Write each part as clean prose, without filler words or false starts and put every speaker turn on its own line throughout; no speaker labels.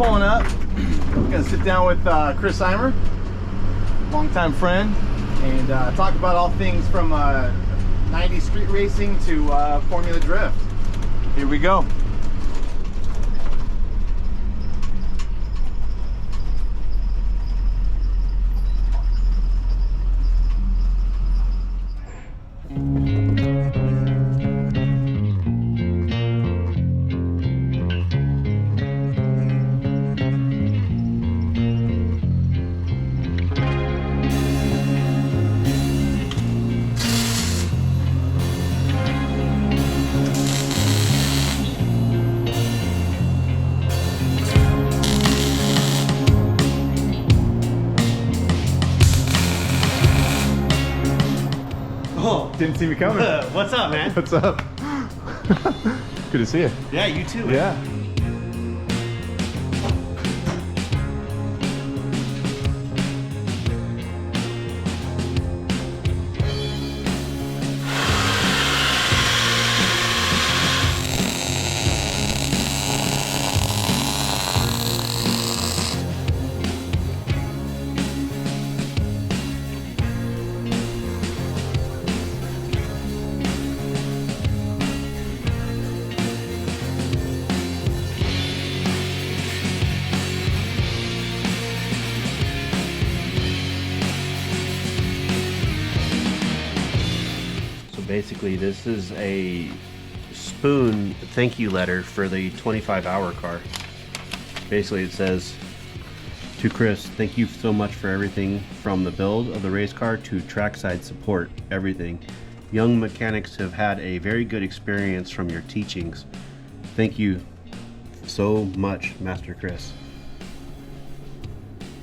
pulling up. Gonna sit down with Chris Eimer, longtime friend, and talk about all things from 90s street racing to Formula Drift. Here we go. Didn't see me coming.
What's up, man?
What's up? Good to see you.
Yeah, you too, man.
Yeah.
Basically, this is a spoon thank you letter for the 25-hour car. Basically, it says, to Chris, thank you so much for everything from the build of the race car to trackside support, everything. Young mechanics have had a very good experience from your teachings. Thank you so much, Master Chris.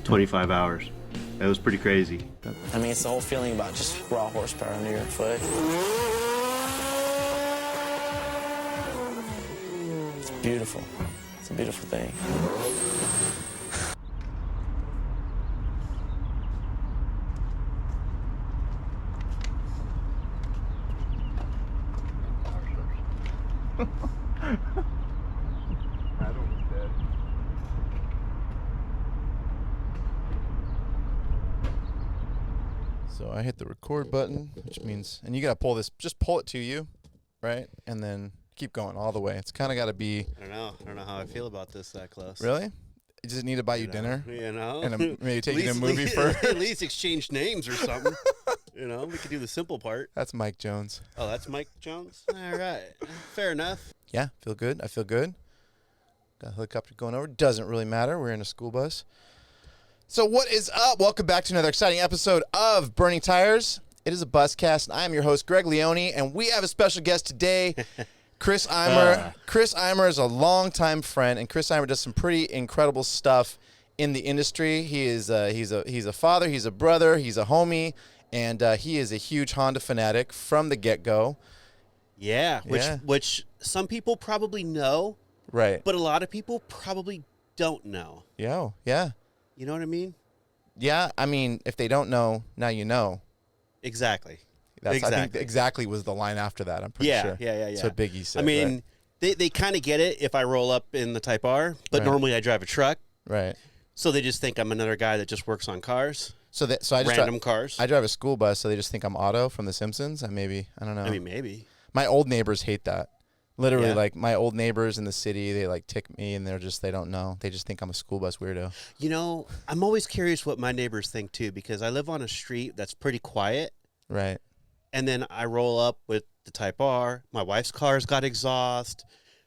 25 hours. That was pretty crazy.
I mean, it's the whole feeling about just raw horsepower under your foot. It's beautiful. It's a beautiful thing.
So I hit the record button, which means, and you gotta pull this, just pull it to you, right? And then keep going all the way. It's kind of got to be.
I don't know how I feel about this that close.
Really? Does it need to buy you dinner?
You know?
And maybe take you to a movie first?
At least exchange names or something. You know, we could do the simple part.
That's Mike Jones.
Oh, that's Mike Jones? All right. Fair enough.
Yeah, feel good. I feel good. Got a helicopter going over. Doesn't really matter. We're in a school bus. So what is up? Welcome back to another exciting episode of Burning Tires. It is a Buzzcast, and I am your host, Greg Leone, and we have a special guest today, Chris Eimer. Chris Eimer is a longtime friend, and Chris Eimer does some pretty incredible stuff in the industry. He is he's a father, he's a brother, he's a homie, and he is a huge Honda fanatic from the get-go.
Yeah, which some people probably know,
right?
But a lot of people probably don't know.
Yeah.
You know what I mean?
Yeah, I mean, if they don't know, now you know.
Exactly.
I think exactly was the line after that, I'm pretty sure.
Yeah.
That's what Biggie said.
I mean,
right?
they kind of get it if I roll up in the Type R, but
Right.
normally I drive a truck.
Right.
So they just think I'm another guy that just works on cars.
So I just
random cars.
I drive a school bus, so they just think I'm Otto from The Simpsons. I don't know.
I mean, maybe.
My old neighbors hate that. Literally,
Yeah.
like my old neighbors in the city, they like tick me, and they don't know. They just think I'm a school bus weirdo.
You know, I'm always curious what my neighbors think too, because I live on a street that's pretty quiet.
Right.
And then I roll up with the Type R. My wife's car's got exhaust.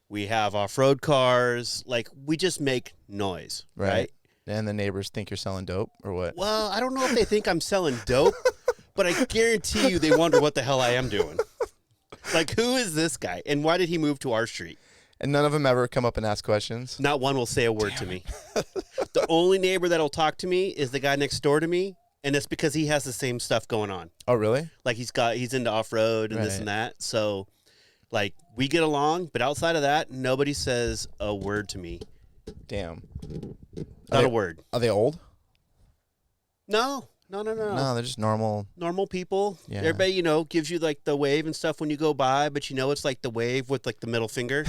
We have off-road cars. Like, we just make noise, right?
And the neighbors think you're selling dope or what?
Well, I don't know if they think I'm selling dope, but I guarantee you they wonder what the hell I am doing. Like, who is this guy? And why did he move to our street?
And none of them ever come up and ask questions?
Not one will say a word to me. The only neighbor that'll talk to me is the guy next door to me, and it's because he has the same stuff going on.
Oh, really?
Like, he's into off-road and this and that. So, like, we get along, but outside of that, nobody says a word to me.
Damn.
Not a word.
Are they old?
No.
No, they're just normal.
Normal people.
Yeah.
Everybody, you know, gives you, like, the wave and stuff when you go by, but you know it's, like, the wave with, like, the middle finger.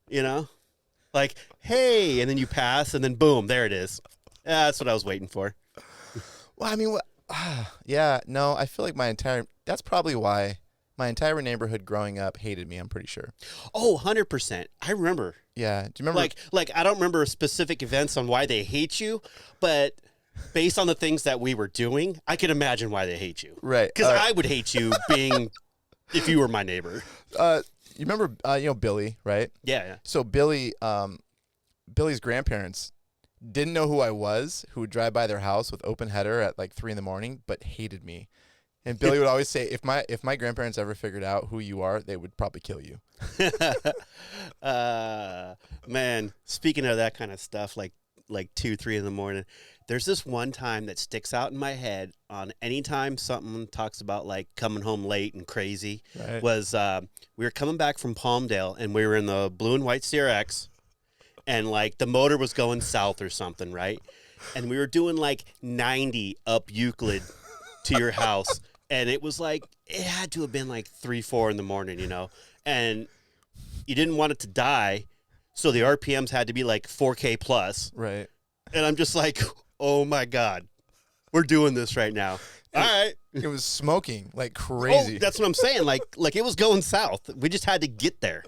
You know? Like, hey, and then you pass, and then boom, there it is. That's what I was waiting for.
Well, I mean, what? Yeah, no, I feel like that's probably why my entire neighborhood growing up hated me, I'm pretty sure.
Oh, 100%. I remember.
Yeah. Do you remember?
Like I don't remember specific events on why they hate you, but based on the things that we were doing, I can imagine why they hate you.
Right.
Because I would hate you if you were my neighbor.
You remember, Billy, right?
Yeah.
So Billy's grandparents didn't know who I was, who would drive by their house with open header at like 3 a.m, but hated me. And Billy would always say, if my grandparents ever figured out who you are, they would probably kill you.
Man, speaking of that kind of stuff, like 2, 3 a.m, there's this one time that sticks out in my head on any time something talks about like coming home late and crazy.
Right.
Was we were coming back from Palmdale and we were in the blue and white CRX and like the motor was going south or something, right? And we were doing like 90 up Euclid to your house. And it was like, it had to have been like 3, 4 in the morning, and you didn't want it to die. So the RPMs had to be like 4K plus.
Right.
And I'm just like, oh my God, we're doing this right now. All right.
It was smoking like crazy.
Oh, that's what I'm saying. Like it was going south. We just had to get there.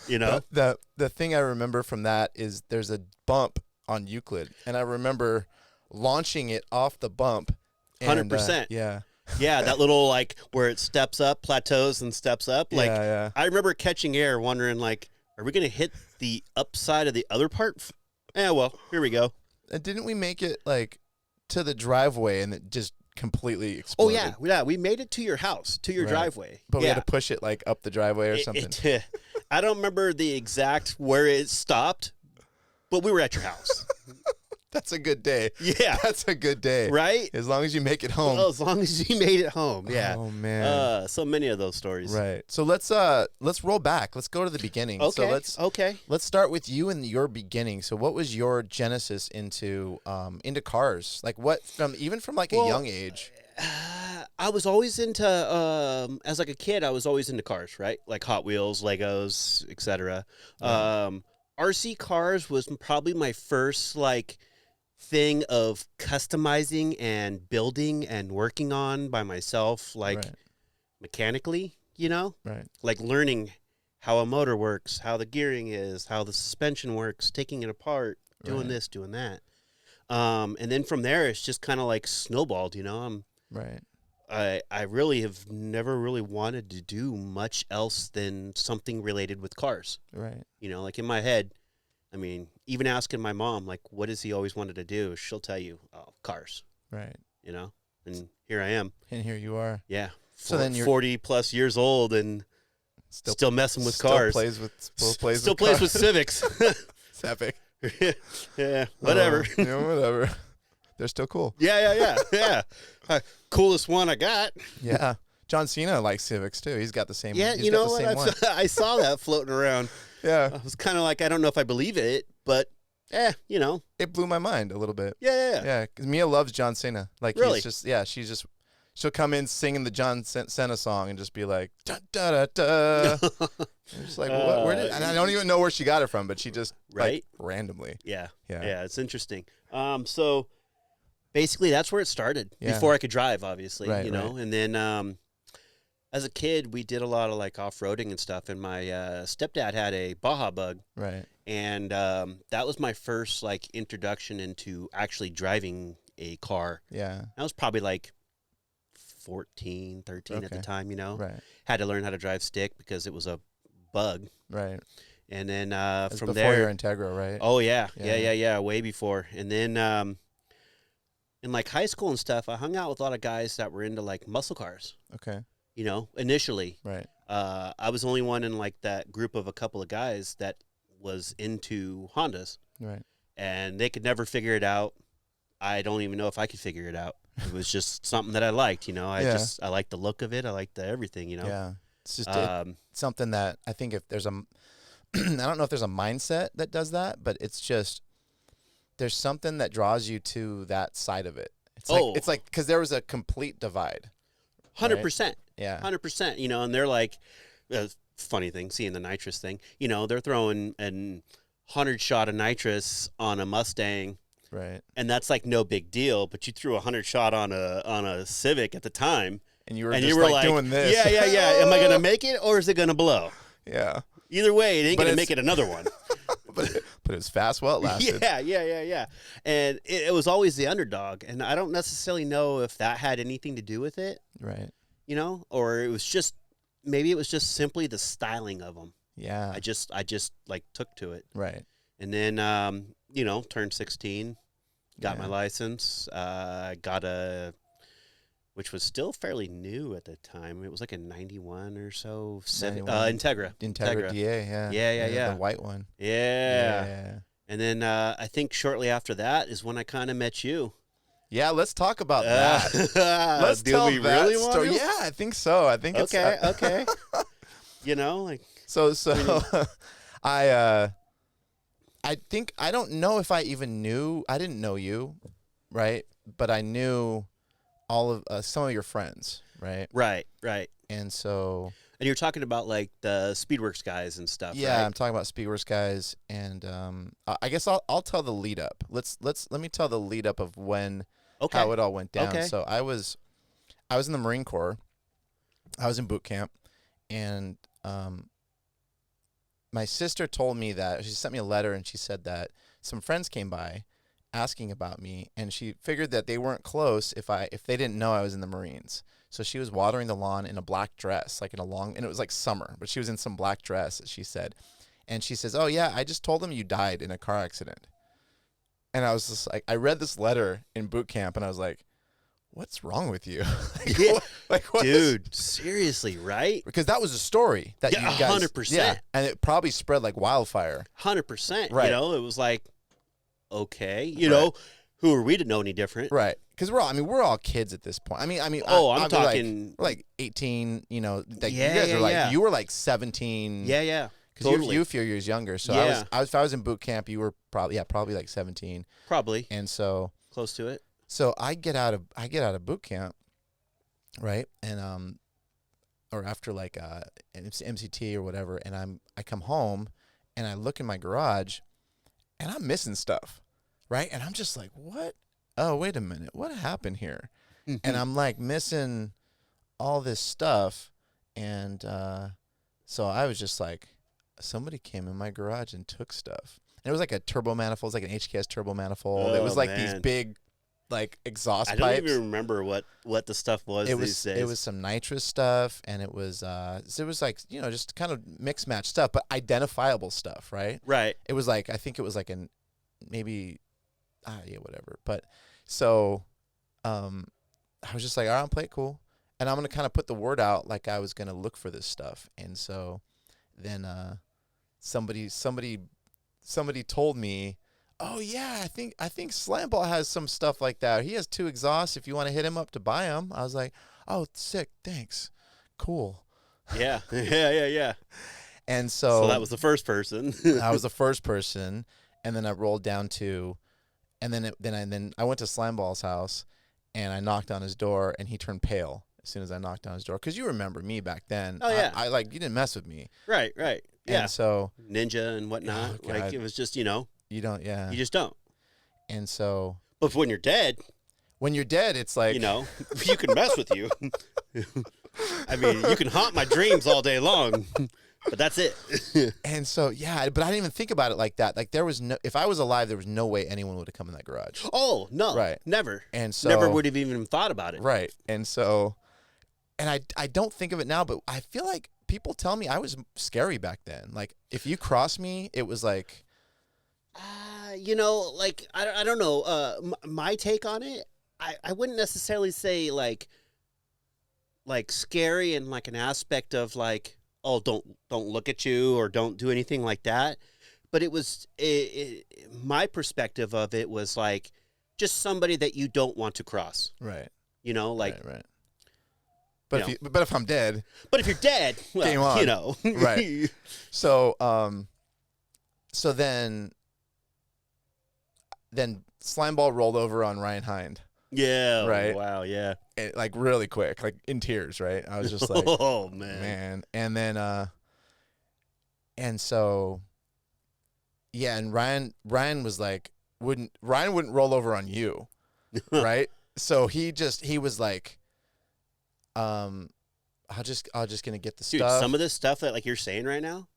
The thing I remember from that is there's a bump on Euclid, and I remember launching it off the bump.
100%.
Yeah.
Yeah, that little like where it steps up, plateaus and steps up. Like
yeah.
I remember catching air, wondering like, are we gonna hit the upside of the other part? Yeah, well, here we go.
And didn't we make it like to the driveway and it just completely exploded?
Oh yeah, we made it to your house, to your driveway.
But we had to push it like up the driveway or something.
I don't remember the exact where it stopped, but we were at your house.
That's a good day.
Yeah.
That's a good day.
Right?
As long as you make it home.
Well, as long as you made it home. Yeah.
Oh man.
So many of those stories.
Right. So let's roll back. Let's go to the beginning.
Okay.
So let's start with you and your beginning. So what was your genesis into cars? Like from like a young age?
I was always into as like a kid, I was always into cars, right? Like Hot Wheels, Legos, etc. RC cars was probably my first like thing of customizing and building and working on by myself, like mechanically,
Right.
like learning how a motor works, how the gearing is, how the suspension works, taking it apart, doing this, doing that. And then from there, it's just kind of like snowballed,
Right.
I really have never really wanted to do much else than something related with cars.
Right.
Like in my head, I mean, even asking my mom, like, what has he always wanted to do? She'll tell you, oh, cars.
Right.
And here I am.
And here you are.
Yeah.
So then you're
40 plus years old and still messing with cars.
Still
plays with civics.
It's epic.
Yeah. Whatever.
Whatever. They're still cool.
Yeah. Coolest one I got.
Yeah. John Cena likes civics too. He's got the same.
Yeah.
He's
You
got
know
the
what?
same one.
I saw that floating around.
Yeah.
I was kind of like, I don't know if I believe it, but
It blew my mind a little bit.
Yeah.
Yeah, because Mia loves John Cena. Like,
really?
She'll come in singing the John Cena song and just be like, da da da da. I'm just like, and I don't even know where she got it from, but she just, like, randomly.
Yeah.
Yeah.
It's interesting. So basically that's where it started before I could drive, obviously,
Right.
and then, as a kid, we did a lot of like off-roading and stuff, and my stepdad had a Baja Bug,
Right.
and that was my first like introduction into actually driving a car.
Yeah.
I was probably like 14, 13 at the time,
Right.
Had to learn how to drive stick because it was a Bug.
Right.
And then from
before
there,
your Integra, right?
oh yeah, way before. And then in like high school and stuff, I hung out with a lot of guys that were into like muscle cars.
Okay.
Initially.
Right.
I was the only one in like that group of a couple of guys that was into Hondas.
Right.
And they could never figure it out. I don't even know if I could figure it out. It was just something that I liked, I liked the look of it. I liked the everything,
Yeah. It's just something that I think if there's I don't know if there's a mindset that does that, but it's just, there's something that draws you to that side of it. It's like, because there was a complete divide.
100%.
Yeah.
100%, and they're like, funny thing, seeing the nitrous thing, they're throwing and 100 shot of nitrous on a Mustang,
Right.
and that's like no big deal. But you threw 100 shot on a Civic at the time,
And you were
and
just
you were
like doing this.
Yeah. Am I gonna make it, or is it gonna blow?
Yeah.
Either way, it ain't
But
gonna
it's-
make it another one.
But it was fast while it lasted.
Yeah. And it was always the underdog, and I don't necessarily know if that had anything to do with it,
Right.
you know, or it was just maybe it was just simply the styling of them.
Yeah.
I just like took to it,
Right.
and then turned 16, got my license, got which was still fairly new at the time. It was like a 91 or so.
91.
Integra.
DA, yeah.
Yeah.
The white one.
Yeah. And then I think shortly after that is when I kind of met you.
Yeah, let's talk about that. Let's
do
tell
we
that
really want
story.
to?
Yeah, I think so. I think it's
Okay. You know, like
So I think I don't know if I even knew. I didn't know you, right? But I knew all of some of your friends, right?
right.
And so
And you're talking about like the Speedworks guys and stuff.
yeah,
right?
I'm talking about Speedworks guys, and I guess I'll tell the lead up. Let me tell the lead up of how it all went down.
Okay.
So I was in the Marine Corps. I was in boot camp, and my sister told me that she sent me a letter, and she said that some friends came by asking about me, and she figured that they weren't close if they didn't know I was in the Marines. So she was watering the lawn in a black dress, like and it was like summer, but she was in some black dress, she said. And she says, "Oh yeah, I just told them you died in a car accident." And I was just like, I read this letter in boot camp, and I was like, what's wrong with you?
Dude, seriously, right?
Because that was a story that you guys
100%.
Yeah, and it probably spread like wildfire.
100%.
Right.
You know, it was like, okay, you know, who are we to know any different?
Right. Because we're all kids at this point. I'm
I'm talking
like 18. You know, like
Yeah,
you guys
yeah,
are like
yeah.
you were like 17.
Yeah.
Because
Totally.
you a few years younger. So
Yeah.
if I was in boot camp, you were probably like 17.
Probably.
And so
Close to it.
I get out of boot camp, right? And or after like an MCT or whatever, and I come home and I look in my garage and I'm missing stuff, right? And I'm just like, what? Oh, wait a minute. What happened here? And I'm like missing all this stuff. And so I was just like, somebody came in my garage and took stuff. And it was like a turbo manifold. It was like an HKS turbo manifold. It was like these big like exhaust pipes.
I don't even remember what the stuff was these days.
It was some nitrous stuff, and it was like, you know, just kind of mix match stuff, but identifiable stuff, right?
Right.
It was like, I think it was like whatever. But so I was just like, all right, I'll play it cool, and I'm gonna kind of put the word out like I was gonna look for this stuff. And so then somebody told me, "Oh yeah, I think Slamball has some stuff like that. He has 2 exhausts. If you want to hit him up to buy them." I was like, "Oh, sick, thanks, cool."
Yeah, yeah.
And so
that was the first person.
I was the first person, and then I rolled down to, and then I went to Slamball's house, and I knocked on his door, and he turned pale as soon as I knocked on his door, because you remember me back then.
Oh yeah,
I like, you didn't mess with me.
Right. Yeah.
And so
Ninja and whatnot.
Oh,
like
God.
it was just, you know.
you don't, yeah.
You just don't.
And so
But when you're dead,
when you're dead, it's like,
you know, you can mess with you. I mean, you can haunt my dreams all day long, but that's it.
And so, yeah, but I didn't even think about it like that. Like if I was alive, there was no way anyone would have come in that garage.
Oh, no.
Right.
Never.
And so
never would have even thought about it.
Right. And so, and I don't think of it now, but I feel like people tell me I was scary back then. Like if you cross me, it was like,
you know, like I don't know. My take on it, I wouldn't necessarily say like scary and like an aspect of like, oh, don't look at you or don't do anything like that. But it was my perspective of it was like just somebody that you don't want to cross.
right.
You know, like
Right. But if I'm dead,
But if you're dead, well,
Game on.
you know,
Right. so then Slimeball rolled over on Ryan Hind,
Yeah.
Right.
Wow. Yeah.
like really quick, like in tears. Right. I was just like,
oh man.
man. And then and so Yeah, and Ryan was like, Ryan wouldn't roll over on you, right? So he was like, I'll just gonna get the
Dude,
stuff.
some of this stuff that like you're saying right now,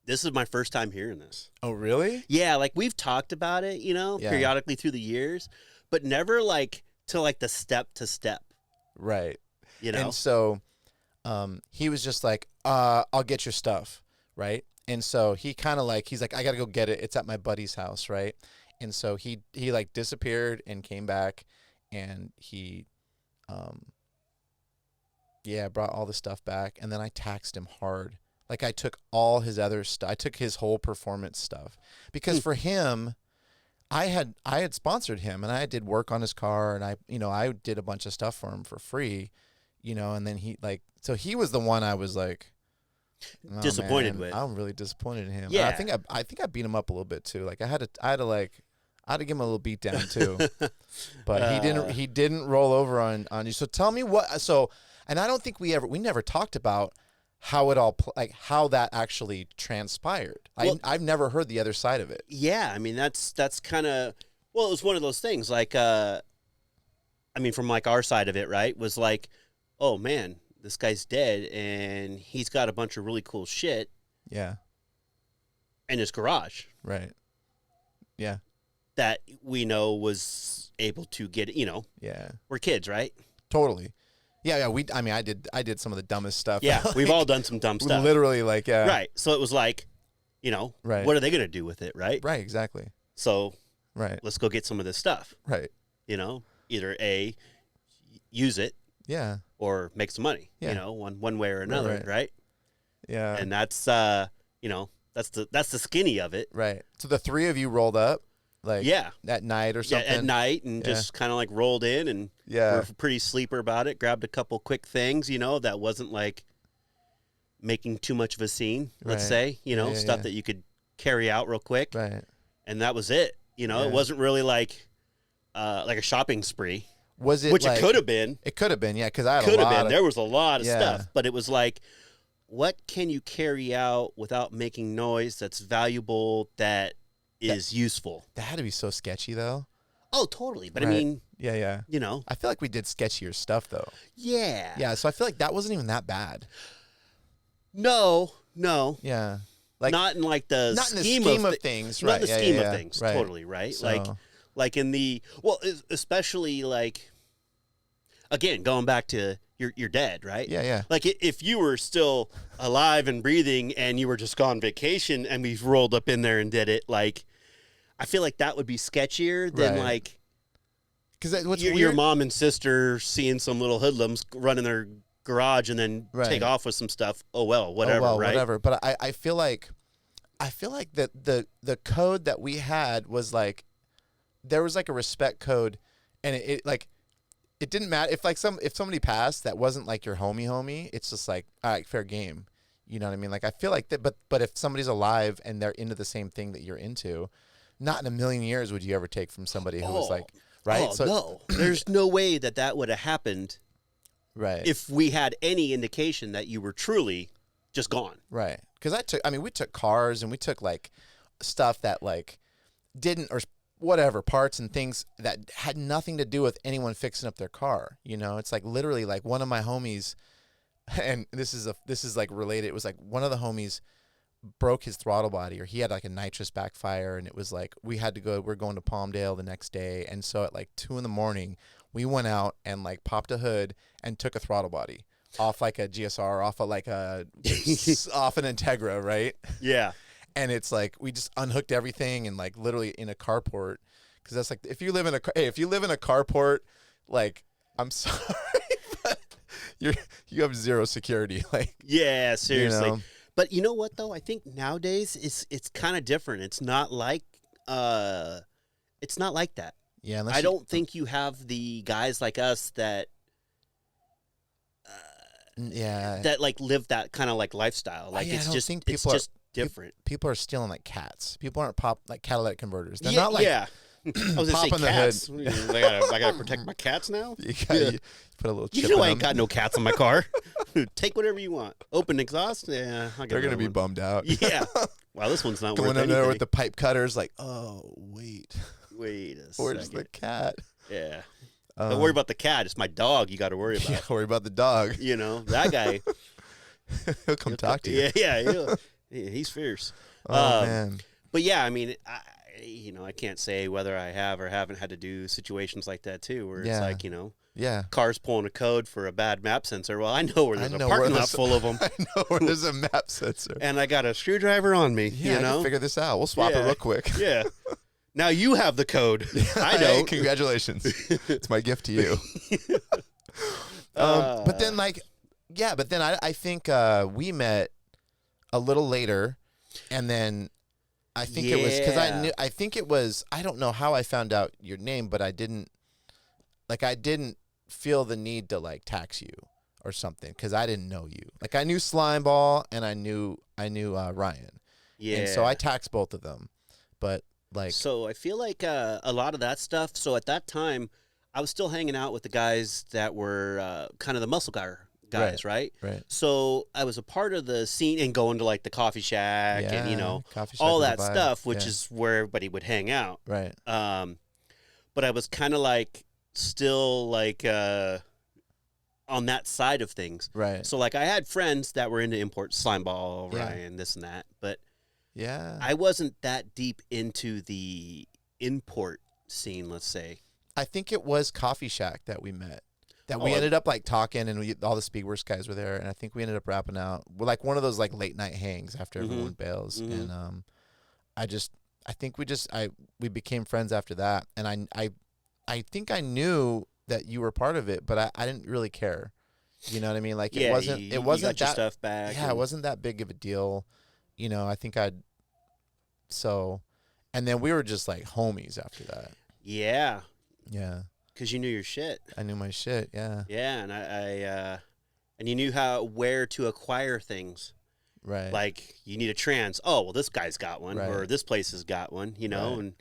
this is my first time hearing this.
Oh, really?
Yeah, like we've talked about it, periodically through the years, but never like to like the step to step.
Right.
And
so he was just like, I'll get your stuff, right? And so he kind of like, he's like, I got to go get it. It's at my buddy's house, right? And so he like disappeared and came back, and he brought all the stuff back, and then I taxed him hard. Like I took all his other stuff. I took his whole performance stuff because for him, I had sponsored him, and I did work on his car, and I did a bunch of stuff for him for free, and then he he was the one I was like, oh,
disappointed
man,
with.
I'm really disappointed in him.
Yeah.
I think I beat him up a little bit too. Like I had to give him a little beat down too, but he didn't roll over on you. So tell me and I don't think we never talked about how it all how that actually transpired.
Well,
I've never heard the other side of it.
Yeah, I mean that's kind of it was one of those things like from like our side of it, right? Was like, oh man, this guy's dead and he's got a bunch of really cool shit.
Yeah.
In his garage.
Right. Yeah.
That we know was able to get,
Yeah.
We're kids, right?
Totally. Yeah, I did some of the dumbest stuff.
Yeah, we've all done some dumb stuff.
Literally, yeah.
Right. So it was like,
right.
What are they going to do with it, right?
Right, exactly.
So,
right.
Let's go get some of this stuff.
Right.
Either use it.
Yeah.
Or make some money.
Yeah.
One way or another, right?
Yeah.
And that's that's the skinny of it.
Right. So the three of you rolled up. At night or something.
Yeah, at night, and just kind of like rolled in, and we're pretty sleeper about it. Grabbed a couple quick things, that wasn't like making too much of a scene. Let's say, stuff that you could carry out real quick,
right?
And that was it. It wasn't really like a shopping spree.
Was it?
Which it could have been.
It could have been, yeah. Because I had
could have been. There was a lot of stuff, but it was like, what can you carry out without making noise? That's valuable. That is useful.
That had to be so sketchy, though.
Oh, totally. But
right.
I mean,
yeah. I feel like we did sketchier stuff, though.
Yeah.
Yeah. So I feel like that wasn't even that bad.
No.
Yeah.
Not in like the
scheme of things, right?
Not in the scheme of things,
right.
Totally, right?
So.
Like in the especially like again going back to your dad, right?
Yeah.
Like if you were still alive and breathing and you were just gone vacation and we rolled up in there and did it, like I feel like that would be sketchier than like
because
your mom and sister seeing some little hoodlums run in their garage and then take off with some stuff. Oh well, whatever, right?
Whatever. But I feel like that the code that we had was like there was like a respect code, and it didn't matter if somebody passed that wasn't like your homie. It's just like, all right, fair game. You know what I mean? Like I feel like that, but if somebody's alive and they're into the same thing that you're into, not in a million years would you ever take from somebody who was like, right?
Oh, so no, there's no way that would have happened,
right?
If we had any indication that you were truly just gone,
right? Because we took cars and we took like stuff that like didn't or whatever parts and things that had nothing to do with anyone fixing up their car. It's like literally like one of my homies, and this is like related. It was like one of the homies broke his throttle body, or he had like a nitrous backfire, and it was like we're going to Palmdale the next day, and so at like 2 a.m. we went out and like popped a hood and took a throttle body off like a GSR, off of like off an Integra, right?
Yeah.
And it's like we just unhooked everything and like literally in a carport, because that's like if you live in a carport, like I'm sorry, but you have zero security. Like
yeah, seriously. But you know what though? I think nowadays it's kind of different. It's not like that.
Yeah,
I don't think you have the guys like us that. That like live that kind of like lifestyle. Like it's just different.
People are stealing like cats. People aren't like catalytic converters. They're not like
I was
Pop
gonna
on
say
the
cats.
hood.
I gotta protect my cats now.
You put a little chip
You know
in
I ain't
them.
got no cats in my car. Take whatever you want. Open exhaust. Yeah, I'll get
They're gonna
another
be
one.
bummed out.
Yeah. Wow, this one's not
Going
worth
in there
anything.
with the pipe cutters, like, oh wait,
Wait a
where's the
second.
cat?
Yeah. Don't worry about the cat. It's my dog you got to worry about.
Yeah, worry about the dog.
You know, that guy.
He'll come talk to you.
He's fierce.
Oh man.
But yeah, I mean, I can't say whether I have or haven't had to do situations like that too, where it's like,
Yeah.
cars pulling a code for a bad map sensor. Well, I know where there's a
know
parking
where
lot
there's-
full of them,
I know where there's a map sensor.
and I got a screwdriver on me.
Yeah, I
you know,
can figure this out. We'll swap it
Yeah.
real quick.
yeah. Now you have the code. I
Hey,
don't.
congratulations. It's my gift to you. But then, I think we met a little later, and then I think it was because I don't know how I found out your name, but I didn't feel the need to like tax you or something because I didn't know you. Like I knew Slimeball and I knew Ryan.
Yeah.
And so I taxed both of them, but like
So I feel like a lot of that stuff. So at that time, I was still hanging out with the guys that were kind of the muscle car guys, right?
Right.
So I was a part of the scene and going to like the coffee shack and
Coffee shack
all
was a
that
vibe.
stuff, which
Yeah.
is where everybody would hang out.
Right.
But I was kind of like still like on that side of things.
Right.
So like I had friends that were into imports, Slimeball,
Yeah.
Ryan, this and that, but
Yeah.
I wasn't that deep into the import scene, let's say.
I think it was Coffee Shack that we met. That we
Oh,
ended up like talking, and all the Speedworks guys were there, and I think we ended up wrapping out. We're like one of those like late night hangs after everyone bails, and I think we became friends after that, and I think I knew that you were part of it, but I didn't really care. You know what I mean? Like
Yeah,
it wasn't
you
it wasn't
got your
that
stuff back.
yeah, it wasn't that big of a deal. You know, I think and then we were just like homies after that.
Yeah,
Yeah,
because you knew your shit.
I knew my shit. Yeah,
Yeah, and I and you knew where to acquire things.
right.
Like you need a trans. Oh, well, this guy's got one,
Right.
or this place has got one. You know,
Right.
and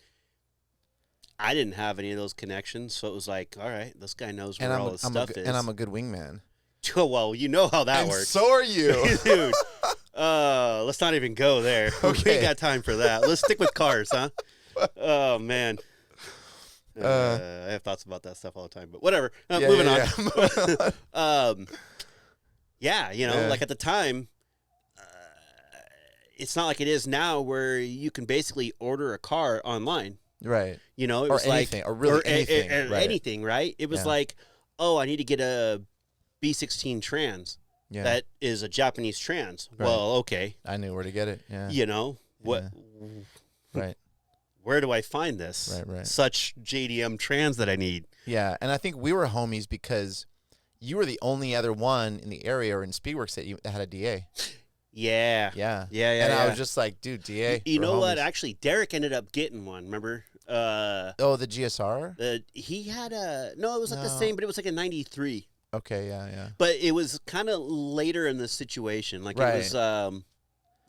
I didn't have any of those connections, so it was like, all right, this guy knows where
and
all his stuff is.
and I'm a good wingman.
Well, you know how that
And
works.
so are you.
Dude, let's not even go there. We
Okay.
ain't got time for that. Let's stick with cars, huh? Oh, man. I have thoughts about that stuff all the time, but whatever. Moving on. Yeah,
Yeah.
like at the time, it's not like it is now where you can basically order a car online.
Right.
You know, it
Or
was
anything,
like,
or really anything, right.
anything, right? It was
Yeah.
like, oh, I need to get a B16 trans.
Yeah.
That is a Japanese trans.
Right.
Well, okay.
I knew where to get it. Yeah.
You know, what?
Right.
Where do I find this?
Right.
Such JDM trans that I need.
Yeah, and I think we were homies because you were the only other one in the area or in Speedworks that had a DA.
Yeah.
Yeah.
Yeah.
And I
yeah.
was just like, dude, DA.
You
we're
know what?
homies.
Actually, Derek ended up getting one. Remember?
Oh, the GSR?
He had it was like the
No.
same, but it was like a 93.
Okay, yeah.
But it was kind of later in the situation. Like
Right.
it was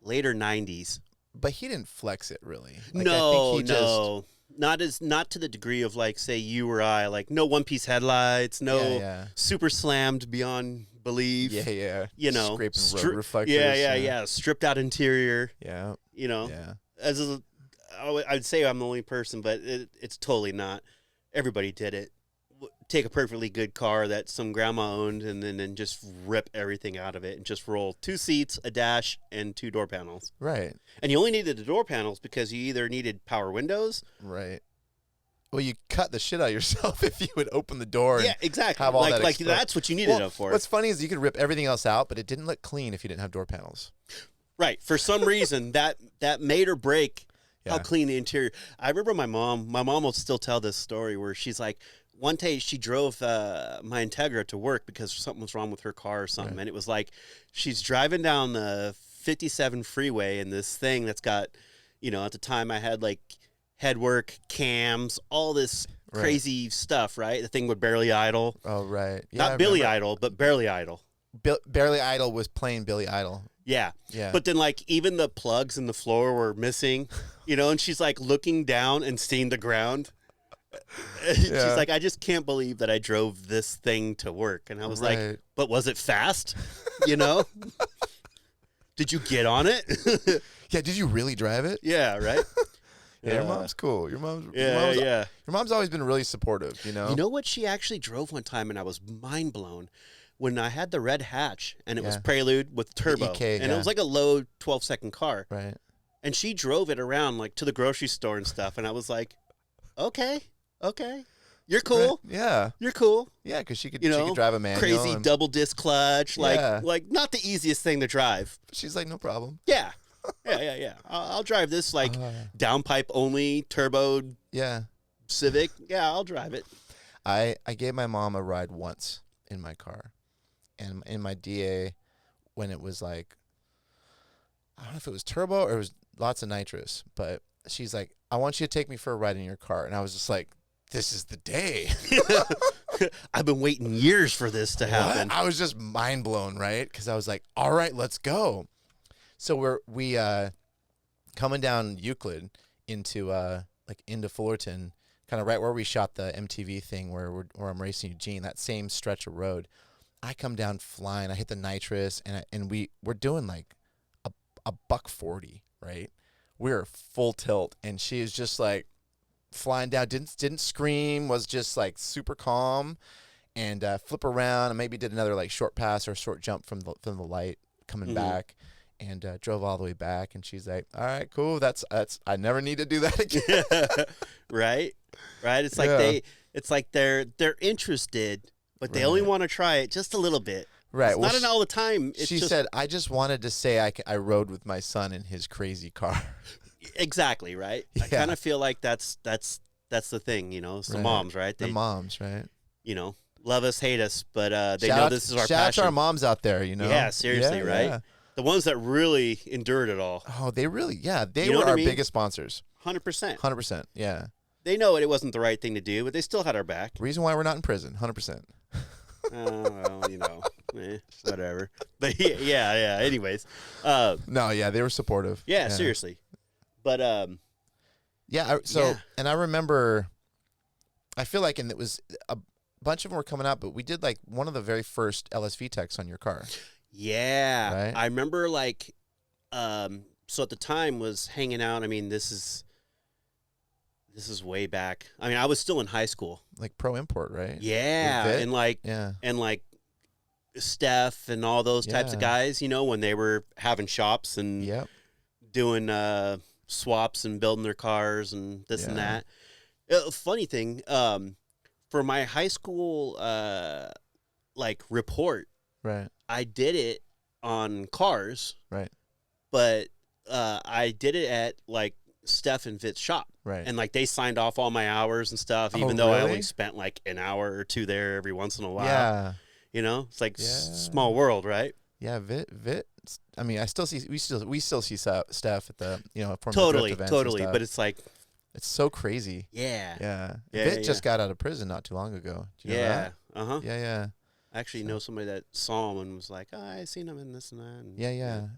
later 90s.
But he didn't flex it really. Like, I
No,
think he
not to the degree of like say you or I, like no one piece headlights, no
Yeah.
super slammed beyond belief.
Yeah.
You know,
Scraping road reflectors.
yeah. Stripped out interior.
Yeah.
You know,
Yeah.
I'd say I'm the only person, but it's totally not. Everybody did it. Take a perfectly good car that some grandma owned, and then just rip everything out of it, and just roll 2 seats, a dash, and 2 door panels.
Right.
And you only needed the door panels because you either needed power windows.
Right. Well, you cut the shit out of yourself if you would open the door.
Yeah,
And
exactly.
have all
like
that
like
exposed.
that's what you needed it for.
What's funny is you could rip everything else out, but it didn't look clean if you didn't have door panels.
Right. For some reason, that made or break how
Yeah.
clean the interior. I remember my mom will still tell this story where she's like, one day she drove my Integra to work because something was wrong with her car or something.
Right.
And it was like, she's driving down the 57 freeway in this thing that's got, at the time I had like headwork, cams, all this
Right.
crazy stuff, right? The thing would barely idle.
Oh, right. Yeah, I
Not Billy
remember.
Idol, but barely idle.
Barely Idol was playing Billy Idol.
Yeah.
Yeah.
But then, like, even the plugs in the floor were missing, and she's like looking down and seeing the ground. She's like, I just can't believe that I drove this thing to work. And I was like, but was it fast? You know? Did you get on it?
Yeah, did you really drive it?
Yeah, right?
Yeah, your mom's cool. Your mom's always been really supportive, you know?
You know what she actually drove one time, and I was mind blown when I had the red hatch, and it was Prelude with turbo,
EK,
and it was like a low 12-second car.
Right.
And she drove it around like to the grocery store and stuff, and I was like, okay, you're cool.
Right. Yeah.
You're cool.
Yeah, because she could drive a manual.
Crazy double disc clutch, like not the easiest thing to drive.
She's like, no problem.
Yeah. Yeah. I'll drive this downpipe only turbo Civic. Yeah, I'll drive it.
I gave my mom a ride once in my car, and in my DA, when it was like, I don't know if it was turbo or it was lots of nitrous, but she's like, I want you to take me for a ride in your car, and I was just like, this is the day.
I've been waiting years for this to happen.
I was just mind blown, right? Because I was like, all right, let's go. So we coming down Euclid into Fullerton, kind of right where we shot the MTV thing where I'm racing Eugene, that same stretch of road. I come down flying. I hit the nitrous, and we're doing like a $140, right? We're full tilt, and she is just like flying down. Didn't scream. Was just like super calm, and flip around, and maybe did another like short pass or short jump from the light coming back. And drove all the way back, and she's like, "All right, cool. That's. I never need to do that again."
Right. It's like it's like they're interested, but they only want to try it just a little bit.
Right.
It's not all the time.
She said, "I just wanted to say I rode with my son in his crazy car."
Exactly. Right.
Yeah.
I kind of feel like that's the thing. You know, it's the moms, right?
The moms, right?
You know, love us, hate us, but they know this is our passion.
Shout out to our moms out there. You know.
Yeah. Seriously. Right. Yeah. The ones that really endured it all.
Oh, they really, they were our biggest sponsors.
100%.
100%, yeah.
They know it wasn't the right thing to do, but they still had our back.
Reason why we're not in prison, 100%.
Well, you know, whatever. But yeah. Anyways,
no, yeah, they were supportive.
Yeah, seriously. But
and I remember, I feel like, and it was a bunch of them were coming out, but we did like one of the very first LSV techs on your car.
Yeah,
right?
I remember like, so at the time was hanging out. I mean, this is way back. I mean, I was still in high school.
Like Pro Import, right?
Yeah, and like Steph and all those types of guys, you know, when they were having shops and doing swaps and building their cars and this and that. Funny thing, for my high school like report,
right?
I did it on cars,
right?
But I did it at like Steph and Vit's shop,
right? And
like they signed off all my hours and stuff, even though I only spent like an hour or two there every once in a while. Yeah, you know, it's like small world, right?
Yeah, Vit. I mean, we still see Steph at the Formula Drift events
but it's like
it's so crazy.
Yeah.
Vit just got out of prison not too long ago. Do you know that? Yeah.
I actually know somebody that saw him and was like, "Oh, I seen him in this and that." And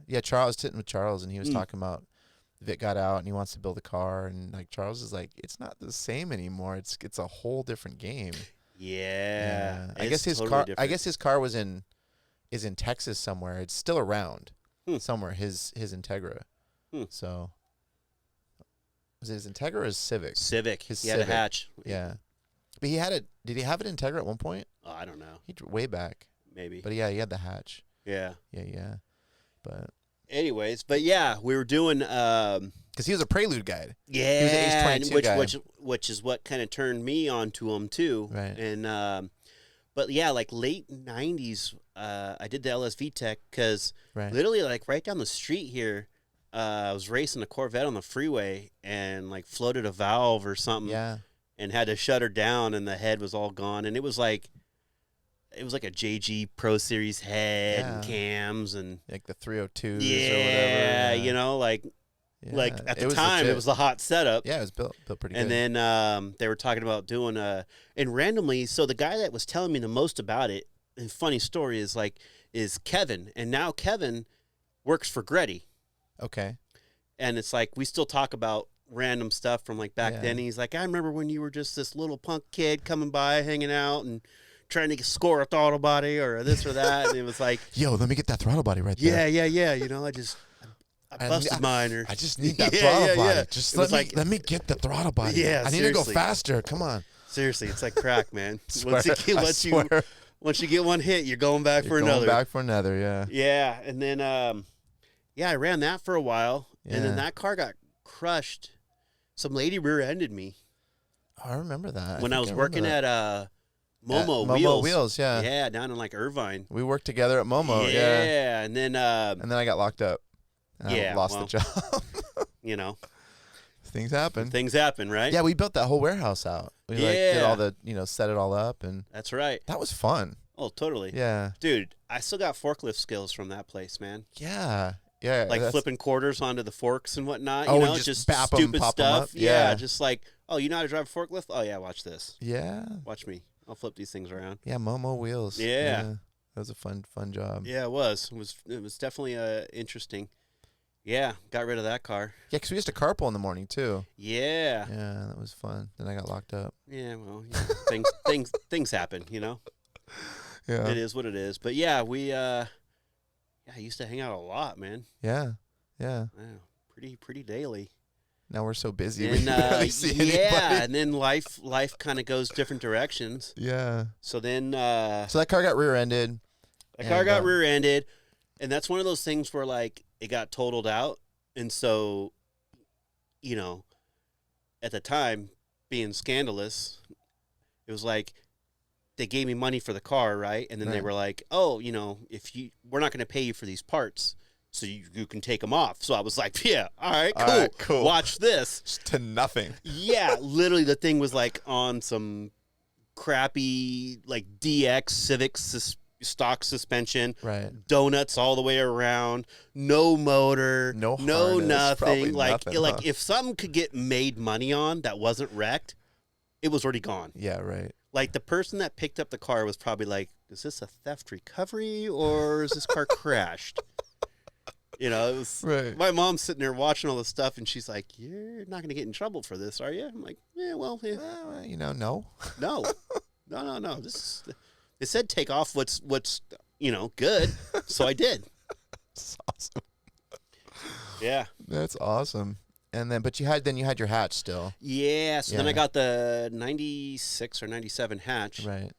yeah. Charles sitting with Charles, and he was talking about Vit got out and he wants to build a car, and like Charles is like, "It's not the same anymore. It's a whole different game."
Yeah.
I guess his car. I guess his car is in Texas somewhere. It's still around somewhere. His Integra. So was it his Integra or his Civic?
Civic.
His
Civic. Had a hatch.
Yeah. But he had it. Did he have it Integra at one point?
Oh, I don't know.
He way back.
Maybe.
But yeah, he had the hatch.
Yeah.
But
anyways, we were doing
because he was a Prelude guy.
Yeah.
He was an H22 guy.
Which is what kind of turned me onto him too.
Right.
And but yeah, like late 90s, I did the LSV tech because literally like right down the street here, I was racing a Corvette on the freeway and like floated a valve or something.
Yeah.
And had to shut her down, and the head was all gone. And it was like a JG Pro Series head and cams and
like the 302s or whatever.
Yeah, you know, like at the time it was a hot setup.
Yeah, it was built pretty
good. And then they were talking about doing and randomly, so the guy that was telling me the most about it, and funny story is Kevin, and now Kevin works for Gretty.
Okay.
And it's like we still talk about random stuff from like back then. He's like, I remember when you were just this little punk kid coming by, hanging out and trying to score a throttle body or this or that. And it was like,
yo, let me get that throttle body right there.
Yeah. You know, I busted mine. Or
I just need that throttle body.
Yeah.
Just let me get the throttle body.
Yeah,
I need to go faster. Come on.
Seriously, it's like crack, man.
Once
you get one hit, you're going back for another.
Going back for another, yeah.
Yeah, and then I ran that for a while, and then that car got crushed. Some lady rear-ended me.
Oh, I remember that.
When I was working at Momo Wheels.
Momo Wheels, yeah.
Yeah, down in like Irvine.
We worked together at Momo,
yeah. And then
I got locked up. I lost the job.
You know.
Things happen.
Things happen, right?
Yeah, we built that whole warehouse out. We did all the, set it all up, and
that's right.
That was fun.
Oh, totally.
Yeah.
Dude, I still got forklift skills from that place, man.
Yeah. Yeah.
Like flipping quarters onto the forks and whatnot.
Oh,
you know,
and just
stupid stuff.
Yeah.
Just like, oh, you know how to drive a forklift? Oh yeah, watch this.
Yeah.
Watch me. I'll flip these things around.
Yeah, Momo Wheels.
Yeah.
That was a fun job.
Yeah, it was. It was definitely interesting. Yeah, got rid of that car.
Yeah, because we used to carpool in the morning too.
Yeah.
Yeah, that was fun. Then I got locked up.
Yeah, well, things happen, you know.
Yeah.
It is what it is. But yeah, I used to hang out a lot, man.
Yeah. Yeah.
Wow, pretty daily.
Now we're so busy.
And,
we barely see anybody.
and then life kind of goes different directions.
Yeah.
So then
so that car got rear-ended.
Rear-ended, and that's one of those things where like it got totaled out, and so, you know, at the time, being scandalous, it was like they gave me money for the car, right? And then they were like, oh, you know, we're not going to pay you for these parts, so you can take them off. So I was like, yeah, all right, cool. Watch this.
Just to nothing.
Yeah, literally the thing was like on some crappy like DX Civic stock suspension,
right?
Donuts all the way around, no motor, no nothing. Like if something could get made money on that wasn't wrecked, it was already gone.
Yeah, right.
Like the person that picked up the car was probably like, is this a theft recovery or is this car crashed? You know, it was my mom's sitting there watching all this stuff, and she's like, "You're not going to get in trouble for this, are you?" I'm like, "Yeah, well,
no,
no. It said take off what's good, so I did."
That's awesome.
Yeah,
that's awesome. And then, but you had your hatch still.
Yeah. So then I got the 96 or 97 hatch.
Right.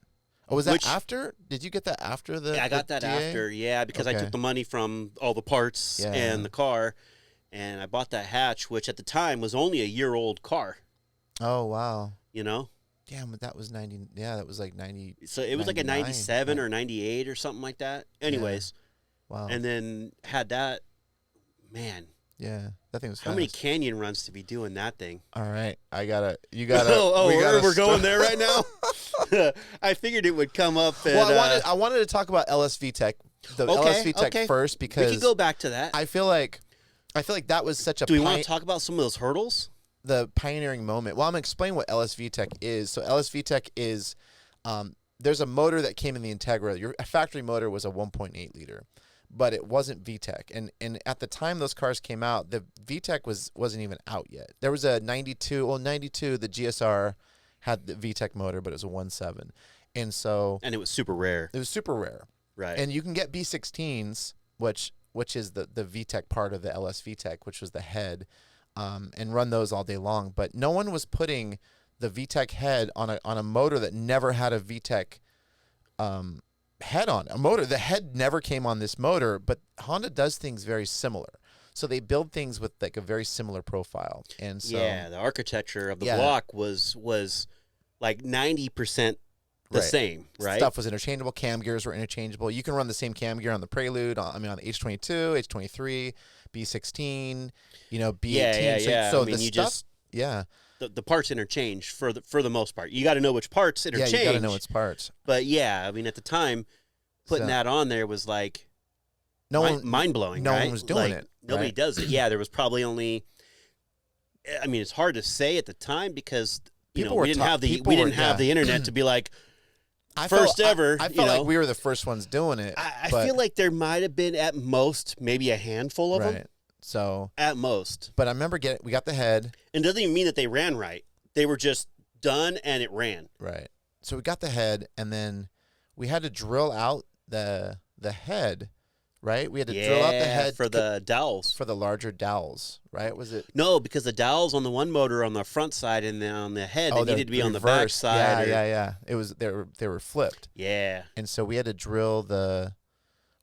Oh, was that after? Did you get that after the?
Yeah, I got that
DA?
after. Yeah, because I took the money from all the parts and the car, and I bought that hatch, which at the time was only a year-old car.
Oh wow!
You know.
Damn, that was 90. Yeah, that was like 90.
So it was like a 97 or 98 or something like that. Anyways.
Yeah. Wow.
And then had that. Man.
Yeah, that thing was.
How many canyon runs to be doing that thing?
All right, you gotta.
We're going there right now. I figured it would come up.
Well, I wanted to talk about LSV Tech, LSV Tech first, because
we can go back to that.
I feel like that was such a.
Do we want to talk about some of those hurdles?
The pioneering moment. Well, I'm gonna explain what LSV Tech is. So LSV Tech is, there's a motor that came in the Integra. Your factory motor was a 1.8 liter. But it wasn't VTEC, and at the time those cars came out, the VTEC wasn't even out yet. There was a 92, the GSR had the VTEC motor, but it was a 1.7, and
it was super rare.
It was super rare,
right?
And you can get B16s, which is the VTEC part of the LS VTEC, which was the head, and run those all day long. But no one was putting the VTEC head on a motor that never had a VTEC. Head on a motor. The head never came on this motor, but Honda does things very similar. So they build things with like a very similar profile. And so
the architecture of the block was like 90% the same, right?
Stuff was interchangeable. Cam gears were interchangeable. You can run the same cam gear on the Prelude. On the H22, H23, B16, B18.
So the parts interchange for the most part. You got to know which parts interchange.
Yeah, you got to know which parts.
But yeah, I mean, at the time, putting that on there was like mind blowing.
No one was doing it.
Nobody does it. Yeah, there was probably only. I mean, it's hard to say at the time because we didn't have the internet to be like first ever.
I felt like we were the first ones doing it.
I feel like there might have been at most maybe a handful of them.
So
At most.
but I remember we got the head.
And it doesn't even mean that they ran right. They were just done and it ran.
Right. So we got the head, and then we had to drill out the head, right? We had to drill out the head
for the dowels.
for the larger dowels, right? Was it?
No, because the dowels on the one motor on the front side and then on the head, they
they're
needed to be on the back
reversed.
side.
Yeah. It was they were flipped,
Yeah.
and so we had to drill the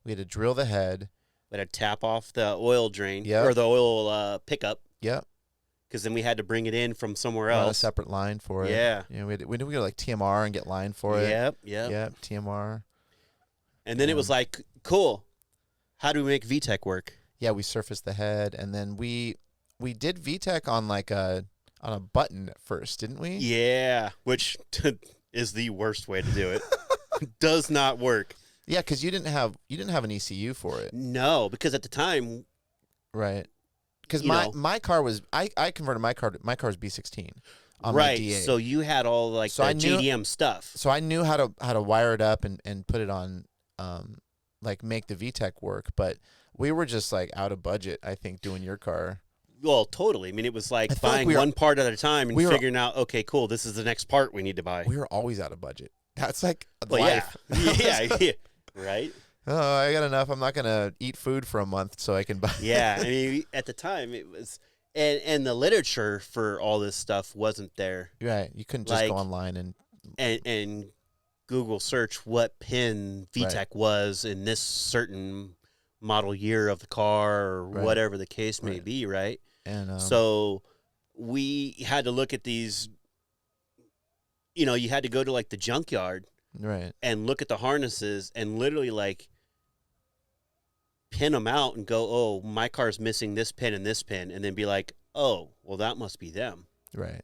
head.
We had to tap off the oil drain
Yep.
or the oil pickup
Yep.
because then we had to bring it in from somewhere
Run a
else.
separate line for it.
Yeah.
You know, we had to go like TMR and get line for it.
Yep.
Yep. TMR.
And then it was like, cool. How do we make VTEC work?
Yeah, we surfaced the head, and then we did VTEC on like on a button at first, didn't we?
Yeah, which is the worst way to do it. Does not work.
Yeah, because you didn't have an ECU for it,
No, because at the time,
right? Because
You know.
my car was I converted my car was B16 on my
right?
D8.
So you had all like
So
the
I knew-
JDM stuff.
So I knew how to wire it up and put it on, like make the VTEC work, but we were just like out of budget, I think, doing your car.
Well, totally. I mean, it was like
I feel like
buying
we were-
one part at a time and
we were-
figuring out, okay, cool, this is the next part we need to buy.
We were always out of budget. That's like
Well,
life.
yeah, right.
Oh, I got enough. I'm not gonna eat food for a month so I can buy.
Yeah, I mean, at the time it was, and the literature for all this stuff wasn't there,
Right. You couldn't just
Like-
go online
and Google search what pin VTEC
Right.
was in this certain model year of the car or
Right.
whatever the case may
Right.
be, right?
and
So we had to look at these. You know, you had to go to like the junkyard
right.
and look at the harnesses and literally like pin them out and go, oh, my car's missing this pin, and then be like, oh, well, that must be them.
Right.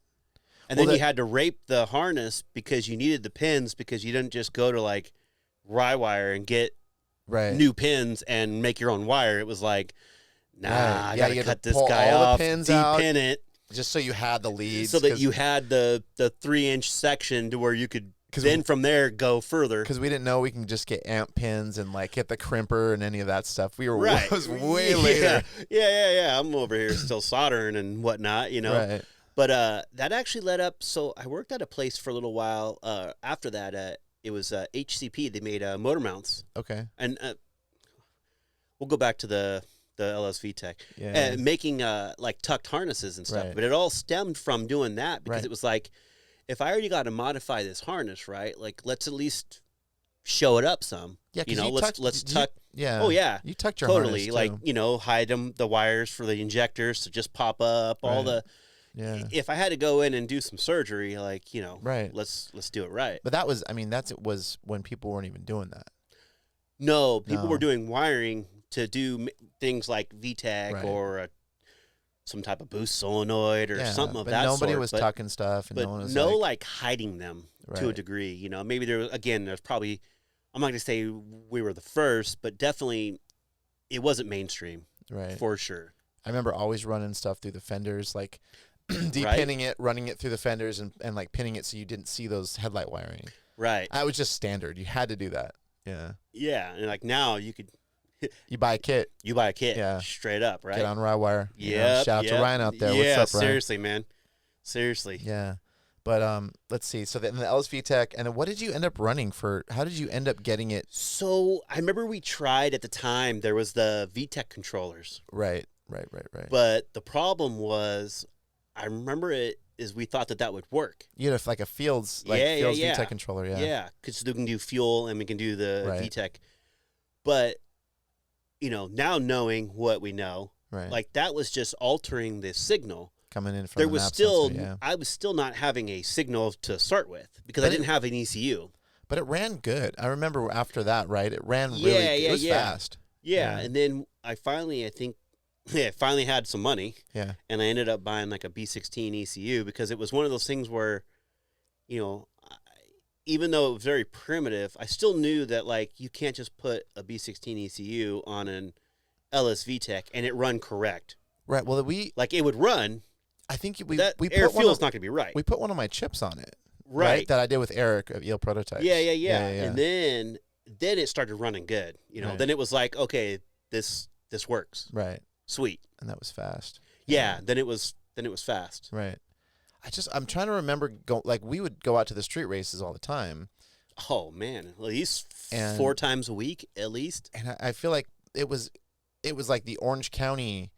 And
Well,
then you
that-
had to rape the harness because you needed the pins because you didn't just go to like Rywire and get
Right.
new pins and make your own wire. It was like, nah,
Right.
I
Yeah,
gotta
you had to
cut this
pull
guy
all the
off,
pins out.
de-pin it,
Just so you had the leads.
so that you had the 3-inch section to where you could then from there go further.
Because we didn't know we can just get amp pins and like hit the crimper and any of that stuff. We were
Right.
it was way
Yeah.
later.
Yeah. I'm over here still soldering and whatnot, you know.
Right.
But that actually led up. So I worked at a place for a little while. After that, it was HCP. They made motor mounts,
Okay.
and we'll go back to the LSV Tech,
Yeah.
making like tucked harnesses and stuff.
Right.
But it all stemmed from doing that because
Right.
it was like, if I already got to modify this harness, right? Like, let's at least show it up some.
Yeah. 'cause
You know, let's
you-
tuck.
Yeah.
Oh yeah.
You tucked your
Totally,
harness,
like,
too.
you know, hide the wires for the injectors to just pop up. All
Right.
the,
Yeah.
if I had to go in and do some surgery, like, you know,
Right.
let's do it right.
But that was, I mean, it was when people weren't even doing that.
No, people
No.
were doing wiring to do things like VTEC
Right.
or some type of boost solenoid or
Yeah,
something of
but
that
nobody
sort.
was
but,
tucking stuff, and
but
no one was
no,
like,
like hiding them to a
Right.
degree. You know, maybe there's probably, I'm not gonna say we were the first, but definitely it wasn't mainstream
right.
for sure.
I remember always running stuff through the fenders, like depinning it, running it through the fenders, and like pinning it so you didn't see those headlight wiring.
Right.
That was just standard. You had to do that. Yeah.
Yeah, and like now you
You buy a kit,
buy a kit,
Yeah.
straight up, right?
get on Rywire. you know,
Yeah.
shout out to Ryan out there.
Yeah,
What's up, Ryan?
seriously, man. Seriously.
Yeah. But let's see. So then the LSV Tech, and then what did you end up running for? How did you end up getting it?
So I remember we tried at the time. There was the VTEC controllers,
Right.
but the problem was, I remember it is we thought that would work.
You had like a Fields,
Yeah,
Fields
yeah.
VTEC controller. Yeah.
Yeah, because we can do fuel and we can do the
Right.
VTEC. But you know, now knowing what we know,
Right.
like that was just altering the signal.
coming in from
There
the
was
map
still,
sensor, yeah.
I was still not having a signal to start with because
But
I didn't have an ECU.
But it ran good. I remember after that, right? It ran really
Yeah,
good. It was
yeah.
fast.
Yeah,
Yeah.
and then I finally had some money,
Yeah.
and I ended up buying like a B16 ECU because it was one of those things where, you know, even though it was very primitive, I still knew that like you can't just put a B16 ECU on an LSV Tech and it run correct.
Right. Well,
Like it would run.
I think
That
we
air
put one
fuel's
of,
not going to be right.
we put one of my chips on it.
Right.
That I did with Eric of Eel Prototypes.
Yeah.
Yeah.
And then it started running good. You know,
Right.
then it was like, okay, this works.
Right.
Sweet.
And that was fast.
Yeah. Then it was fast.
Right. I'm trying to remember, we would go out to the street races all the time.
Oh man, at least
And-
4 times a week, at least.
And I feel like it was like the Orange County,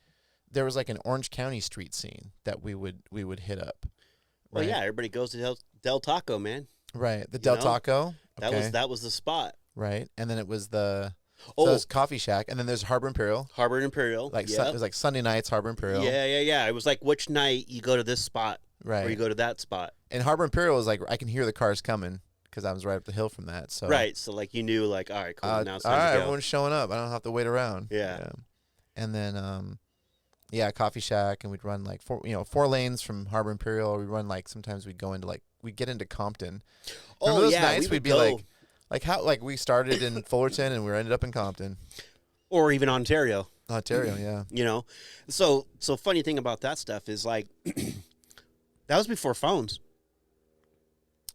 there was like an Orange County street scene that we would hit up.
Well,
right?
yeah, everybody goes to Del Taco, man.
Right. The Del
know?
Taco.
That was the spot.
Right. And then it was the
Oh.
there's Coffee Shack, and then there's Harbor Imperial.
Harbor Imperial.
Like
yeah.
it was like Sunday nights, Harbor Imperial.
Yeah. It was like which night you go to this spot
Right.
or you go to that spot.
And Harbor Imperial was like I can hear the cars coming because I was right up the hill from that. So
Right. So like you knew like, all right, cool. Now it's
all
time
right,
to go.
everyone's showing up. I don't have to wait around.
Yeah.
And then Coffee Shack, and we'd run like 4 lanes from Harbor Imperial. We'd run like sometimes we'd go into we'd get into Compton. Remember those nights
we
we'd be
go.
like how we started in Fullerton and we ended up in Compton,
Or even Ontario.
Ontario. Yeah.
You know, so funny thing about that stuff is like that was before phones.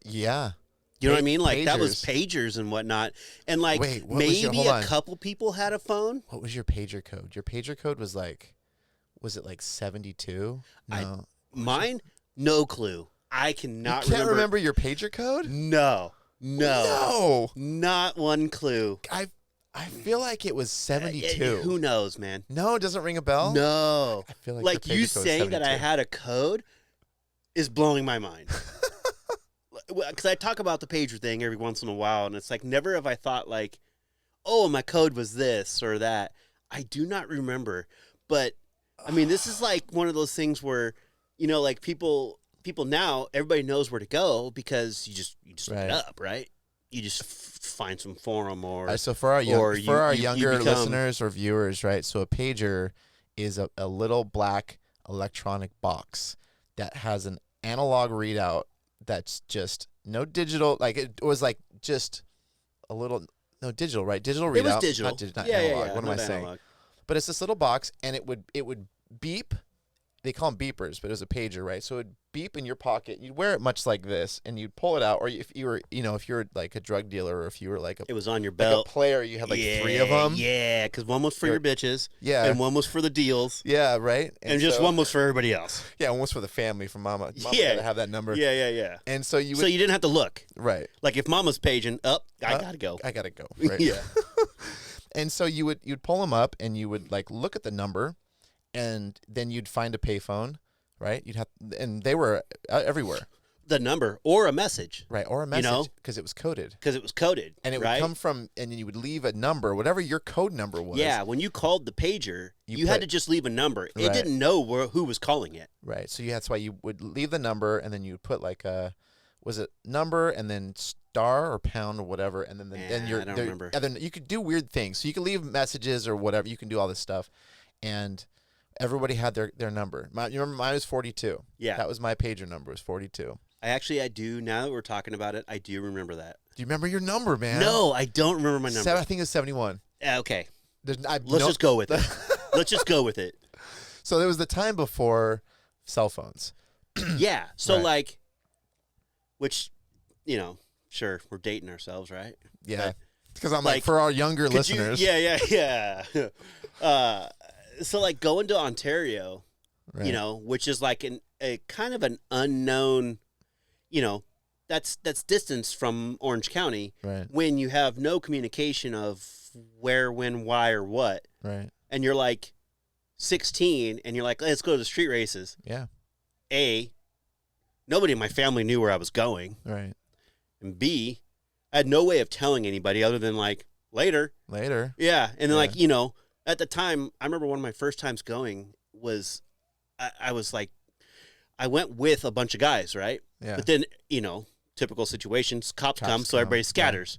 Yeah.
You know what I mean? Like that was
Pagers.
pagers and whatnot, and like
Wait, what was
maybe
hold
a
on.
couple people had a phone.
What was your pager code? Your pager code was it like 72? No.
Mine, no clue. I cannot
You can't remember your pager code?
No,
No.
not one clue.
I feel like it was 72.
Who knows, man?
No, it doesn't ring a bell.
No.
I feel like
Like
your
you
pager code was
saying that I
72.
had a code is blowing my mind. Because I talk about the pager thing every once in a while, and it's like never have I thought like, oh, my code was this or that. I do not remember. But I mean, this is like one of those things where, you know, like people now, everybody knows where to go because you just look
Right.
it up, right? You just find some forum or
So for our
or you
younger
become-
listeners or viewers, right? So a pager is a little black electronic box that has an analog readout that's just no digital. Like it was like just a little no digital, right? Digital readout.
It was digital.
Not
yeah,
analog.
yeah.
What am I
not
saying?
analog.
But it's this little box, and it would beep. They call them beepers, but it was a pager, right? So it would beep in your pocket. You'd wear it much like this, and you'd pull it out. Or if you were, if you're like a drug dealer, or if you were like
It was on your
a
belt.
player, you had like 3 of them.
Yeah, because one was for your bitches.
Yeah.
And one was for the deals.
Yeah, right.
And just
so-
one was for everybody else.
Yeah, one was for the family, from Mama. Mama
Yeah.
gotta have that number.
Yeah.
And so you would,
So you didn't have to look.
right.
Like if Mama's paging, I gotta go.
I gotta go. Right.
Yeah.
And so you'd pull them up, and you would like look at the number, and then you'd find a payphone, right? And they were everywhere,
The number or a message
right? Or a
You
message,
know?
because it was coded,
because it was coded.
and it would
right?
come from, and you would leave a number, whatever your code number was.
Yeah, when you called the pager,
You
you, had
put-
to just leave a number. It
Right.
didn't know who was calling it.
Right. So that's why you would leave the number, and then you would put like was it number and then star or pound or whatever, and then
I don't remember.
And then you could do weird things. So you could leave messages or whatever. You can do all this stuff, and everybody had their number. You remember mine was 42.
Yeah.
That was my pager number. Was 42.
I do. Now that we're talking about it, I do remember that.
Do you remember your number, man?
No, I don't remember my number.
I think it's 71.
Okay,
Let's
let's just go with it. Let's just go with it.
So there was the time before cell phones.
Yeah. So
Right.
like, which, sure, we're dating ourselves, right?
Yeah.
But
Because I'm
like,
like for our younger
could
listeners.
Yeah. So like going to Ontario,
Right.
which is like a kind of an unknown, that's distance from Orange County
Right.
when you have no communication of where, when, why, or what,
Right.
and you're like 16, and you're like, let's go to the street races.
Yeah.
Nobody in my family knew where I was going,
Right.
and B, I had no way of telling anybody other than like later.
Later.
Yeah, and then
Yeah.
like at the time, I remember one of my first times going was, I was like, I went with a bunch of guys, right?
Yeah.
But then typical situations, cops come, so
come,
everybody
yeah.
scatters.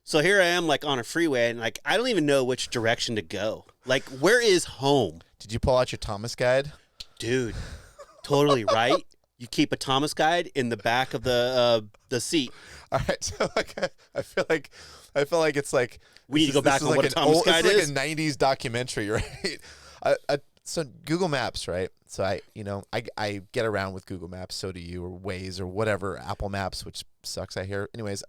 So here I am, like on a freeway, and like I don't even know which direction to go. Like, where is home,
Did you pull out your Thomas guide?
dude? Totally right. You keep a Thomas guide in the back of the seat.
All right, so like I feel like it's like
We need to go back on
like
what a Thomas guide
it's
is.
like a '90s documentary, right? So Google Maps, right? So I get around with Google Maps. So do you, or Waze, or whatever. Apple Maps, which sucks, I hear. Anyways,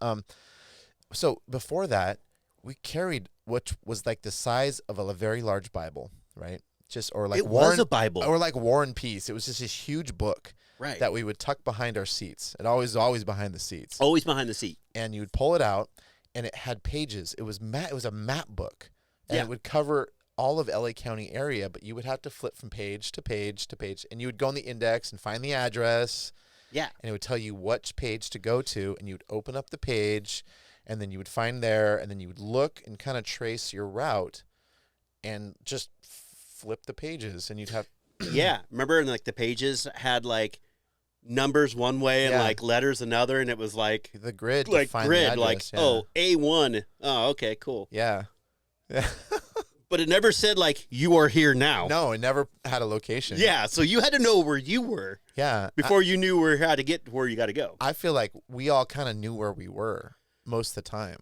so before that, we carried what was like the size of a very large Bible, right? just or like
It was a Bible.
or like War and Peace. It was just this huge book
Right.
that we would tuck behind our seats. It always behind the seats.
Always behind the seat.
And you would pull it out, and it had pages. It was a map book, and it would cover all of LA County area. But you would have to flip from page to page to page, and you would go on the index and find the address.
Yeah.
And it would tell you which page to go to, and you would open up the page, and then you would find there, and then you would look and kind of trace your route, and just flip the pages, and you'd have.
Yeah. Remember, and like the pages had like numbers one way and like letters another, and it was like
the grid,
like
to find
grid,
the address,
like A1. Oh, okay, cool.
Yeah.
But it never said like you are here now.
No, it never had a location.
Yeah, so you had to know where you were.
Yeah.
Before you knew how to get where you got to go.
I feel like we all kind of knew where we were most of the time.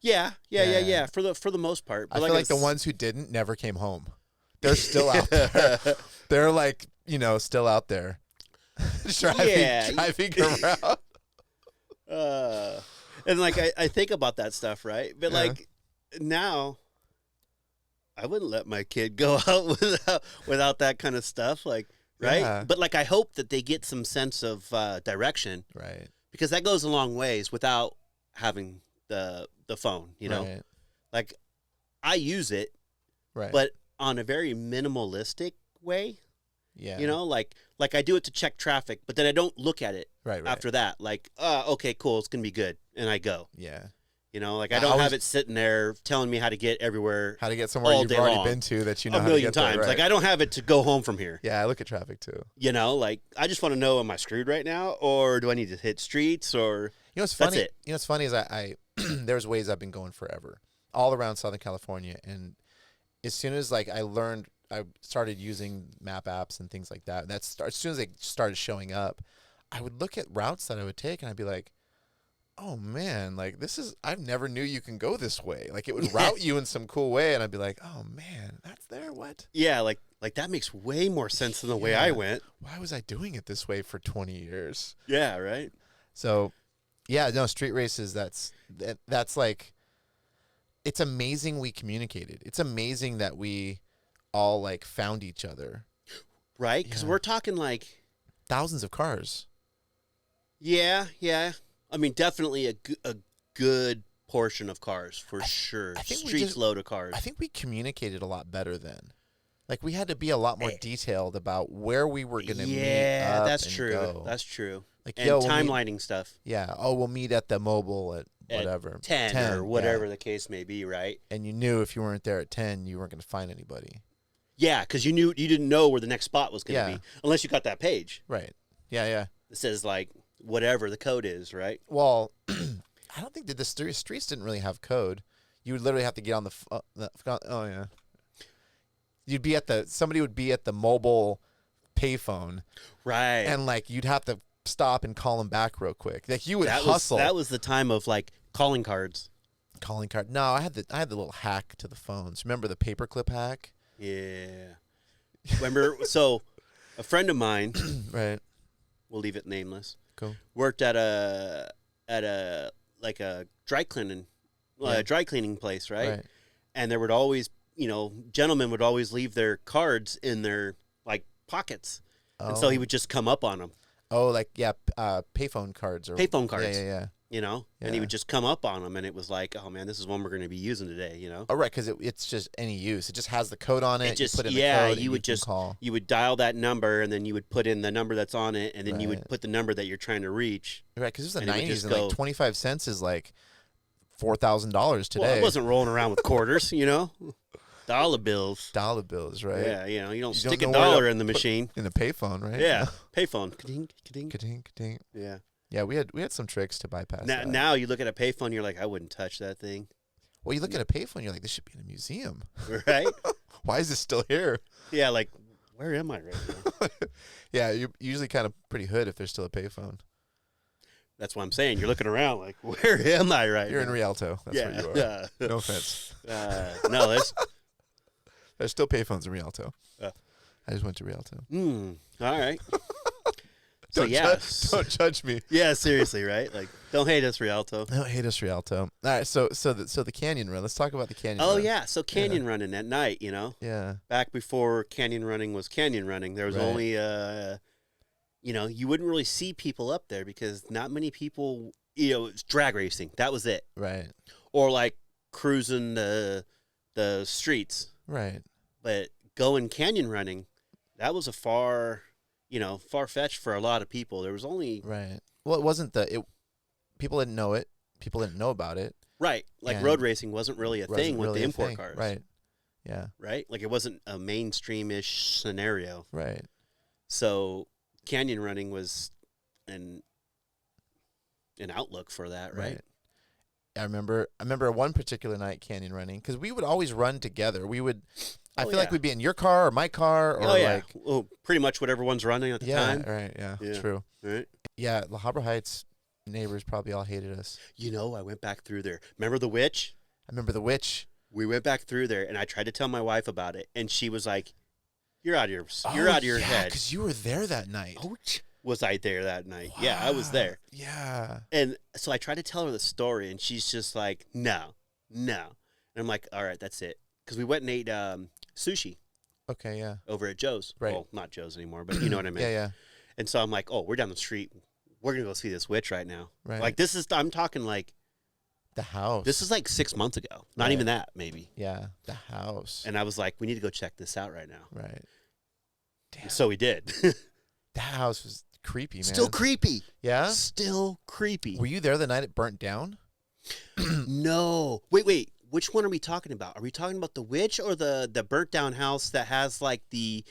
Yeah. For the most part. But
I feel like the ones who didn't never came home. They're still out there. They're like, still out there. driving around.
And like I think about that stuff, right? But like now, I wouldn't let my kid go out without that kind of stuff, like right.
Yeah.
But like I hope that they get some sense of direction,
Right.
because that goes a long ways without having the phone.
Right.
Like I use it,
Right.
but on a very minimalistic way.
Yeah.
Like I do it to check traffic, but then I don't look at it
Right.
after that. Like, okay, cool, it's going to be good. And I go.
Yeah.
Like I don't have it sitting there telling me how to get everywhere.
How to get somewhere
all
you've
day
already
long.
been to that you know
A
how to
million
get there,
times.
right.
Like I don't have it to go home from here.
Yeah, I look at traffic too.
Like I just want to know, am I screwed right now? Or do I need to hit streets? Or
What's funny?
That's it.
What's funny is I there's ways I've been going forever, all around Southern California, and as soon as like I started using map apps and things like that. As soon as they started showing up, I would look at routes that I would take, and I'd be like, "Oh man, like I've never knew you can go this way." Like it would route you in some cool way, and I'd be like, "Oh man, that's there. What?"
Yeah, like that makes way more sense than the way I went.
Why was I doing it this way for 20 years?
Yeah, right.
So, yeah, no, street races. That's like, it's amazing we communicated. It's amazing that we all like found each other.
Right, because we're talking like
thousands of cars.
Yeah. I mean, definitely a good portion of cars for sure.
I think
Streets load of cars.
I think we communicated a lot better then. Like we had to be a lot more detailed about where we were going to meet.
Yeah, that's
and
true.
go.
That's true.
Like
And timelining stuff.
Yeah. Oh, we'll meet at the mobile at whatever
10 or whatever the case may be, right?
And you knew if you weren't there at 10, you weren't going to find anybody.
Yeah, because you didn't know where the next spot was going to be unless you got that page.
Right. Yeah.
It says like whatever the code is, right?
Well, I don't think that the streets didn't really have code. You would literally have to get on somebody would be at the mobile payphone,
right?
And like you'd have to stop and call them back real quick. Like you would hustle.
That was the time of like calling cards.
Calling card. No, I had the little hack to the phones. Remember the paperclip hack?
Yeah. Remember? So, a friend of mine,
right?
We'll leave it nameless.
Cool.
Worked at a like a dry cleaning place, right? And there would always, gentlemen would always leave their cards in their like pockets, and so he would just come up on them.
Oh, like payphone cards or
payphone cards.
Yeah.
And he would just come up on them, and it was like, oh man, this is one we're going to be using today.
Oh, right, because it's just any use. It just has the code on it.
Just
you put in the code,
you would just call. You would dial that number, and then you would put in the number that's on it, and then you would put the number that you're trying to reach.
Right, because it was the 90s, and like 25 cents is like $4,000 today.
Well, I wasn't rolling around with quarters, Dollar bills.
Dollar bills, right?
Yeah, you don't stick a dollar in the machine.
In the payphone, right?
Yeah, payphone. Ka-ding, ka-ding.
Ka-ding, ka-ding.
Yeah.
Yeah, we had some tricks to bypass that.
Now you look at a payphone, you're like, I wouldn't touch that thing.
Well, you look at a payphone, you're like, this should be in a museum.
Right?
Why is this still here?
Yeah, like, where am I right now?
Yeah, you're usually kind of pretty hood if there's still a payphone.
That's what I'm saying. You're looking around like, where am I right
You're
now?
in Rialto. That's where you are. No offense.
No,
there's still payphones in Rialto. I just went to Rialto.
All right.
Don't judge me.
Yeah, seriously, right? Like, Don't hate us, Rialto.
Don't hate us, Rialto. All right, so the canyon run. Let's talk about the canyon run.
Oh yeah, so canyon running at night,
Yeah.
Back before canyon running was canyon running, there was only you wouldn't really see people up there because not many people, it's drag racing. That was it.
Right.
Or like cruising the streets.
Right.
But going canyon running, that was a far-fetched for a lot of people. There was only
Right. Well, it wasn't people didn't know it. People didn't know about it.
right, like road racing wasn't really a thing with the import cars.
Right. Yeah.
Right? Like it wasn't a mainstream-ish scenario.
Right.
So canyon running was an outlook for that, right?
I remember one particular night canyon running because we would always run together. I feel like we'd be in your car or my car or
pretty much whatever one's running at the time.
Right, yeah, true.
Right.
Yeah, La Habra Heights neighbors probably all hated us.
I went back through there. Remember the witch?
I remember the witch.
We went back through there, and I tried to tell my wife about it, and she was like, "You're out of your head."
Because you were there that night.
Oh, was I there that night? Wow. Yeah, I was there.
Yeah.
And so I tried to tell her the story, and she's just like, no. And I'm like, all right, that's it. Because we went and ate sushi.
Okay, yeah.
Over at Joe's.
Right.
Well, not Joe's anymore, but you know what I mean.
Yeah.
And so I'm like, oh, we're down the street. We're going to go see this witch right now.
Right.
Like, I'm talking like.
The house.
This is like 6 months ago. Not even that, maybe.
Yeah, the house.
And I was like, we need to go check this out right now.
Right. Damn.
So we did.
That house was creepy, man.
Still creepy.
Yeah?
Still creepy.
Were you there the night it burnt down?
No. Wait. Which one are we talking about? Are we talking about the witch or the burnt down house that has like the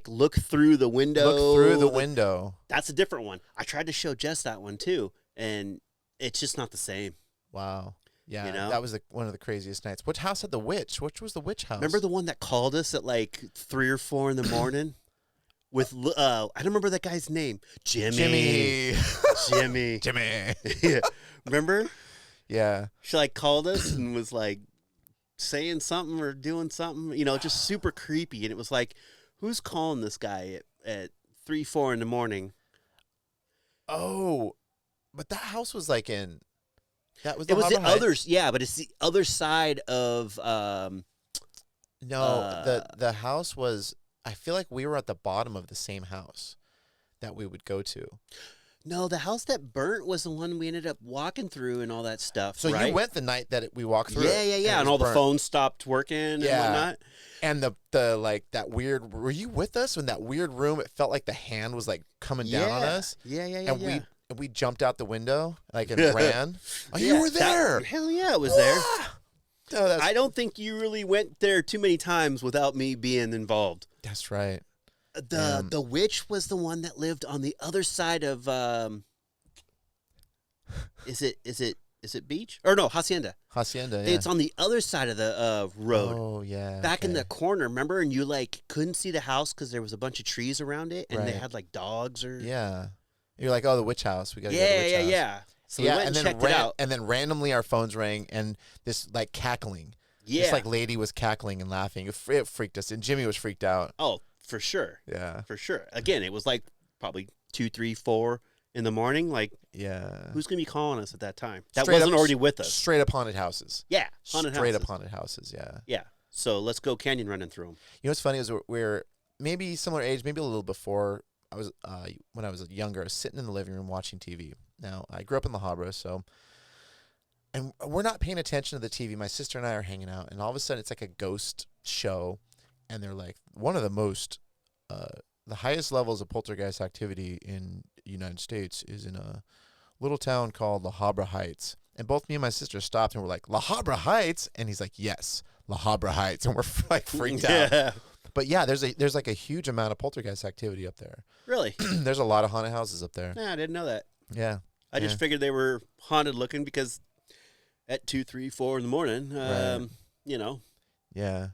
look through the window?
Look through the window.
That's a different one. I tried to show Jess that one too, and it's just not the same.
Wow. Yeah, that was one of the craziest nights. Which house had the witch? Which was the witch house?
Remember the one that called us at like 3 or 4 in the morning? With I don't remember that guy's name. Jimmy. Yeah. Remember?
Yeah.
She called us and was saying something or doing something, just super creepy. And it was like, who's calling this guy at 3, 4 in the morning?
Oh, but that house was in. That was.
It was the others, but it's the other side of.
No, the house was. I feel like we were at the bottom of the same house that we would go to.
No, the house that burnt was the one we ended up walking through and all that stuff.
So
right?
you went the night that we walked through.
Yeah. And all the phones stopped working and whatnot.
And the that weird. Were you with us in that weird room? It felt like the hand was coming down on us.
Yeah.
And we jumped out the window and ran. Oh, you were there.
Hell yeah, I was there.
Oh,
I don't think you really went there too many times without me being involved.
That's right.
The witch was the one that lived on the other side of is it Beach? Or no, Hacienda.
Hacienda, yeah.
It's on the other side of the road.
Oh, yeah.
Back in the corner, remember? And you couldn't see the house because there was a bunch of trees around it and they had dogs or
Yeah. You're like, "Oh, the witch house. We got to go to the witch house."
Yeah. So we went and checked it out.
And then randomly our phones rang and this cackling.
Yeah.
This lady was cackling and laughing. It freaked us, and Jimmy was freaked out.
Oh, for sure.
Yeah.
For sure. Again, it was probably 2, 3, 4 in the morning.
Yeah.
Who's going to be calling us at that time? That
Straight
wasn't
up,
already with us.
Straight up haunted houses.
Yeah.
Straight up haunted houses, yeah.
Yeah. So let's go canyon running through them.
You know what's funny is we're maybe similar age, maybe a little before. I was when I was younger, I was sitting in the living room watching TV. Now, I grew up in La Habra, and we're not paying attention to the TV. My sister and I are hanging out, and all of a sudden it's like a ghost show, and they're one of the most, the highest levels of poltergeist activity in the United States is in a little town called La Habra Heights. And both me and my sister stopped and we're like, "La Habra Heights?" And he's like, "Yes, La Habra Heights." And we're freaked out. But yeah, there's a huge amount of poltergeist activity up there.
Really?
There's a lot of haunted houses up there.
Yeah, I didn't know that.
Yeah.
I just figured they were haunted looking because at 2, 3, 4 in the morning,
Yeah.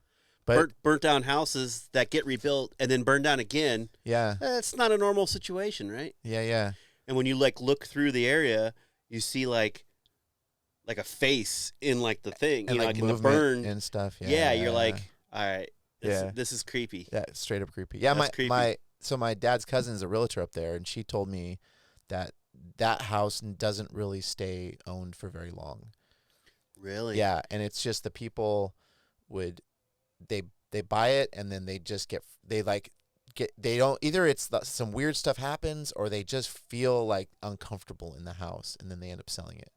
But
burnt down houses that get rebuilt and then burn down again.
Yeah.
That's not a normal situation, right?
Yeah.
And when you look through the area, you see a face in the thing,
and
in the burn
and stuff.
Yeah, you're all right. This is creepy.
Yeah, straight up creepy. Yeah,
That's creepy.
my dad's cousin is a realtor up there, and she told me that that house doesn't really stay owned for very long.
Really?
Yeah, and it's just the people they buy it and then they just they don't, either it's some weird stuff happens or they just feel like uncomfortable in the house and then they end up selling it.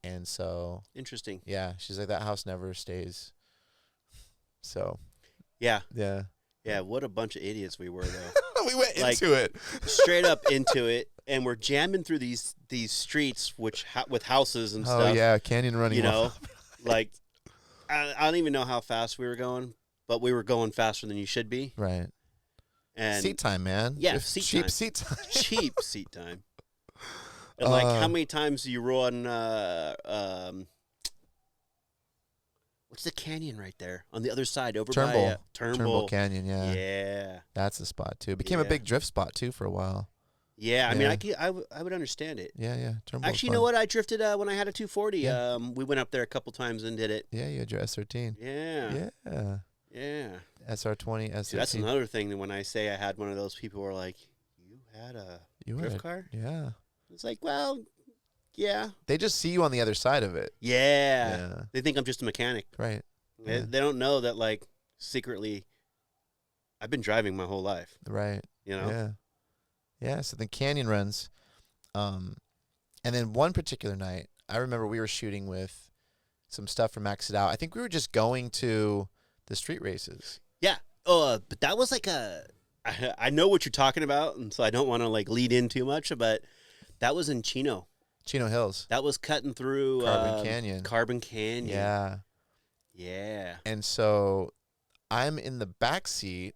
And so
Interesting.
yeah, she's like, that house never stays. So
Yeah. What a bunch of idiots we were though.
we went into it
straight up into it, and we're jamming through these streets with houses and stuff.
Oh yeah, canyon running.
You know, like I don't even know how fast we were going, but we were going faster than you should be.
Right.
And
seat time, man.
Yeah,
cheap seat time.
Cheap seat time. And like, how many times do you run? What's the canyon right there on the other side over by
Turnbull Canyon? Yeah.
Yeah.
That's a spot too. It became a big drift spot too for a while.
Yeah, I mean, I would understand it.
Yeah. Turnbull.
Actually, you know what? I drifted when I had a 240. Yeah. We went up there a couple times and did it.
Yeah, you had your S13.
Yeah.
Yeah. SR20, S13.
See, that's another thing that when I say I had one of those, people were like, "You had a drift car?"
Yeah.
It's like, well, yeah.
They just see you on the other side of it.
Yeah. They think I'm just a mechanic.
Right.
They don't know that, like, secretly, I've been driving my whole life.
Right.
You know?
Yeah. Yeah. So the canyon runs. And then one particular night, I remember we were shooting with some stuff from Max It Out. I think we were just going to the street races.
Yeah. But that was like I know what you're talking about, and so I don't want to, like, lead in too much, but that was in Chino
Hills.
That was cutting through Carbon Canyon.
Yeah.
Yeah.
And so I'm in the back seat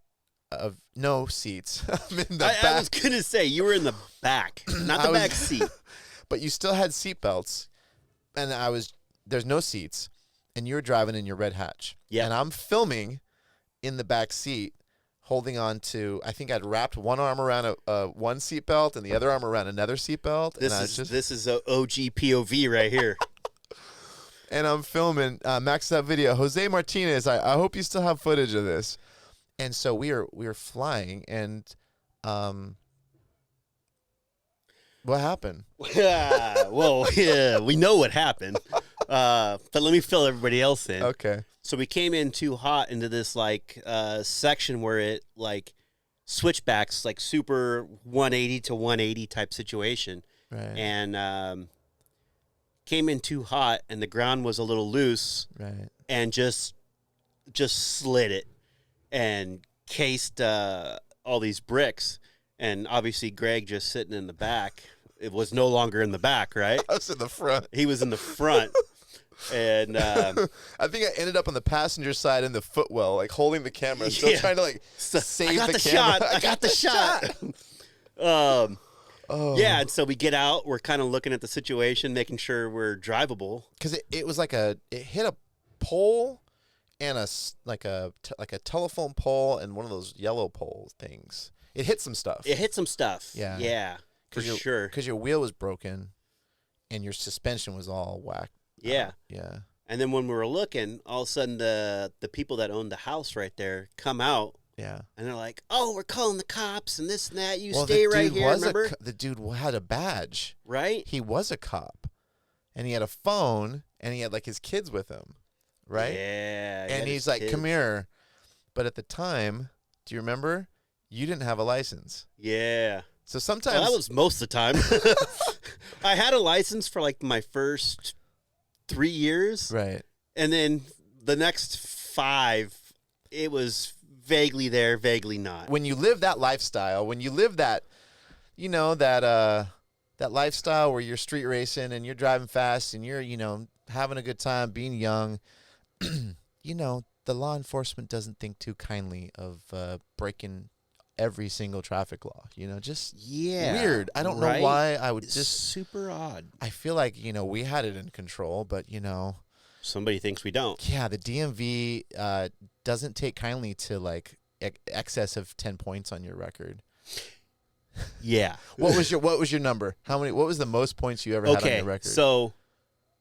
of no seats. I'm in the back.
I was going to say, you were in the back, not the back seat.
But you still had seat belts. And there's no seats. And you're driving in your red hatch.
Yeah.
And I'm filming in the back seat, holding on to, I think I'd wrapped one arm around one seat belt and the other arm around another seat belt.
This is a OG POV right here.
And I'm filming Max That video. Jose Martinez, I hope you still have footage of this. And so we are flying, and what happened?
Well, yeah, we know what happened. But let me fill everybody else in.
Okay.
So we came in too hot into this, like, section where it, like, switchbacks, like, super 180 to 180 type situation.
Right.
And came in too hot, and the ground was a little loose.
Right.
And just slid it and cased all these bricks. And obviously Greg just sitting in the back. It was no longer in the back, right?
I was in the front.
He was in the front. And
I think I ended up on the passenger side in the footwell, like holding the camera, still trying to, like, save the camera.
I got the shot. Yeah, and so we get out. We're kind of looking at the situation, making sure we're drivable.
Because it was like it hit a pole and like a telephone pole and one of those yellow pole things. It hit some stuff.
Yeah. Yeah, for sure.
Because your wheel was broken and your suspension was all whacked.
Yeah.
Yeah.
And then when we were looking, all of a sudden the people that owned the house right there come out.
Yeah.
And they're like, "Oh, we're calling the cops and this and that. You stay right here." Remember?
The dude had a badge.
Right?
He was a cop. And he had a phone and he had, like, his kids with him. Right?
Yeah.
And he's like, "Come here." But at the time, do you remember? You didn't have a license.
Yeah.
So sometimes.
Well, that was most of the time. I had a license for, like, my first 3 years.
Right.
And then the next 5, it was vaguely there, vaguely not.
When you live that lifestyle, when you live that, you know, that lifestyle where you're street racing and you're driving fast and you're, you know, having a good time, being young, you know, the law enforcement doesn't think too kindly of breaking every single traffic law, you know, just weird. I don't know why I would just
super odd.
I feel like, you know, we had it in control, but, you know,
somebody thinks we don't.
Yeah, the DMV doesn't take kindly to, like, excess of 10 points on your record.
Yeah.
What was your number? What was the most points you ever had on your record?
So,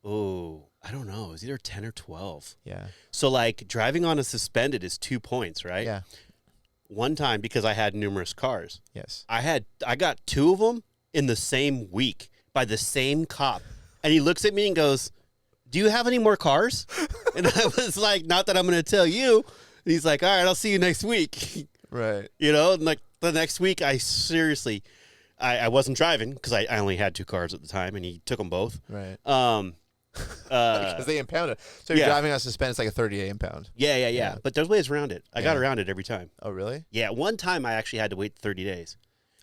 I don't know. It was either 10 or 12.
Yeah.
So, like, driving on a suspended is 2 points, right?
Yeah.
One time, because I had numerous cars.
Yes.
I got 2 of them in the same week by the same cop. And he looks at me and goes, "Do you have any more cars?" And I was like, "Not that I'm going to tell you." And he's like, "All right, I'll see you next week."
Right.
You know, and like the next week, I seriously, I wasn't driving because I only had 2 cars at the time, and he took them both.
Right.
Because
they impound it. So you're driving on suspend, it's like a 30A impound.
Yeah. But there's ways around it. I got around it every time.
Oh, really?
Yeah, one time I actually had to wait 30 days.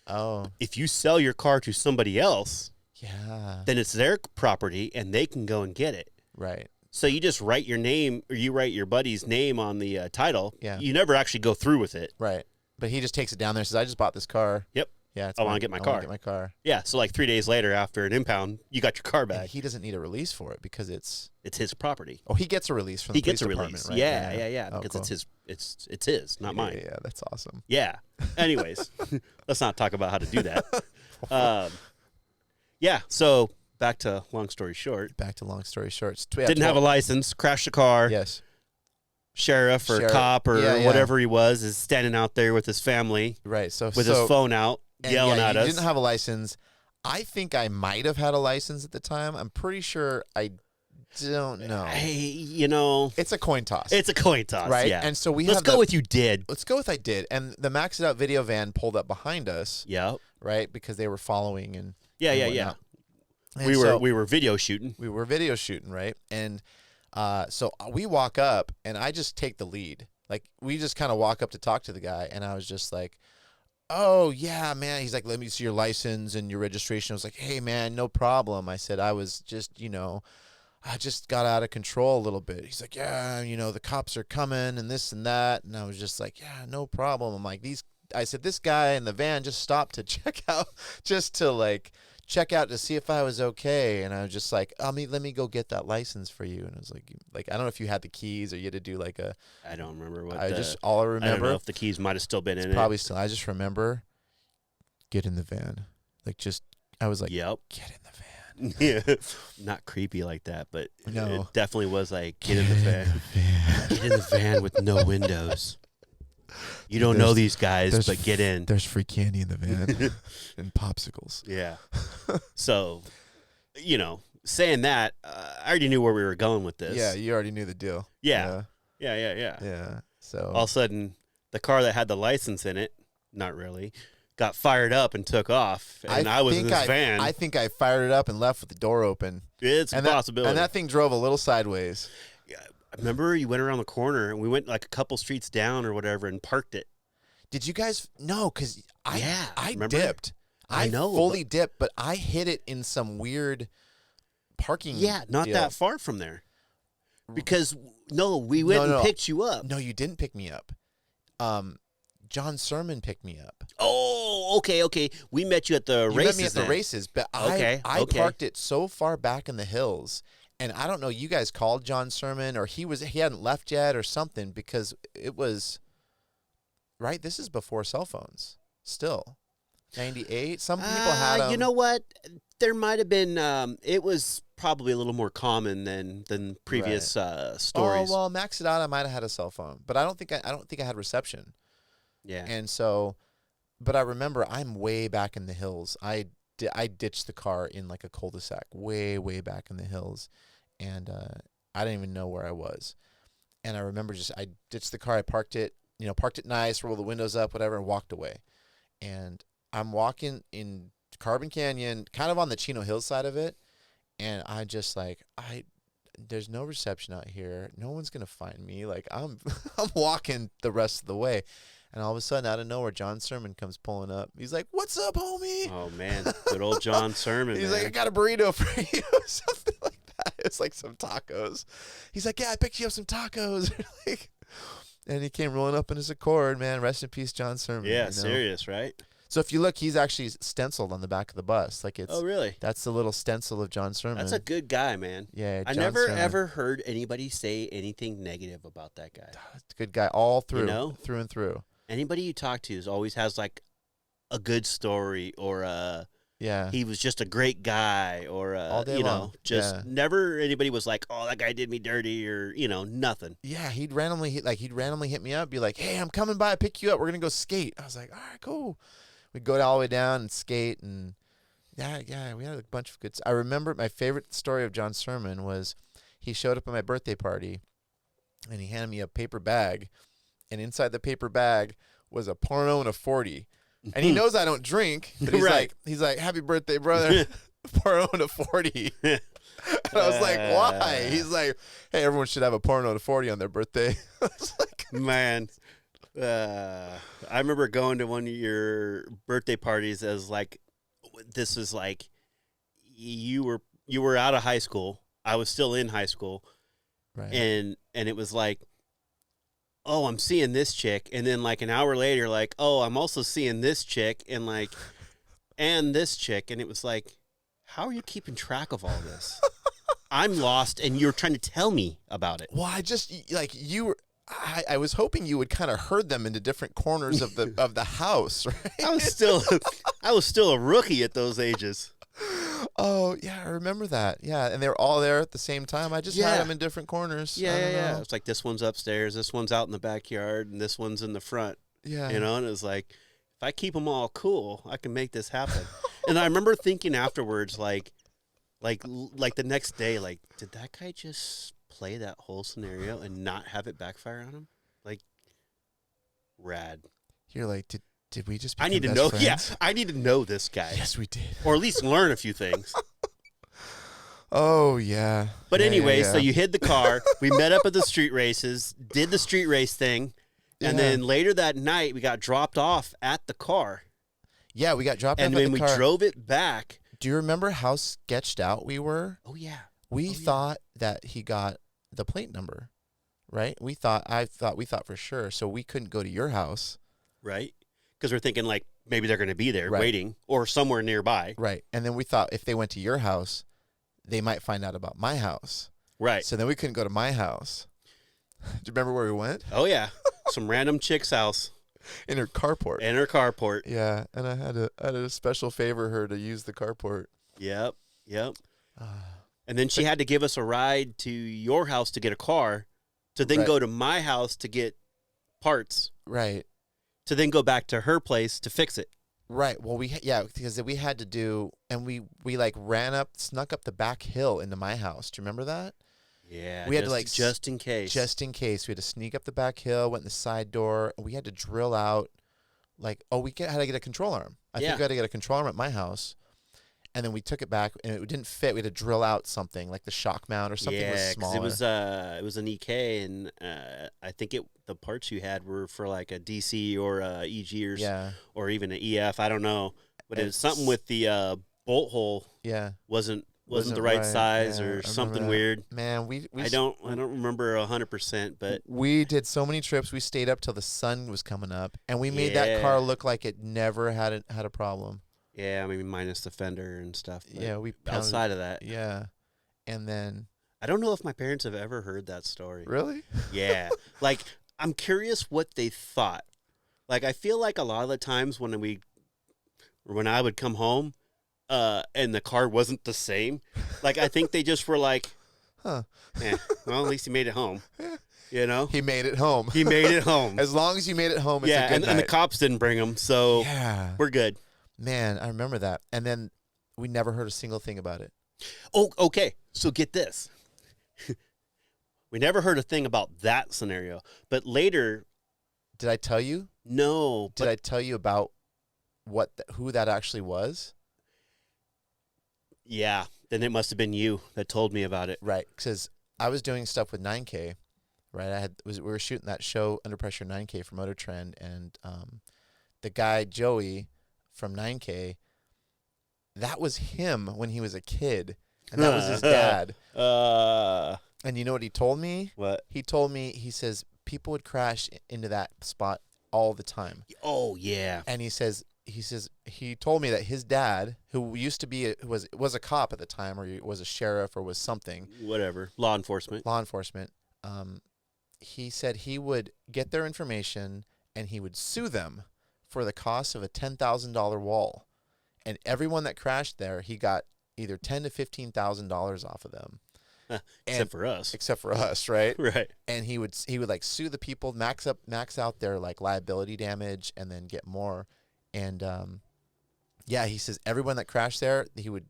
Oh.
If you sell your car to somebody else,
Yeah.
then it's their property, and they can go and get it.
Right.
So you just write your name, or you write your buddy's name on the title.
Yeah.
You never actually go through with it.
Right. But he just takes it down there and says, I just bought this car.
Yep.
Yeah. It's
I want to get my
I
car.
wanna get my car.
Yeah. So like 3 days later, after an impound, you got your car
And
back.
he doesn't need a release for it because it's
His property.
Oh, he gets a release from the
He gets a
police
release.
department, right?
Yeah.
Oh,
Because
cool.
it's his. It's his, not mine.
Yeah, that's awesome.
Yeah. Anyways, let's not talk about how to do that. Yeah. So back to long story short.
Back to long story short.
Didn't have a license. Crashed the car.
Yes.
Sheriff or cop or whatever he was is standing out there with his family.
Right. So
with his phone out, yelling at us.
Didn't have a license. I think I might have had a license at the time. I'm pretty sure I don't know.
Hey, you know,
It's a coin toss.
it's a coin toss,
right.
Yeah.
And so
Let's go with you did.
Let's go with I did. And the Max It Out video van pulled up behind us.
Yeah.
Right, because they were following and
Yeah.
whatnot. And
We
so
were video shooting.
we were video shooting, right? And so we walk up, and I just take the lead. Like, we just kind of walk up to talk to the guy, and I was just like, "Oh yeah, man." He's like, "Let me see your license and your registration." I was like, "Hey man, no problem." I said, "I was just, I just got out of control a little bit." He's like, "Yeah, the cops are coming and this and that." And I was just like, "Yeah, no problem." I'm like, I said, "This guy in the van just stopped to check out, check out to see if I was okay." And I was just like, let me go get that license for you. And I was like, I don't know if you had the keys or you had to do like a.
I don't remember what.
All I
I
remember.
don't know if the keys might have still been in it.
Probably still. I just remember, get in the van. I was like,
Yep.
get in the van.
Yeah. Not creepy like that, but
No.
it definitely was like get in the van. Get in the van with no windows. You don't know these guys, but get in.
There's free candy in the van and popsicles.
Yeah. So, saying that, I already knew where we were going with this.
Yeah, you already knew the deal.
Yeah.
So
All of a sudden, the car that had the license in it, not really, got fired up and took off, and I was in this van.
I think I fired it up and left with the door open.
It's a possibility.
And that thing drove a little sideways.
I remember you went around the corner, and we went like a couple streets down or whatever and parked it.
Did you guys? No, because I
remember?
dipped.
I know,
fully dipped, but I hit it in some weird parking.
Yeah, not
deal.
that far from there. Because we went and picked you up.
No, you didn't pick me up. John Sermon picked me up.
Oh, okay. We met you at the
You
races.
met me at the races, but I parked it so far back in the hills, and I don't know. You guys called John Sermon, or he hadn't left yet, or something, because it was right. This is before cell phones. Still, 98. Some people had them.
You know what? There might have been. It was probably a little more common than previous stories.
Oh well, Max It Out, I might have had a cell phone, but I don't think I had reception.
Yeah.
And so, but I remember I'm way back in the hills. I ditched the car in like a cul-de-sac, way back in the hills, and I didn't even know where I was. And I remember I ditched the car. I parked it nice, rolled the windows up, whatever, and walked away. And I'm walking in Carbon Canyon, kind of on the Chino Hills side of it, and I just there's no reception out here. No one's gonna find me. Like I'm walking the rest of the way. And all of a sudden, out of nowhere, John Sermon comes pulling up. He's like, "What's up, homie?"
Oh man, good old John Sermon.
He's
man.
like, "I got a burrito for you," something like that. It's like some tacos. He's like, "Yeah, I picked you up some tacos." And he came rolling up in his Accord, man. Rest in peace, John Sermon.
Yeah, serious, right?
So if you look, he's actually stenciled on the back of the bus. Like it's.
Oh really?
That's the little stencil of John Sermon.
That's a good guy, man.
Yeah,
I
John
never
Sermon.
ever heard anybody say anything negative about that guy.
That's a good guy all through, through and through.
Anybody you talk to always has like a good story or he was just a great guy or
all day long.
Never anybody was like, oh, that guy did me dirty or nothing.
Yeah, he'd randomly hit me up, be like, "Hey, I'm coming by, pick you up. We're gonna go skate." I was like, "All right, cool." We'd go all the way down and skate, and Yeah, we had a bunch of good. I remember my favorite story of John's sermon was he showed up at my birthday party, and he handed me a paper bag, and inside the paper bag was a porno and a 40. And he knows I don't drink, but he's like, happy birthday, brother. Porno and a 40. And I was like, why? He's like, hey, everyone should have a porno and a 40 on their birthday. I was like,
Man, I remember going to one of your birthday parties as like, this was like, you were out of high school. I was still in high school.
right.
And it was like, oh, I'm seeing this chick. And then like an hour later, like, oh, I'm also seeing this chick and like, and this chick. And it was like, how are you keeping track of all this? I'm lost and you're trying to tell me about it.
Well, I just like you were. I was hoping you would kind of herd them into different corners of the house, right?
I was still a rookie at those ages.
Oh yeah, I remember that. Yeah, and they were all there at the same time. I just had them in different corners. I don't know.
It's like this one's upstairs, this one's out in the backyard, and this one's in the front.
Yeah,
And it was like, if I keep them all cool, I can make this happen. And I remember thinking afterwards, like the next day, like, did that guy just play that whole scenario and not have it backfire on him? Like, rad.
You're like, did we just?
I need to
become
know.
best friends?
Yeah, I need to know this guy.
Yes, we did.
Or at least learn a few things.
Oh yeah.
But
Yeah,
anyway,
yeah.
so you hid the car. We met up at the street races, did the street race thing, and
Yeah.
then later that night we got dropped off at the car.
Yeah, we got dropped off
And
at
when
the
we
car.
drove it back,
Do you remember how sketched out we were?
oh yeah,
We
yeah.
thought that he got the plate number, right? We thought for sure. So we couldn't go to your house,
right? Because we're thinking like maybe they're going to be there
Right.
waiting or somewhere nearby,
right? And then we thought if they went to your house, they might find out about my house.
right?
So then we couldn't go to my house. Do you remember where we went?
Oh yeah, some random chick's house
In her carport.
and her carport.
Yeah, and I had a special favor her to use the carport.
Yep. And then she had to give us a ride to your house to get a car, to then
Right.
go to my house to get parts,
Right.
to then go back to her place to fix it.
Right. Well, because we had to do, and we like snuck up the back hill into my house. Do you remember that?
Yeah,
We had to, like,
just in case.
Just in case, we had to sneak up the back hill, went in the side door, and we had to drill out. Like, had to get a control arm. I think
Yeah.
we had to get a control arm at my house, and then we took it back, and it didn't fit. We had to drill out something like the shock mount or something was
Yeah,
smaller.
it was an EK, and I think the parts you had were for like a DC or a EG or even an EF. I don't know, but it was something with the bolt hole
Yeah.
wasn't the right size
Yeah, I
or
remember
something
that.
weird.
Man,
I don't remember 100%, but
we did so many trips. We stayed up till the sun was coming up, and we made that
Yeah.
car look like it never had a problem.
yeah, maybe minus the fender and stuff. But
Yeah, we pounded-
outside of that,
Yeah, and then
I don't know if my parents have ever heard that story.
really,
Yeah. Like, I'm curious what they thought. Like, I feel like a lot of the times when I would come home, and the car wasn't the same, like, I think they just were like,
huh?
well, at least he made it home. You know?
He made it home.
He made it home.
As long as you made it home, it's
Yeah,
a good
and the
night.
cops didn't bring him, so
Yeah,
we're good.
man, I remember that. And then we never heard a single thing about it.
Oh, okay. So get this. We never heard a thing about that scenario. But later,
Did I tell you?
no.
Did I tell you about who that actually was?
Yeah. Then it must have been you that told me about it.
Right, because I was doing stuff with 9K, right? We were shooting that show Under Pressure 9K for Motor Trend, and the guy Joey from 9K, that was him when he was a kid, and that was his dad. And you know what he told me?
What?
He told me, he says people would crash into that spot all the time,
Oh, yeah.
and he told me that his dad, who used to be was a cop at the time, or he was a sheriff, or was something,
Whatever. Law enforcement.
law enforcement, he said he would get their information and he would sue them for the cost of a $10,000 wall, and everyone that crashed there, he got either $10,000 to $15,000 off of them,
Except for us.
except for us, right?
Right.
And he would like sue the people, max out their like liability damage, and then get more. And Yeah, he says everyone that crashed there, he would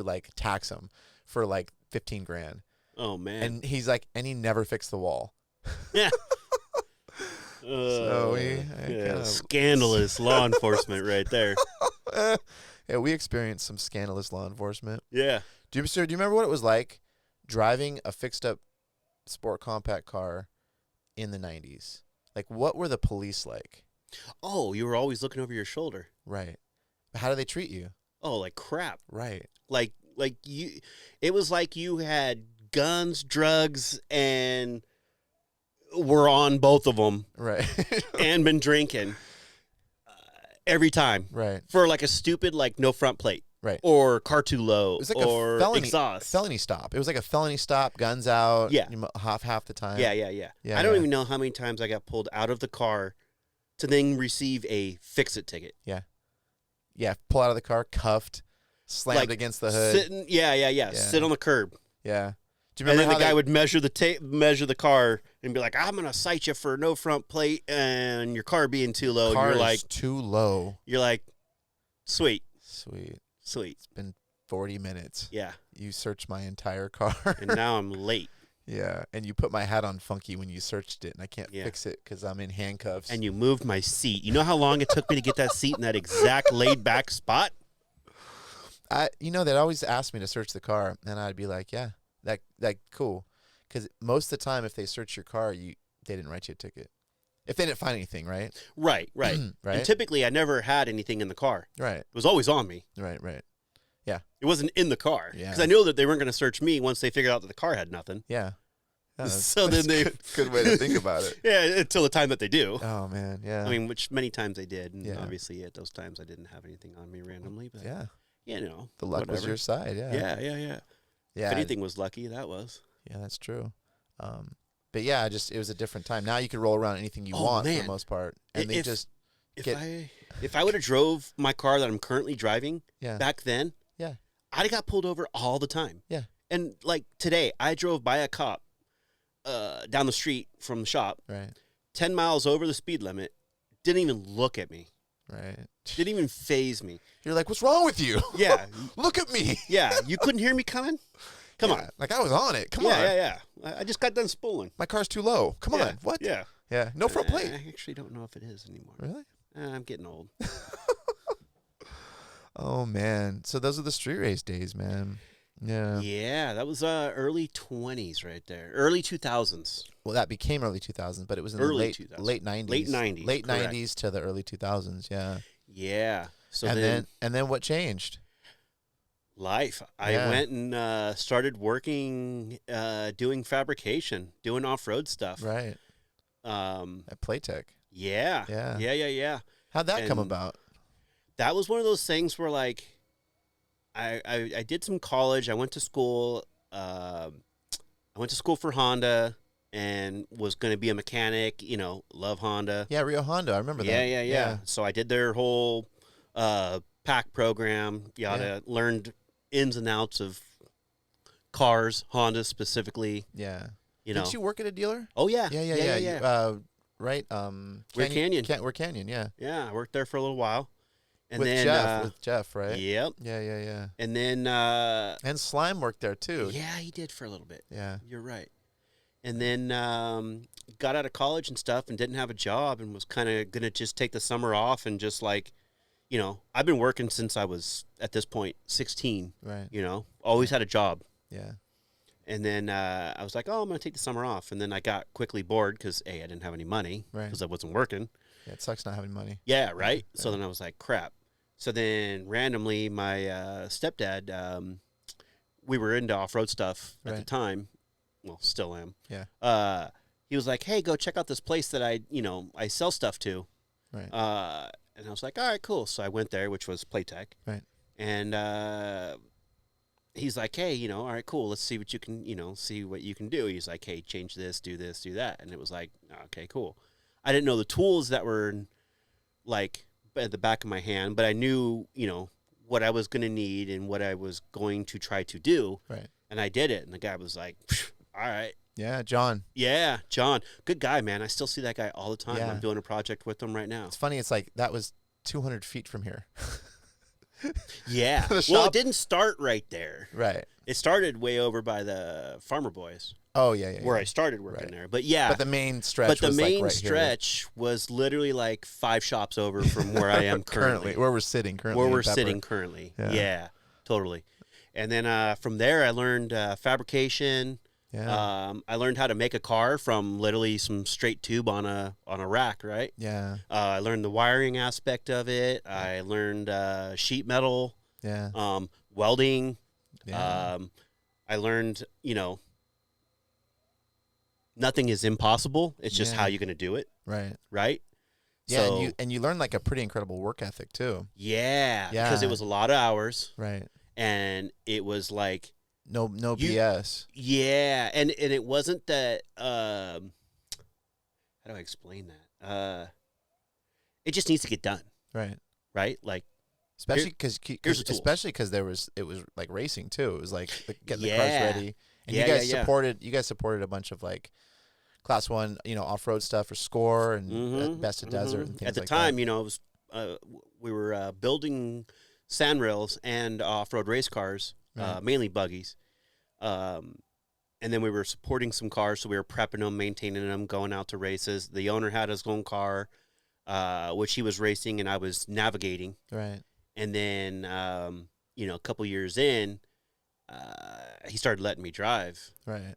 like tax them for like 15 grand.
Oh man.
And he's like, and he never fixed the wall.
Yeah.
So
scandalous law enforcement right there.
Yeah, we experienced some scandalous law enforcement.
Yeah.
Do you remember what it was like driving a fixed up sport compact car in the 90s? Like, what were the police like?
Oh, you were always looking over your shoulder.
Right. How do they treat you?
Oh, like crap.
Right.
Like you, it was like you had guns, drugs, and were on both of them.
Right.
And been drinking every time.
Right.
For like a stupid, like no front plate.
Right.
Or car too low.
It was like
or
a felony,
exhaust.
felony stop. It was like a felony stop, guns out.
Yeah.
Half the time.
Yeah. I don't
yeah.
even know how many times I got pulled out of the car to then receive a fix-it ticket.
Yeah. Yeah. Pull out of the car, cuffed, slammed
Like,
against the hood.
Sitting, yeah. Sit on the curb.
Yeah. Do you
And
remember
then
how
the guy would measure the car and be like, "I'm gonna cite you for no front plate and your car being too low."
car
You're
is
like,
too low.
you're like, sweet.
It's been 40 minutes.
Yeah.
You searched my entire car.
And now I'm late.
Yeah. And you put my hat on funky when you searched it, and I can't
Yeah.
fix it because I'm in handcuffs.
And you moved my seat. You know how long it took me to get that seat in that exact laid back spot?
They'd always ask me to search the car, and I'd be like, yeah, that cool. Because most of the time, if they search your car, they didn't write you a ticket. If they didn't find anything, right?
Right.
Right?
And typically, I never had anything in the car.
Right.
It was always on me.
Right. Yeah.
It wasn't in the car.
Yeah.
Because I knew that they weren't going to search me once they figured out that the car had nothing.
Yeah.
So then they...
Good way to think about it.
Yeah, until the time that they do.
Oh, man, yeah.
I mean, which many times they did. And
Yeah.
obviously, at those times, I didn't have anything on me randomly. But,
yeah.
The
luck was your side, yeah.
Yeah.
Yeah.
If anything was lucky, that was.
Yeah, that's true. But yeah, it was a different time. Now you can roll around anything you want for the most part. And
If I would have drove my car that I'm currently driving back then,
yeah,
I'd have got pulled over all the time.
Yeah.
And like today, I drove by a cop down the street from the shop,
right,
10 miles over the speed limit, didn't even look at me.
Right.
Didn't even faze me.
You're like, what's wrong with you?
Yeah.
Look at me.
Yeah. You couldn't hear me coming? Come on.
Like I was on it. Come on.
Yeah. I just got done spooling.
My car's too low. Come on. What?
Yeah.
Yeah. No front plate.
I actually don't know if it is anymore.
Really?
I'm getting old.
Oh, man. So those are the street race days, man. Yeah.
Yeah, that was early 20s right there. Early 2000s.
Well, that became early 2000s, but it was in
Early
the
2000s.
late 90s.
Late 90s,
Late
correct.
90s to the early 2000s, yeah.
Yeah. So
and then what changed?
Life. I went and started working, doing fabrication, doing off-road stuff.
Right. At Playtech.
Yeah.
Yeah. How'd that come
And
about?
That was one of those things where, like, I did some college. I went to school. I went to school for Honda and was going to be a mechanic. Love Honda.
Yeah, Rio Honda. I remember that.
Yeah. So I did their whole pack program. Learned ins and outs of cars, Honda specifically.
Yeah.
Did
you work at a dealer?
Oh yeah.
Yeah. Right.
We're Canyon.
We're Canyon. Yeah.
Yeah, I worked there for a little while. And
with
then
with Jeff, right?
Yep.
Yeah.
And then
and Slime worked there too.
Yeah, he did for a little bit.
Yeah.
You're right. And then got out of college and stuff and didn't have a job and was kind of going to just take the summer off and just like, I've been working since I was at this point 16.
Right.
Always had a job.
Yeah.
And then I was like, oh, I'm going to take the summer off. And then I got quickly bored because, A, I didn't have any money because I wasn't working.
Yeah, it sucks not having money.
Yeah, right? Yeah. So then I was like, crap. So then randomly my stepdad, we were into off-road stuff at the time. Well, still am.
Yeah.
He was like, hey, go check out this place that I sell stuff to.
Right.
And I was like, all right, cool. So I went there, which was Playtech.
Right.
And he's like, hey, all right, cool. Let's see what you can, see what you can do. He's like, hey, change this, do that. And it was like, okay, cool. I didn't know the tools that were like at the back of my hand, but I knew, what I was going to need and what I was going to try to do.
Right.
And I did it. And the guy was like, all right.
Yeah, John.
Yeah, John. Good guy, man. I still see that guy all the time.
Yeah.
I'm doing a project with him right now.
It's funny. It's like that was 200 feet from here.
Yeah.
The
Well,
shop?
it didn't start right there.
Right.
It started way over by the Farmer Boys,
Oh yeah.
where I started working
Right.
there. But yeah,
But the main stretch.
but the
was
main
like right here.
stretch was literally like 5 shops over from where I am currently.
Where we're sitting currently.
Where
in
we're
Pepper.
sitting currently.
Yeah.
Yeah, totally. And then from there, I learned fabrication.
Yeah.
I learned how to make a car from literally some straight tube on a rack, right?
Yeah.
I learned the wiring aspect of it. I learned sheet metal,
Yeah.
welding.
Yeah.
I learned, nothing is impossible. It's just
Yeah.
how you're going to do it,
Right.
right?
Yeah,
So,
and you learn like a pretty incredible work ethic too.
yeah,
Yeah.
because it was a lot of hours,
Right.
and it was like,
No
You-
BS.
yeah, and it wasn't that. How do I explain that? It just needs to get done,
Right.
right? Like,
Especially
here's the tools.
because it was like racing too. It was like getting the
Yeah.
cars ready. And
Yeah,
you guys
yeah.
supported a bunch of like class 1, off-road stuff for Score and
Mhm,
Best of Desert and things
at the
like
time,
that.
it was we were building sand rails and off-road race cars,
Right.
mainly buggies, and then we were supporting some cars, so we were prepping them, maintaining them, going out to races. The owner had his own car, which he was racing, and I was navigating.
Right.
And then, a couple years in, he started letting me drive,
Right.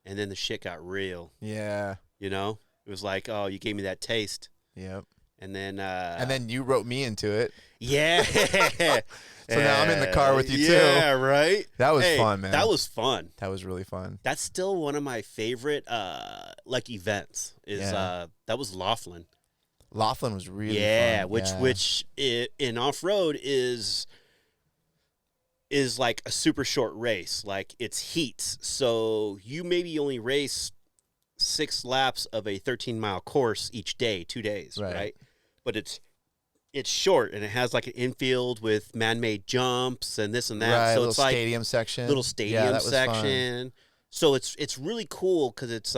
and then the shit got real.
Yeah.
It was like, oh, you gave me that taste,
Yep.
and then,
And then you wrote me into it.
yeah.
So now I'm in the car with you, too.
Yeah, right.
That was
Hey,
fun, man.
That was fun.
That was really fun.
That's still one of my favorite events.
Yeah.
That was Laughlin.
Laughlin was really
Yeah,
fun.
which in off road is like a super short race. Like it's heats, so you maybe only race 6 laps of a 13-mile course each day, 2 days,
Right.
right? But it's short, and it has like an infield with man-made jumps and this and that.
Right,
So
little
it's like
stadium section.
little
Yeah,
stadium
that was fun.
section. So it's really cool because it's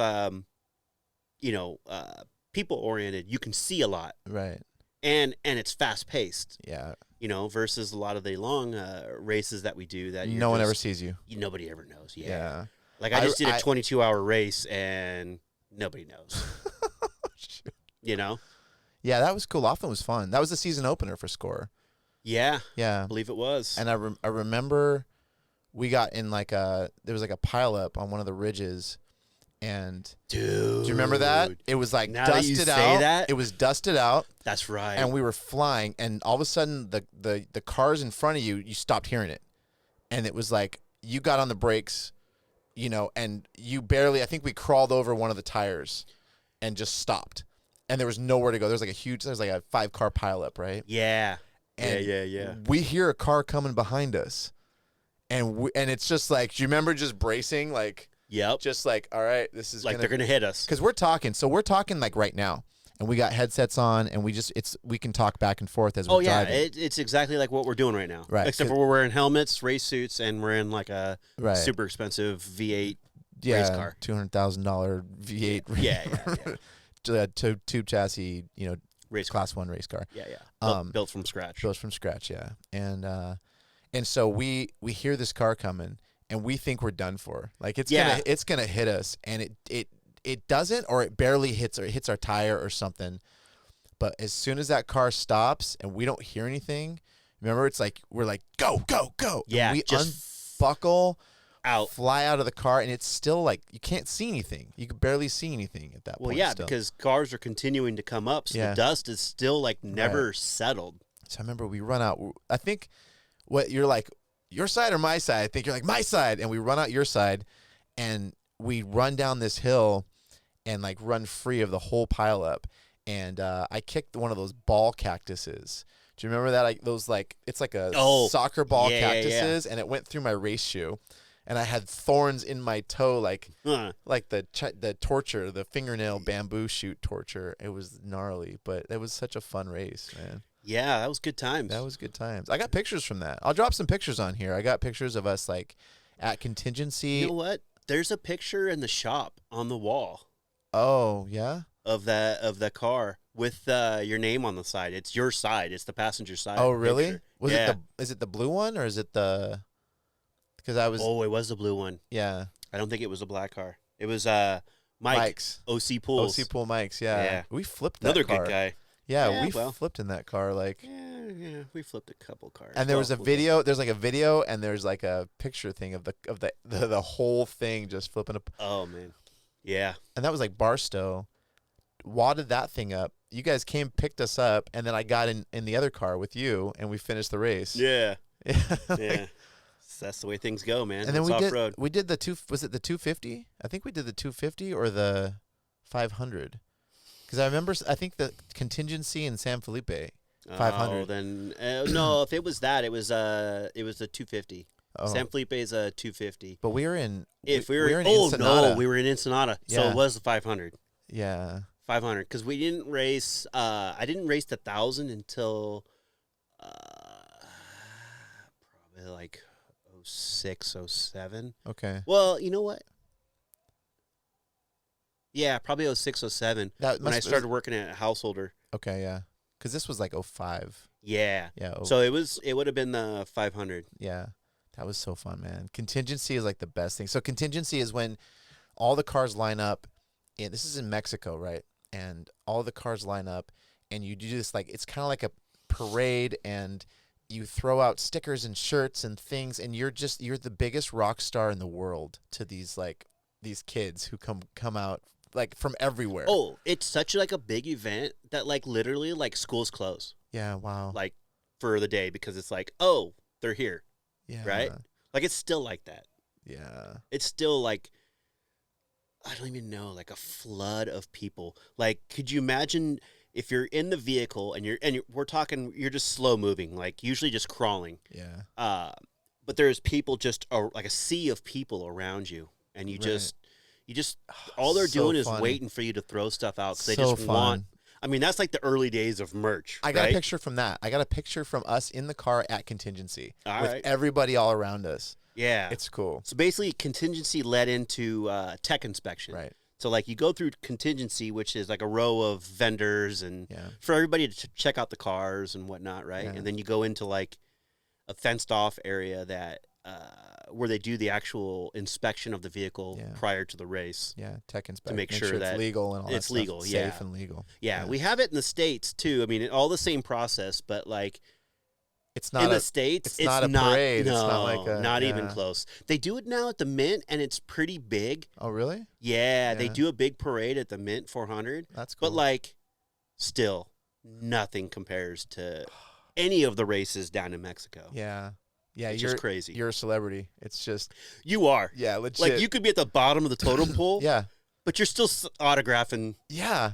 people oriented. You can see a lot,
Right.
and it's fast paced.
Yeah.
Versus a lot of the long races that we do that
No one ever sees you.
nobody ever knows. Yeah.
Yeah.
Like I just did a
I-
22-hour race and nobody knows.
Yeah, that was cool. Laughlin was fun. That was the season opener for Score.
Yeah,
Yeah.
I believe it was.
And I remember we got in there was like a pileup on one of the ridges, and
Dude,
do you remember that? It was like
Now that you
dusted
say
out.
that-
It was dusted out,
that's right.
and we were flying, and all of a sudden the cars in front of you stopped hearing it, and it was like you got on the brakes, and you barely. I think we crawled over one of the tires, and just stopped, and there was nowhere to go. There's like a 5-car pileup, right?
yeah.
And
Yeah.
we hear a car coming behind us, and it's just like, do you remember just bracing, like,
Yep.
just like, all right, this is
Like they're gonna hit us.
because we're talking like right now, and we got headsets on, and we can talk back and forth as we're
Oh yeah,
driving.
it's exactly like what we're doing right now.
Right.
Except for we're wearing helmets, race suits, and we're in like a
Right.
super expensive V8
yeah,
race car.
$200,000 V8
Yeah.
tube chassis,
Race car.
class 1 race car.
Yeah.
Um,
Built from scratch.
Built from scratch, yeah. And so we hear this car coming, and we think we're done for. Like it's gonna hit us, and it doesn't, or it barely hits our tire or something. But as soon as that car stops and we don't hear anything, remember, it's like we're like, go, go, go.
Yeah,
And we
just
unbuckle,
out.
fly out of the car, and it's still like you can't see anything. You can barely see anything at that
Well,
point.
yeah,
still.
because cars are continuing to come up, so
Yeah.
the dust is still like never settled.
So I remember we run out. I think what you're like, your side or my side? I think you're like my side, and we run out your side, and we run down this hill, and like run free of the whole pileup. And I kicked one of those ball cactuses. Do you remember that? It's like a soccer ball cactuses, and it went through my race shoe, and I had thorns in my toe, like the torture, the fingernail bamboo shoot torture. It was gnarly, but it was such a fun race, man.
Yeah, that was good times.
That was good times. I got pictures from that. I'll drop some pictures on here. I got pictures of us like at contingency.
You know what? There's a picture in the shop on the wall
Oh yeah.
of the car. with your name on the side. It's your side. It's the passenger side.
Oh, really?
Picture.
Was
Yeah.
is it the blue one or is it the? Because I was.
Oh, it was the blue one.
Yeah.
I don't think it was a black car. It was
Mike's.
OC Pools.
OC Pool Mike's. Yeah.
Yeah.
We flipped that
Another
car.
good guy.
Yeah,
Yeah,
we
well.
flipped in that car like.
Yeah, we flipped a couple cars.
And there was a
Well,
video. There's like a video, and there's like a picture thing of the whole thing just flipping up.
Oh man, yeah.
And that was like Barstow. Wadded that thing up. You guys came, picked us up, and then I got in the other car with you, and we finished the race.
Yeah.
Yeah.
Yeah. That's the way things go, man.
And then
It's off-road.
we did the was it the 250? I think we did the 250 or the 500. Because I remember, I think the contingency in San Felipe, 500.
Oh, then no. If it was that, it was the 250.
Oh.
San Felipe is a 250.
But we were in.
If we were
in
oh
Ensenada.
no, we were in Ensenada, so
Yeah.
it was the 500.
Yeah.
500 because we didn't race. I didn't race the 1,000 until probably like 06, 07.
Okay.
Well, you know what? Yeah, probably 06, 07
That
when I
must-
started working at Householder.
Okay, yeah. Because this was like 05.
Yeah.
Yeah.
So it would have been the 500.
Yeah. That was so fun, man. Contingency is like the best thing. So contingency is when all the cars line up. And this is in Mexico, right? And all the cars line up, and you do this like it's kind of like a parade, and you throw out stickers and shirts and things, and you're the biggest rock star in the world to these kids who come out like from everywhere.
Oh, it's such like a big event that like literally like schools close
Yeah. Wow.
like for the day because it's like, oh, they're here,
Yeah.
right? Like it's still like that.
Yeah.
It's still like I don't even know, like a flood of people. Like, could you imagine if you're in the vehicle and you're just slow moving, like usually just crawling.
Yeah.
But there's people just like a sea of people around you, and you
Right.
just all they're
So
doing is
funny.
waiting for you to throw stuff out because they
So
just
fun.
want. I mean, that's like the early days of merch.
I got
right?
a picture from that. I got a picture from us in the car at contingency
All
with
right.
everybody all around us.
Yeah,
It's cool.
so basically contingency led into tech inspection.
Right.
So like you go through contingency, which is like a row of vendors and
Yeah.
for everybody to check out the cars and whatnot, right?
Yeah.
And then you go into like a fenced off area that where they do the actual inspection of the vehicle
Yeah.
prior to the race.
Yeah, tech inspection.
make sure
it's
that
legal and all
it's
that stuff.
legal,
It's
yeah.
safe and legal.
Yeah, we have it in the States too. I mean, all the same process, but like
It's not
in
a
the States,
it's not a parade.
No,
It's not like a-
not even
yeah.
close. They do it now at the Mint, and it's pretty big.
Oh, really?
Yeah, they
Yeah.
do a big parade at the Mint 400.
That's cool.
But like, still, nothing compares to any of the races down in Mexico.
yeah. Yeah,
It's
you're
just crazy.
You're a celebrity. It's just
You are.
yeah, legit.
Like you could be at the bottom of the totem pole,
yeah.
but you're still autographing
Yeah.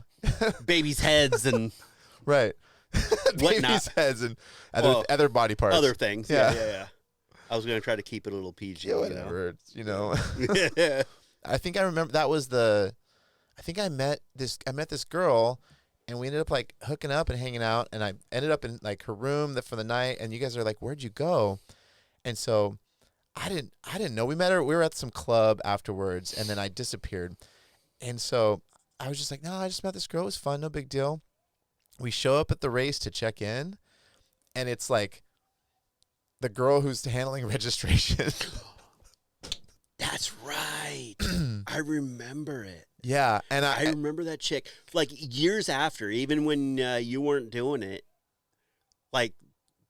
babies' heads and
Right.
Whatnot.
Babies' heads and
Well,
other body parts.
other things.
Yeah.
Yeah. I was gonna try to keep it a little PG.
Yeah, whatever. It's, you know.
Yeah.
I think I remember that was I think I met this girl, and we ended up like hooking up and hanging out, and I ended up in like her room for the night, and you guys are like, "Where'd you go?" And so I didn't know. We met her. We were at some club afterwards, and then I disappeared. And so I was just like, "No, I just met this girl. It was fun. No big deal." We show up at the race to check in, and it's like the girl who's handling registration.
That's right. I remember it.
Yeah, and
I remember that chick. Like years after, even when you weren't doing it, like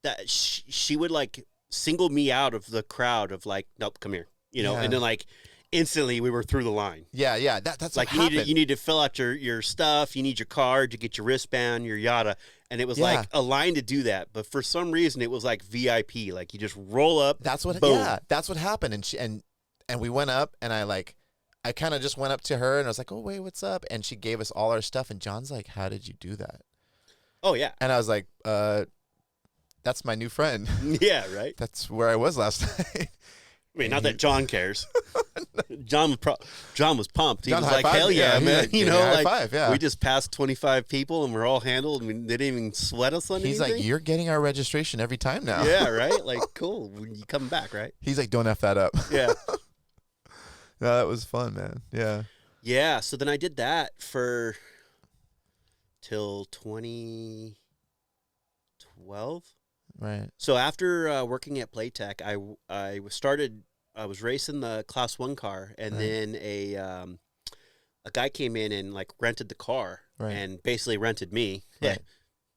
that, she would like single me out of the crowd of like, nope, come here, you know,
Yeah.
and then like instantly we were through the line.
yeah, that's
Like
what
you
happened.
need to fill out your stuff. You need your card. You get your wristband, your yada, and it was
Yeah.
like a line to do that. But for some reason, it was like VIP. Like you just roll up.
That's what
boom.
yeah, that's what happened. And she and we went up, and I kind of just went up to her, and I was like, "Oh, wait, what's up?" And she gave us all our stuff, and John's like, "How did you do that?"
Oh yeah,
And I was like, that's my new friend.
yeah, right.
That's where I was last night."
I mean, not that John cares. John was pumped. He
John
was like,
high-fived
"Hell
me.
yeah,
Yeah, he,
man!"
like,
You
gave me
know,
a high
like
five, yeah.
we just passed 25 people and we're all handled. I mean, they didn't even sweat us on
He's
anything.
like, "You're getting our registration every time now."
yeah, right. Like, cool. When you come back, right?
He's like, "Don't F that up."
Yeah,
No, that was fun, man. Yeah.
yeah. So then I did that for until 2012.
Right.
So after working at Playtech, I was racing the Class 1 car, and then a guy came in and like rented the car and basically rented me.
Right.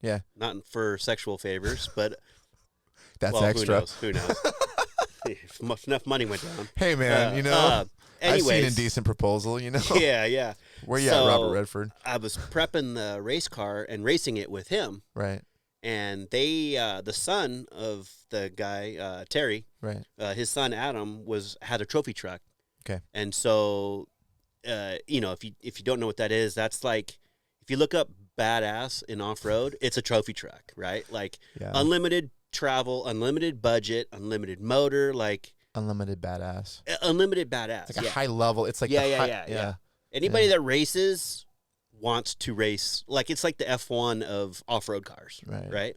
Yeah.
Not for sexual favors, but
That's
well,
extra.
Who knows? If enough money went down.
Hey, man, I've
anyways,
seen a decent proposal,
Yeah.
Where you at, Robert Redford?
I was prepping the race car and racing it with him.
Right.
And they, the son of the guy, Terry,
Right.
His son Adam had a trophy truck.
Okay.
And so, if you don't know what that is, that's like, if you look up badass in off road, it's a trophy truck, right? Like unlimited travel, unlimited budget, unlimited motor, like
unlimited badass.
Unlimited badass.
It's like a high level. It's like
yeah. Anybody that races wants to race, like it's like the F1 of off-road cars, right?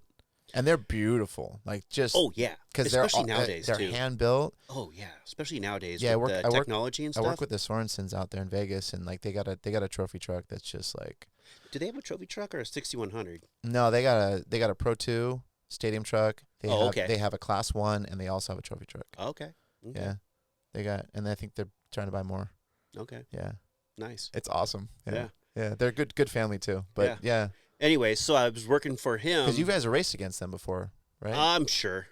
And they're beautiful, like just
because
especially
nowadays
they're
too.
hand built.
Oh yeah, especially nowadays.
Yeah,
with the technology and stuff.
I work with the Sorensens out there in Vegas, and like they got a trophy truck that's just like.
Do they have a trophy truck or a 6100?
No, they got a Pro 2 stadium truck.
Okay.
They have a Class 1, and they also have a trophy truck.
Okay.
Yeah, they got, and I think they're trying to buy more.
Okay.
Yeah.
Nice.
It's awesome.
Yeah.
Yeah, they're good family too. But yeah.
Anyway, so I was working for him
because you guys have raced against them before, right?
I'm sure.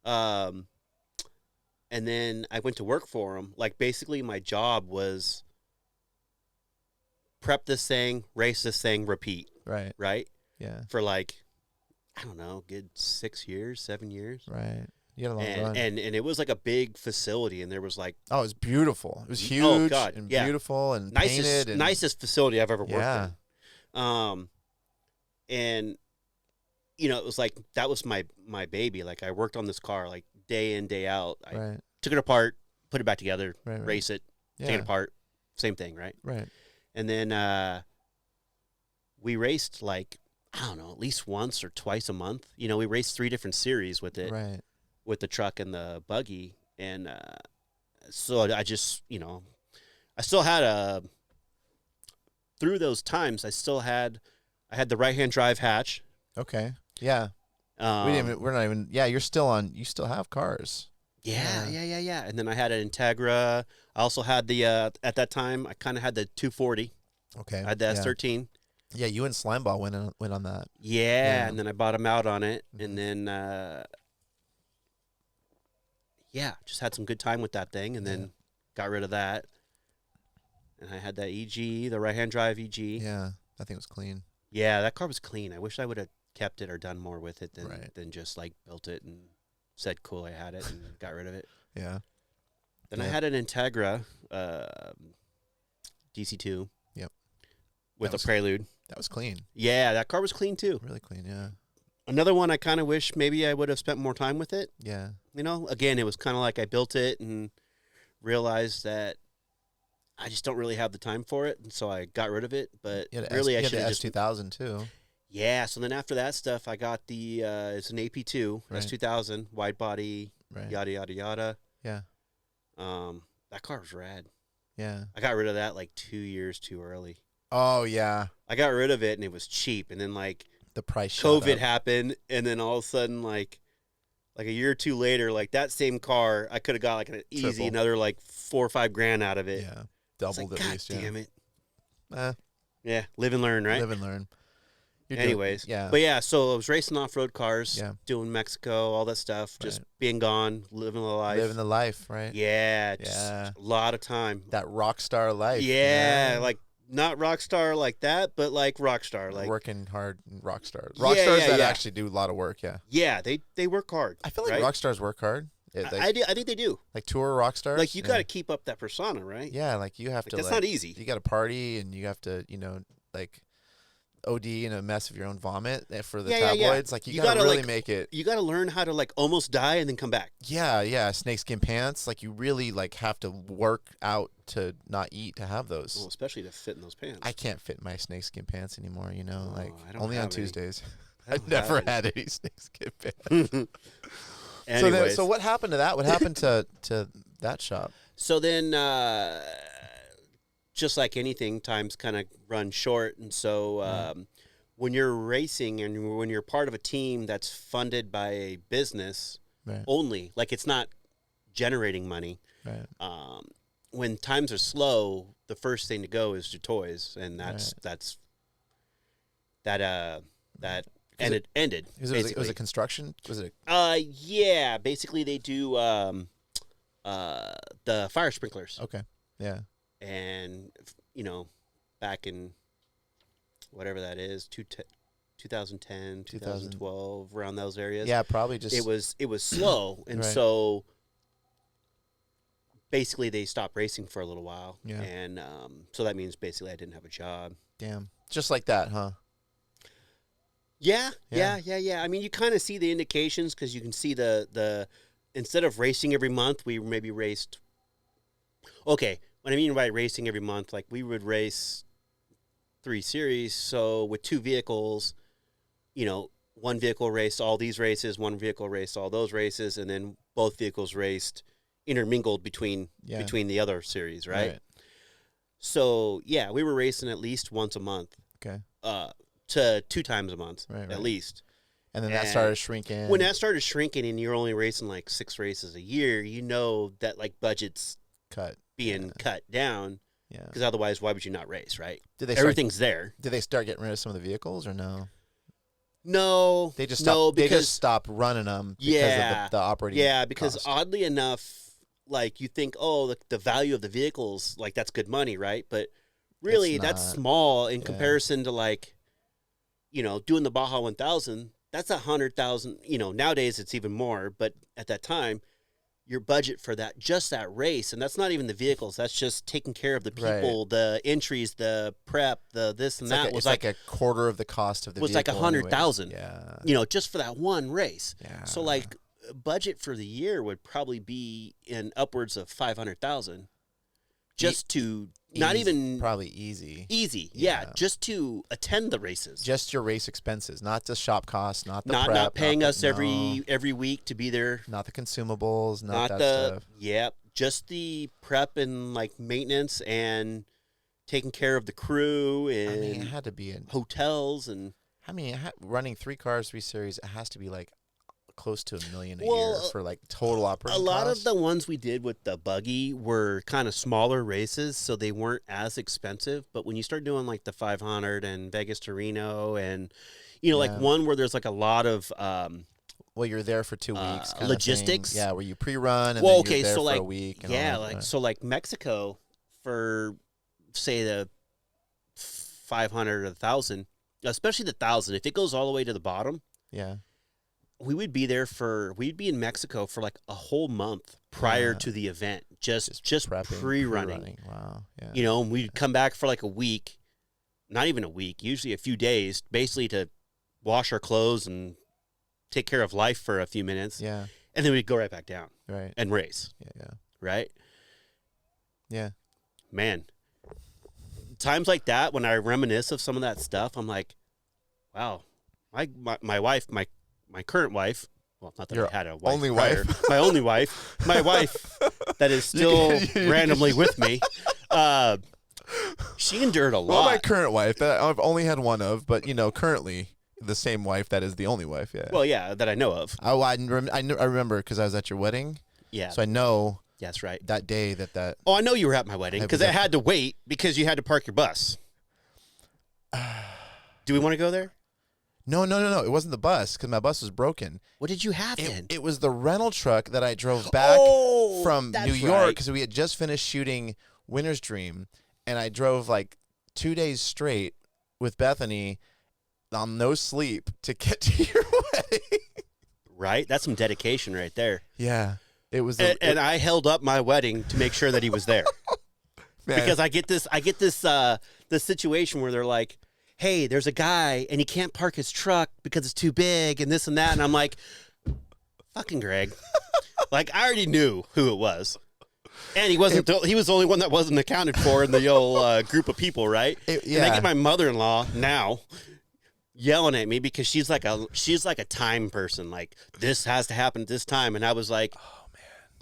And then I went to work for him. Like basically, my job was prep this thing, race this thing, repeat.
Right.
Right.
Yeah.
For like, I don't know, good 6 years, 7 years.
Right. You had a long run.
And it was like a big facility, and there was like
it was beautiful. It was huge and beautiful and painted. And
nicest facility I've ever worked in. And it was like that was my baby. Like I worked on this car like day in, day out. I took it apart, put it back together, race it, take it apart, same thing, right?
Right.
And then we raced like I don't know, at least once or twice a month. We raced 3 different series with it.
Right.
With the truck and the buggy, and so I just, I still had through those times, I had the right-hand drive hatch.
Okay. Yeah. We're not even. Yeah, you still have cars.
Yeah. And then I had an Integra. I also had the at that time I kind of had the 240.
Okay.
I had the S13.
Yeah, you and Slimeball went on that.
Yeah, and then I bought him out on it, and then. Just had some good time with that thing, and then got rid of that. And I had that EG, the right-hand drive EG.
Yeah, that thing was clean.
Yeah, that car was clean. I wish I would have kept it or done more with it than just like built it and said, cool, I had it, and got rid of it.
Yeah.
Then I had an Integra DC2.
Yep.
With a Prelude.
That was clean.
Yeah, that car was clean too.
Really clean, yeah.
Another one I kind of wish maybe I would have spent more time with it.
Yeah.
Again, it was kind of like I built it and realized that I just don't really have the time for it, and so I got rid of it. But really, I should have just
S2000 too.
Yeah. So then after that stuff, I got the it's an AP2 S2000 wide body, yada yada yada.
Yeah.
That car was rad.
Yeah.
I got rid of that like 2 years too early.
Oh yeah.
I got rid of it and it was cheap, and then like
the price
COVID happened, and then all of a sudden like a year or two later, like that same car, I could have got like an easy another like $4 or $5 grand out of it.
Yeah, doubled
like,
at least.
Damn it.
Yeah,
live and learn, right?
Live and learn.
Anyways, but so I was racing off-road cars, doing Mexico, all that stuff, just being gone, living the life.
Living the life, right?
Yeah, just a lot of time.
That rock star life.
Yeah, like not rock star like that, but like rock star, like
working hard. Rock stars. Rock stars that actually do a lot of work. Yeah.
Yeah, they work hard.
I feel like rock stars work hard.
I think they do.
Like tour rock stars.
Like you got to keep up that persona, right?
Yeah, like you have to.
That's not easy.
You got to party, and you have to, like OD in a mess of your own vomit for the tabloids. Like you got to really make it.
You got to learn how to like almost die and then come back.
Yeah. Snakeskin pants. Like you really like have to work out to not eat to have those.
Well, especially to fit in those pants.
I can't fit my snakeskin pants anymore. Like only on Tuesdays.
I've
never had any snakeskin pants. So what happened to that? What happened to that shop?
So then, just like anything, times kind of run short, and so when you're racing and when you're part of a team that's funded by a business only, like it's not generating money.
Right.
When times are slow, the first thing to go is your toys, and that ended.
It was a construction? Was it?
Yeah. Basically, they do the fire sprinklers.
Okay. Yeah.
And back in whatever that is, 2010, 2012, around those areas.
Yeah, probably just
it was slow, and so basically they stopped racing for a little while.
Yeah.
And so that means basically I didn't have a job.
Damn. Just like that, huh?
Yeah. I mean, you kind of see the indications because you can see the instead of racing every month, we maybe raced. Okay, what I mean by racing every month, like we would race 3 series. So with 2 vehicles, one vehicle raced all these races, one vehicle raced all those races, and then both vehicles raced intermingled between the other series, right? So yeah, we were racing at least once a month.
Okay.
To 2 times a month, at least.
And then that started shrinking.
When that started shrinking and you're only racing like 6 races a year, that like budget's being cut down.
Yeah.
Because otherwise, why would you not race, right?
Everything's
there.
Did they start getting rid of some of the vehicles or no?
No.
They just stopped. They just stopped running them because of the operating.
Yeah, because
cost.
oddly enough, like you think, the value of the vehicles, like that's good money, right? But really, that's small in comparison to like, doing the Baja 1000. That's 100,000. Nowadays it's even more, but at that time, your budget for just that race, and that's not even the vehicles. That's just taking care of the people, the entries, the prep, the this and that.
Was like a quarter of the cost of the vehicle.
Was like 100,000.
Yeah.
Just for that one race.
Yeah.
So like, budget for the year would probably be in upwards of 500,000, just to not even
probably easy.
Yeah, just to attend the races.
Just your race expenses, not the shop costs, not the prep,
not paying us every week to be there.
Not the consumables, not that stuff.
Yeah, just the prep and like maintenance and taking care of the crew and
I mean, it had to be in
hotels and.
I mean, running 3 cars, 3 series, it has to be like close to $1 million a year for like total operating
A lot
costs.
of the ones we did with the buggy were kind of smaller races, so they weren't as expensive. But when you start doing like the 500 and Vegas to Reno and, like one where there's like a lot of
well, you're there for 2 weeks. Kind
logistics.
Of thing. Yeah, where you pre-run and then you're there
so
for
like,
a week. And
so like Mexico for, say, the 500 or 1,000, especially the 1,000, if it goes all the way to the bottom.
Yeah.
We'd be in Mexico for like a whole month prior to the event, just pre-running.
Wow. Yeah.
And we'd come back for like a week, not even a week, usually a few days, basically to wash our clothes and take care of life for a few minutes.
Yeah.
And then we'd go right back down.
Right.
And race.
Yeah.
Right?
Yeah.
Man. Times like that, when I reminisce of some of that stuff, I'm like, wow, my wife, my current wife, well, not that I had a wife.
Only
prior,
wife?
my only wife. My wife that is still randomly with me. She endured a lot.
Well, my current wife, that I've only had one of, but, currently the same wife that is the only wife, yeah.
Well, yeah, that I know of.
Oh, I remember because I was at your wedding.
Yeah.
So I know
that's right.
That day that...
Oh, I know you were at my wedding because I had to wait because you had to park your bus. Do we want to go there?
No. It wasn't the bus because my bus was broken.
What did you have then?
It was the rental truck that I drove back from New York because we had just finished shooting Winter's Dream, and I drove like 2 days straight with Bethany on no sleep to get to your wedding.
Right? That's some dedication right there.
Yeah. It was,
and I held up my wedding to make sure that he was there. Because I get this situation where they're like, hey, there's a guy and he can't park his truck because it's too big and this and that. And I'm like, fucking Greg. Like, I already knew who it was. And he wasn't. He was the only one that wasn't accounted for in the old group of people, right? And I get my mother-in-law now yelling at me because she's like a time person. Like, this has to happen at this time. And I was like,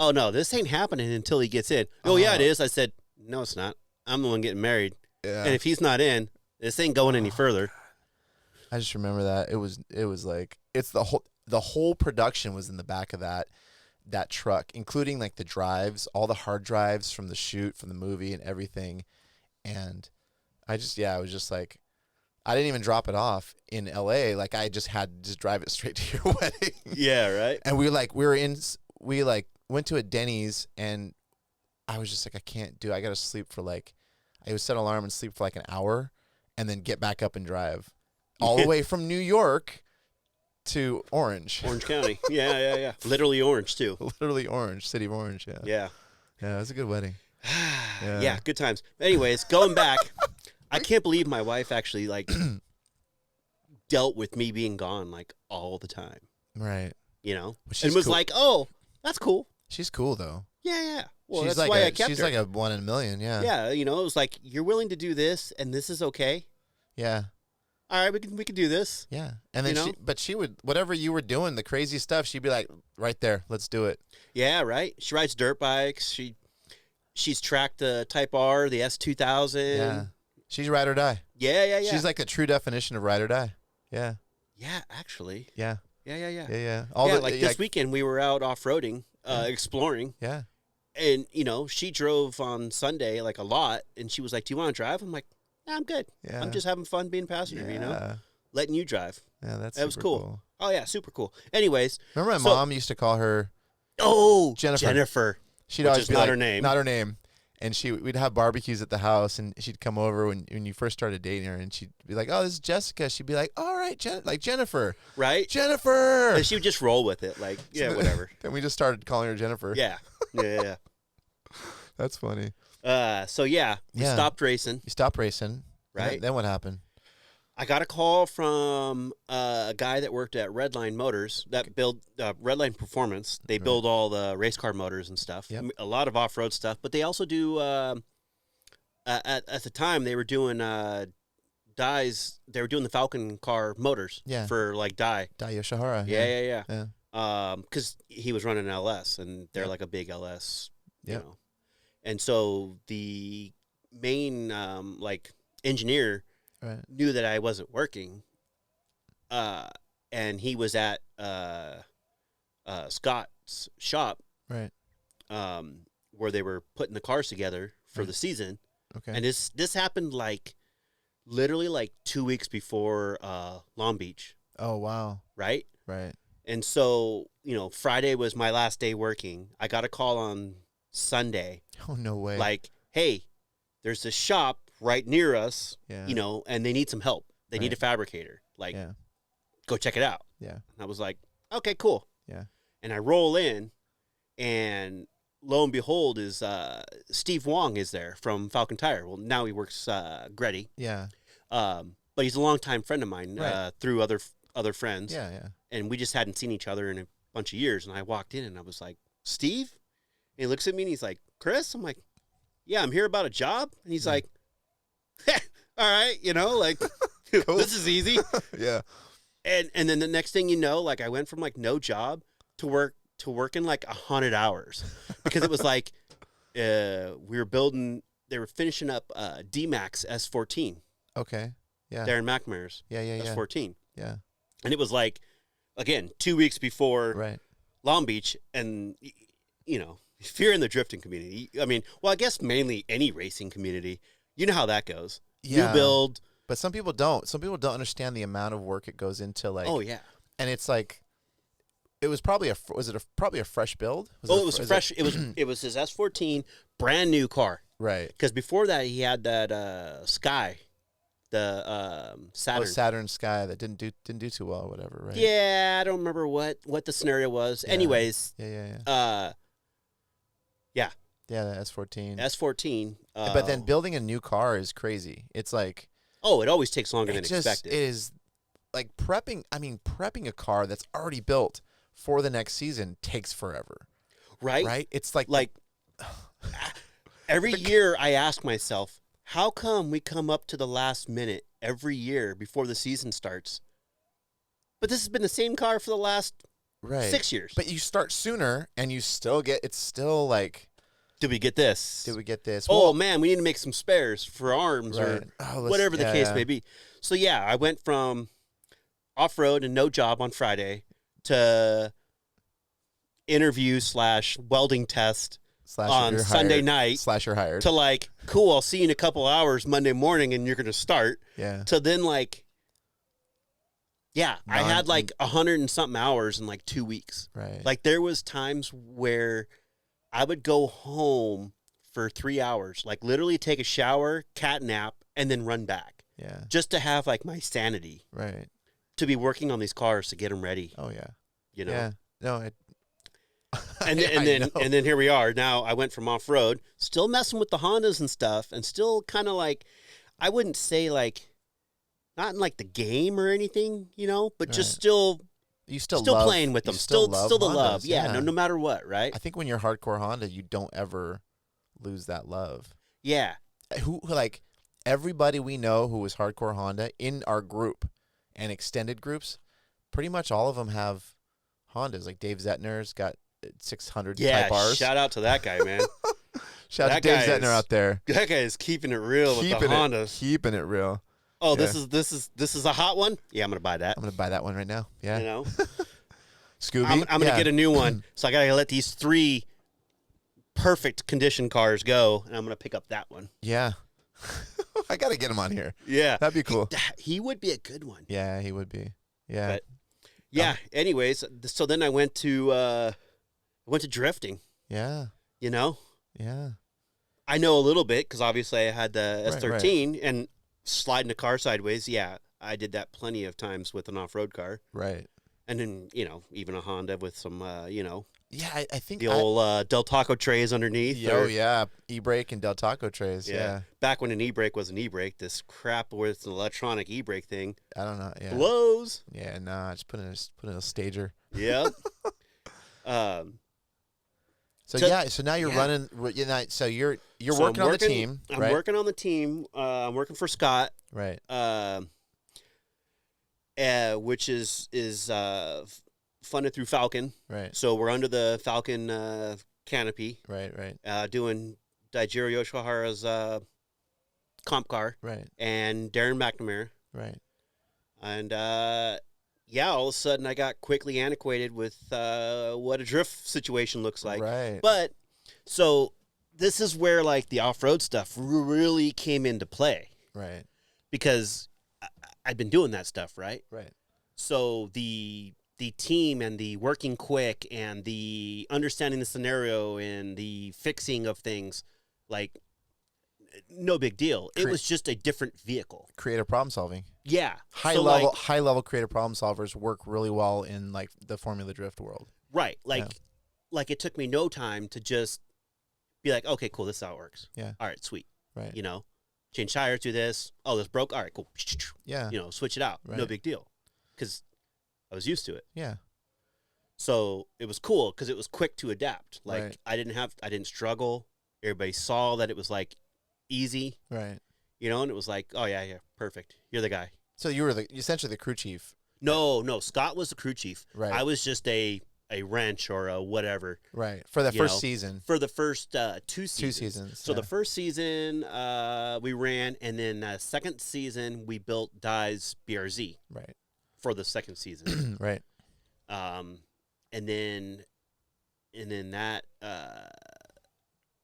oh no, this ain't happening until he gets in. Oh yeah, it is. I said, no, it's not. I'm the one getting married. Yeah. And if he's not in, this ain't going any further.
I just remember that. It was like it's the whole production was in the back of that truck, including like the drives, all the hard drives from the shoot, from the movie and everything. And I was just like, I didn't even drop it off in LA. Like I just had to just drive it straight to your wedding.
Yeah, right.
And we went to a Denny's, and I was just like, I can't do it. I got to sleep for like, I would set an alarm and sleep for like an hour and then get back up and drive all the way from New York to Orange.
Orange County. Yeah. Literally Orange, too.
Literally Orange, city of Orange, yeah.
Yeah.
Yeah, it was a good wedding.
Yeah, good times. Anyways, going back, I can't believe my wife actually, like, dealt with me being gone, like, all the time.
Right.
You know?
Well,
and was
cool.
like, oh, that's cool.
She's cool, though.
Yeah. Well,
she's
that's
like
why I kept
she's
her.
like a 1 in a million, yeah.
Yeah, you know, it was like, you're willing to do this, and this is okay.
Yeah.
All right, we can do this.
Yeah. And then she would, whatever you were doing, the crazy stuff, she'd be like, right there, let's do it.
Yeah, right. She rides dirt bikes. She's tracked the Type R, the S2000.
Yeah. She's ride or die.
Yeah.
She's like the true definition of ride or die. Yeah.
Yeah, actually.
Yeah.
Yeah.
Yeah.
This weekend we were out off-roading, exploring.
Yeah.
And, you know, she drove on Sunday, like, a lot. And she was like, do you want to drive? I'm like, nah, I'm good.
Yeah.
I'm just having fun being a passenger, you know? Letting you drive.
Yeah, that
was cool. Oh, yeah, super cool. Anyways.
Remember my mom used to call her
Jennifer.
She'd always be
not
like,
her name.
Not her name. And we'd have barbecues at the house, and she'd come over when you first started dating her, and she'd be like, oh, this is Jessica. She'd be like, all right, like Jennifer.
Right?
Jennifer.
And she would just roll with it, like, yeah, whatever.
Then we just started calling her Jennifer.
Yeah.
That's funny.
So, we stopped racing.
You stopped racing.
Right.
Then what happened?
I got a call from a guy that worked at Redline Motors that build Redline Performance. They build all the race car motors and stuff.
Yep.
A lot of off-road stuff, but they also do. At the time, they were doing Dai's. They were doing the Falcon car motors.
Yeah.
For like Dai.
Dai Yoshihara.
Yeah.
Yeah.
Because he was running an LS, and they're like a big LS. You
Yep.
know. And so the main engineer.
Right.
Knew that I wasn't working, and he was at Scott's shop,
Right.
Where they were putting the cars together for the season.
Okay.
And this happened literally 2 weeks before Long Beach.
Oh, wow.
Right.
Right.
And so Friday was my last day working. I got a call on Sunday.
Oh, no way.
Like, hey, there's this shop right near us,
Yeah.
and they need some help. They need a fabricator. Like, go check it out.
Yeah.
And I was like, okay, cool.
Yeah.
And I roll in, and lo and behold, is Steve Wong is there from Falcon Tire. Well, now he works Gretty.
Yeah.
But he's a longtime friend of mine through other friends.
Yeah.
And we just hadn't seen each other in a bunch of years. And I walked in, and I was like, Steve? And he looks at me, and he's like, Chris? I'm like, yeah, I'm here about a job. And he's like, all right,
Cool.
this is easy.
Yeah.
And then the next thing you know, I went from no job to working 100 hours because it was we were building. They were finishing up D-Max S14.
Okay. Yeah.
Darren McNamara's.
Yeah.
S14.
Yeah.
And it was again 2 weeks before
Right.
Long Beach, and if you're in the drifting community, I mean, well, I guess mainly any racing community, you know how that goes.
Yeah.
New build.
But some people don't. Some people don't understand the amount of work it goes into
Oh yeah.
And it's it was probably probably a fresh build?
It was fresh. It was his S14, brand new car.
Right.
Because before that, he had that Sky, the Saturn.
Saturn Sky that didn't do too well or whatever, right?
Yeah, I don't remember what the scenario was.
Yeah.
Anyways.
Yeah. Yeah, the S14.
S14.
But then building a new car is crazy. It's
it always takes longer than expected.
It is prepping. I mean, prepping a car that's already built for the next season takes forever.
Right?
Right? It's
every year I ask myself, how come we come up to the last minute every year before the season starts? But this has been the same car for the last 6 years.
But you start sooner and you still get, it's still
did we get this?
Did we get this?
Oh, man, we need to make some spares for arms or whatever the case may be. So, I went from off-road and no job on Friday to interview / welding test on
you're
Sunday
hired,
night
/ you're hired.
to like, cool, I'll see you in a couple hours Monday morning and you're going to start.
Yeah.
To then like, yeah, I had like 100 and something hours in like 2 weeks.
Right.
Like there was times where I would go home for 3 hours, like literally take a shower, cat nap, and then run back.
Yeah.
Just to have like my sanity.
Right.
To be working on these cars to get them ready.
Oh yeah.
You know.
Yeah. No.
And then here we are. Now I went from off road, still messing with the Hondas and stuff, and still kind of like, I wouldn't say like, not in like the game or anything, you know, but just still.
You still
playing with them. Still the
Hondas,
love. Yeah. No matter what. Right.
I think when you're hardcore Honda, you don't ever lose that love.
Yeah.
Who like everybody we know who is hardcore Honda in our group and extended groups, pretty much all of them have Hondas. Like Dave Zettner's got 600 Type Rs.
Shout out to that guy, man.
Shout out to Dave Zettner out there.
That guy is keeping it real with the Hondas.
Keeping it real.
Oh, this is a hot one. Yeah, I'm gonna buy that.
I'm gonna buy that one right now. Yeah.
You know,
Scooby.
I'm gonna get a new one. So I gotta let these 3 perfect condition cars go, and I'm gonna pick up that one.
Yeah. I gotta get him on here.
Yeah,
that'd be cool.
He would be a good one.
Yeah, he would be. Yeah.
But, yeah. Anyways, so then I went to drifting.
Yeah.
You know.
Yeah.
I know a little bit because obviously I had the S13
right.
and sliding the car sideways. Yeah, I did that plenty of times with an off-road car.
Right.
And then, you know, even a Honda with some, you know.
Yeah, I think
the old Del Taco trays underneath.
Oh, yeah. E-brake and Del Taco trays. Yeah.
Back when an e-brake was an e-brake, this crap where it's an electronic e-brake thing.
I don't know. Yeah.
Blows.
Yeah, nah, just put in a stager.
Yeah.
So now you're running. So you're working on the team.
I'm
right?
working on the team. I'm working for Scott.
Right.
Which is funded through Falcon.
Right.
So we're under the Falcon canopy.
Right. Right.
Doing Dai Yoshihara's comp car.
Right.
And Darren McNamara.
Right.
And all of a sudden I got quickly antiquated with what a drift situation looks like.
Right.
But so this is where like the off-road stuff really came into play.
Right.
Because I'd been doing that stuff, right?
Right.
So the team and the working quick and the understanding the scenario and the fixing of things, like no big deal. It was just a different vehicle.
Creative problem solving.
Yeah.
High level creative problem solvers work really well in like the Formula Drift world.
Right. Like it took me no time to just be like, okay, cool, this is how it works.
Yeah.
All right, sweet.
Right.
You know, change tires, do this. Oh, this broke. All right, cool.
Yeah.
You know, switch it out.
Right.
No big deal. Because I was used to it.
Yeah.
So it was cool because it was quick to adapt. Like
right.
I didn't struggle. Everybody saw that it was like easy.
Right.
You know, and it was like, oh yeah, perfect. You're the guy.
So you were essentially the crew chief.
No, Scott was the crew chief.
Right.
I was just a wrench or a whatever.
Right. For the first season.
For the first 2 seasons.
2 seasons.
So the first season we ran, and then second season we built Dai's BRZ.
Right.
For the second season.
Right.
And then that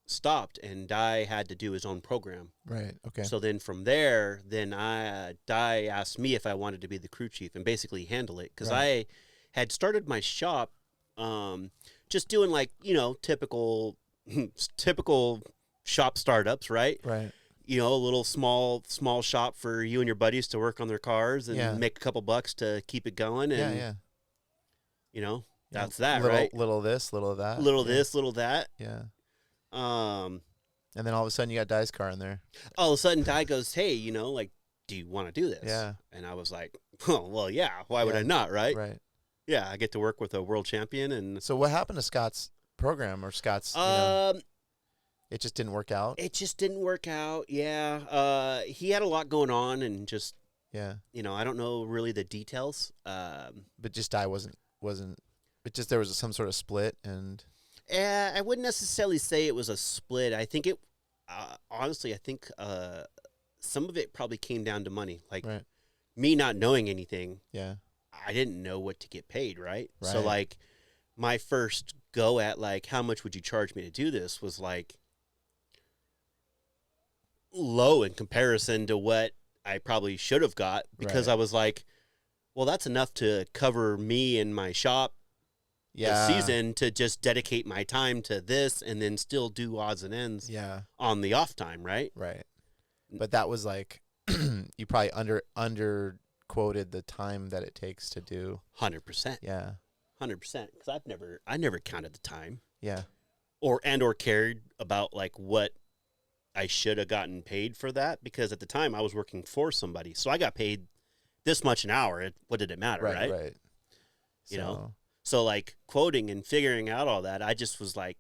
stopped, and Dai had to do his own program.
Right. Okay.
So then from there, Dai asked me if I wanted to be the crew chief and basically handle it because I had started my shop, just doing like typical shop startups, right?
Right.
You know, a little small shop for you and your buddies to work on their cars and make a couple bucks to keep it going. And,
yeah.
You know, that's that,
little,
right?
Little this, little that.
Little this, little that.
Yeah.
And
then all of a sudden you got Dai's car in there.
All of a sudden Dai goes, hey, like, do you want to do this?
Yeah.
And I was like, oh, well, yeah. Why would I not, right?
Right.
Yeah, I get to work with a world champion. And
so what happened to Scott's program or Scott's, it just didn't work out?
It just didn't work out, yeah. He had a lot going on and just, I don't know really the details.
But just Dai wasn't, it just, there was some sort of split and...
I wouldn't necessarily say it was a split. I think it, honestly, some of it probably came down to money. Like me not knowing anything.
Yeah.
I didn't know what to get paid, right? So
Right.
like my first go at like how much would you charge me to do this was like low in comparison to what I probably should have got, because
Right.
I was like, well, that's enough to cover me and my shop
Yeah.
this season to just dedicate my time to this and then still do odds and ends
Yeah.
on the off time, right?
Right. But that was like you probably under quoted the time that it takes to do.
100%.
Yeah.
100%. Because I never counted the time
Yeah.
or cared about like what I should have gotten paid for that, because at the time I was working for somebody. So I got paid this much an hour. What did it matter, right?
Right.
You know? So like quoting and figuring out all that, I just was like,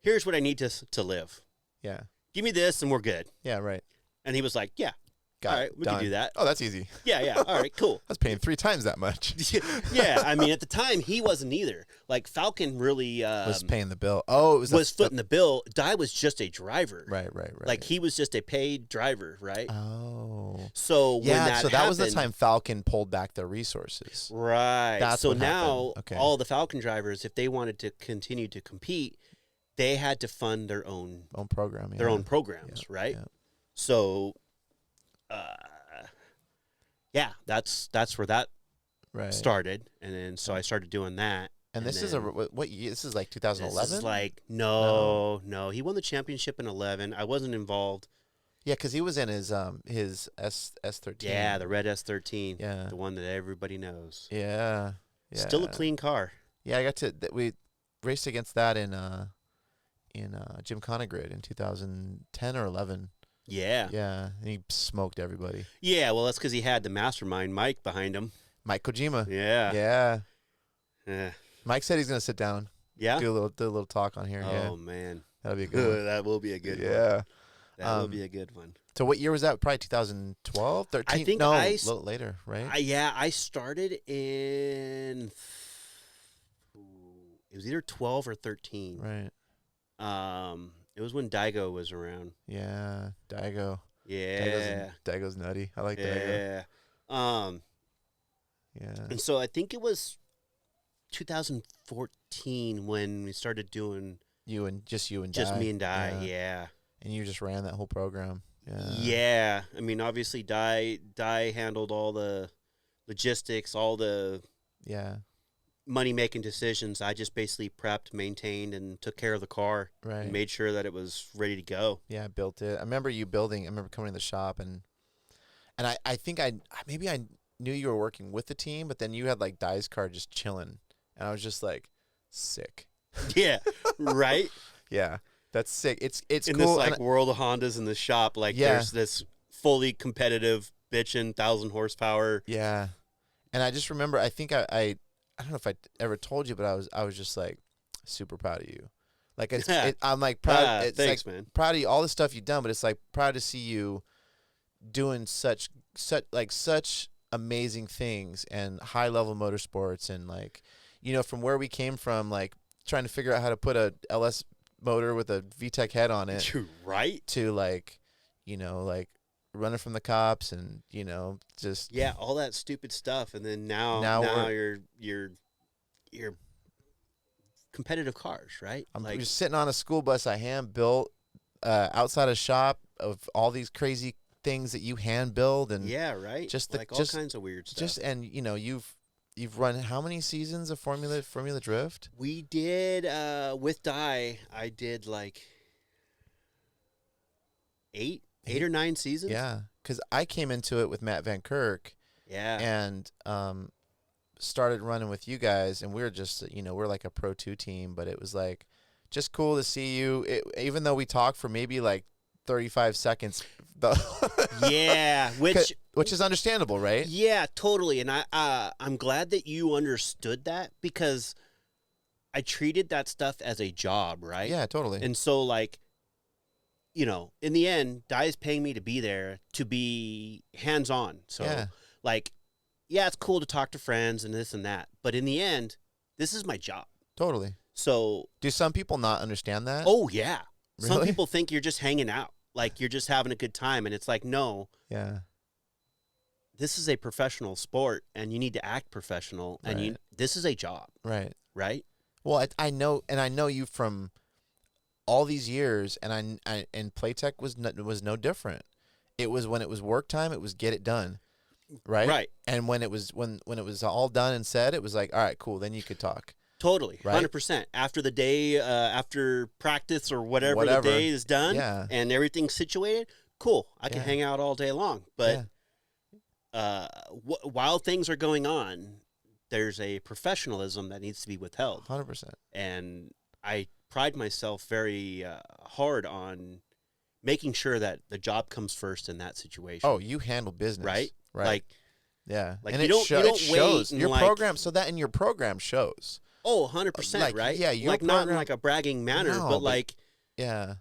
here's what I need to live.
Yeah.
Give me this and we're good.
Yeah, right.
And he was like, yeah,
Got
all
it.
right, we
Done.
can do that.
Oh, that's easy.
Yeah. All right, cool.
I was paying 3 times that much.
Yeah, I mean, at the time, he wasn't either. Like, Falcon really
Was paying the bill. Oh, it was
was footing the bill. Dai was just a driver.
Right.
Like, he was just a paid driver, right?
Oh.
So when
Yeah,
that
so that was the
happened-
time Falcon pulled back their resources.
Right.
That's
so
what
now,
happened. Okay.
all the Falcon drivers, if they wanted to continue to compete, they had to fund their own
Program.
their own programs, right?
Yeah.
So, yeah, that's where that
Right.
started, and then so I started doing that.
And this is
then-
what year? This is like 2011?
This is like no. He won the championship in 11. I wasn't involved.
Yeah, cuz he was in his S13.
Yeah, the red S13.
Yeah.
the one that everybody knows.
Yeah.
Still a clean car.
Yeah, I got to we raced against that in Gymkhana Grid in 2010 or 11.
Yeah.
Yeah, and he smoked everybody.
Yeah. Well, that's because he had the mastermind Mike behind him.
Mike Kojima.
Yeah.
Yeah.
Yeah.
Mike said he's gonna sit down,
Yeah.
do a little talk on here.
Oh
Yeah,
man,
that'll be a good one.
that will be a good one.
Yeah.
That will be a good one.
So what year was that? Probably 2012, 13?
I think
no,
I
a
s-
little later, right?
I started in. It was either 12 or 13.
Right.
It was when Daigo was around.
Yeah. Daigo.
Yeah.
Daigo's nutty. I like Daigo.
Yeah.
Yeah.
And so I think it was 2014 when we started doing
You and
just
Dai.
me and Dai. Yeah.
And you just ran that whole program. Yeah.
Yeah. I mean, obviously, Dai handled all the logistics, all the
Yeah.
money-making decisions. I just basically prepped, maintained, and took care of the car.
Right.
And made sure that it was ready to go.
Yeah, I built it. I remember you building. I remember coming to the shop and I think I knew you were working with the team, but then you had like Dai's car just chilling, and I was just like, sick.
Yeah. Right?
Yeah, that's sick. It's
In
cool.
this like
and
world of Hondas in the shop, like
Yeah.
there's this fully competitive bitchin' 1,000 horsepower.
yeah, and I just remember. I think I don't know if I ever told you, but I was just like super proud of you. Like I'm like proud. It's
Thanks,
like
man.
proud of you, all the stuff you've done, but it's like proud to see you doing such amazing things and high level motorsports, and like, you know, from where we came from, like trying to figure out how to put a LS motor with a VTEC head on it
You're right.
to like, you know, like running from the cops and, you know, just
Yeah, all that stupid stuff, and then now
Now
you're competitive cars, right?
I'm
like
just sitting on a school bus I hand built outside a shop of all these crazy things that you hand build, and
yeah, right.
just the-
like all
just-
kinds of weird stuff.
just and you know you've run how many seasons of Formula Drift?
We did with Dai. I did like eight or 9 seasons.
Yeah, because I came into it with Matt Van Kirk
Yeah.
and started running with you guys, and we were just, you know, we're like a Pro 2 team, but it was like just cool to see you, even though we talked for maybe like 35 seconds.
Yeah,
which is understandable, right?
Yeah, totally. And I'm glad that you understood that, because I treated that stuff as a job, right?
Yeah, totally.
And so, like, you know, in the end, Dai is paying me to be there, to be hands-on. So,
Yeah.
like, yeah, it's cool to talk to friends and this and that, but in the end, this is my job.
Totally.
So,
Do some people not understand that?
oh yeah, some
Really?
people think you're just hanging out, like you're just having a good time, and it's like, no,
Yeah.
this is a professional sport, and you need to act professional, and this is a job,
Right.
right?
Well, I know you from all these years, and and Playtech was no different. It was when it was work time, it was get it done, right?
Right.
And when it was all done and said, it was like, all right, cool. Then you could talk.
Totally,
Right?
100%. After the day, after practice or whatever the day is done, and everything's situated, cool. I can hang out all day long. But while things are going on, there's a professionalism that needs to be withheld.
100%.
And I pride myself very hard on making sure that the job comes first in that situation.
Oh, you handle business,
right?
Like, yeah,
like
and
you don't
it shows
wait
your
and
program. So that in your program shows.
Oh, 100%,
Like,
right?
yeah, your
like not in
program-
like a bragging manner,
No,
but
but-
like
Yeah,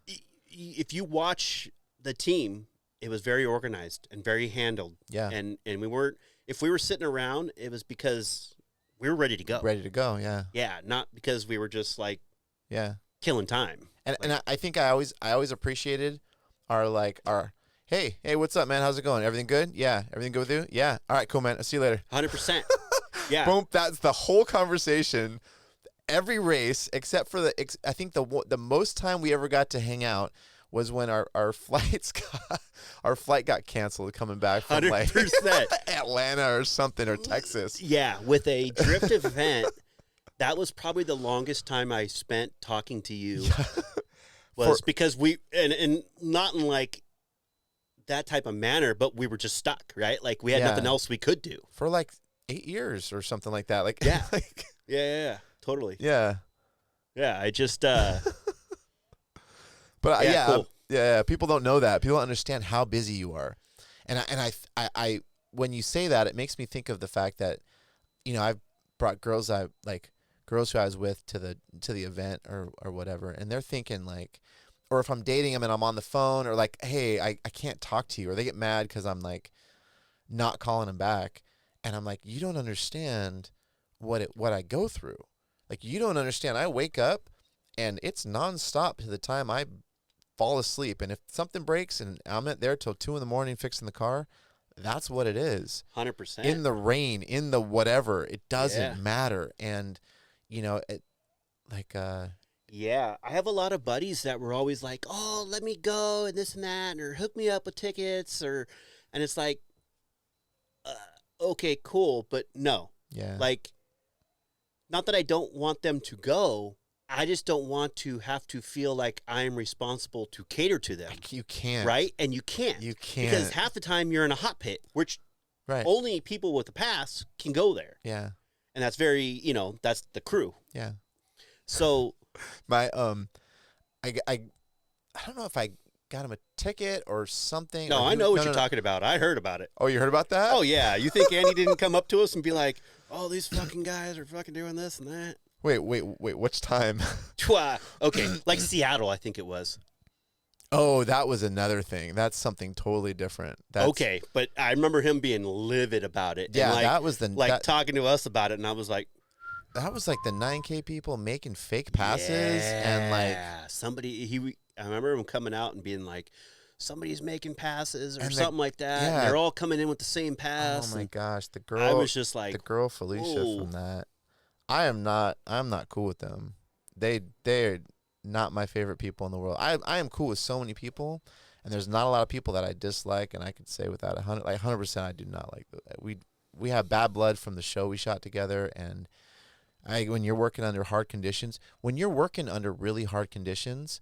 if you watch the team, it was very organized and very handled.
yeah,
And we weren't, if we were sitting around, it was because we were ready to go.
ready to go. Yeah,
Yeah, not because we were just like
yeah.
killing time.
And I think I always appreciated our hey, what's up, man? How's it going? Everything good? Yeah. Everything good with you? Yeah. All right, cool, man. I'll see you later.
100%. Yeah.
Boom. That's the whole conversation. Every race, except for I think the most time we ever got to hang out was when our flight got canceled coming back from like
100%.
Atlanta or something, or Texas.
Yeah, with a drift event, that was probably the longest time I spent talking to you. Was because we and not in like that type of manner, but we were just stuck, right? Like we had nothing else we could do
For like 8 years or something like that. Like
Yeah.
like,
Yeah, totally.
yeah.
Yeah, I just
But
cool.
People don't know that. People don't understand how busy you are, and I when you say that, it makes me think of the fact that, I've brought girls who I was with to the event or whatever, and they're thinking like, or if I'm dating them and I'm on the phone, or like, hey, I can't talk to you, or they get mad because I'm like not calling them back, and I'm like, you don't understand what I go through. Like, you don't understand. I wake up and it's nonstop to the time I fall asleep. And if something breaks and I'm not there till 2 a.m. fixing the car, that's what it is.
100%.
In the rain, in the whatever, it doesn't matter. And, yeah,
I have a lot of buddies that were always like, "Oh, let me go and this and that, or hook me up with tickets," and it's like, okay, cool, but no,
yeah,
like, not that I don't want them to go. I just don't want to have to feel like I'm responsible to cater to them.
you can't.
Right? And you can't.
You can't.
Because half the time you're in a hot pit, which
Right.
only people with a pass can go there.
Yeah.
And that's very, that's the crew.
Yeah.
So
My I don't know if I got him a ticket or something.
no,
or
I
he-
know what
no,
you're
no.
talking about. I heard about it.
Oh, you heard about that?
Oh yeah. You think Andy didn't come up to us and be like, "Oh, these fucking guys are fucking doing this and that."
Wait. Which time?
Okay, like Seattle, I think it was.
Oh, that was another thing. That's something totally different. That's,
Okay, but I remember him being livid about it.
Yeah,
and like,
that was the
talking to us about it, and I was like,
that was like the 9K people making fake passes and like
somebody. I remember him coming out and being like, somebody's making passes or
And
something like that.
yeah.
And they're all coming in with the same pass.
oh my
and
gosh, the girl.
I was just like,
the girl Felicia
"Whoa."
from that. I'm not cool with them. They're not my favorite people in the world. I am cool with so many people, and there's not a lot of people that I dislike, and I could say without 100% I do not like. We have bad blood from the show we shot together, and when you're working under hard conditions, when you're working under really hard conditions,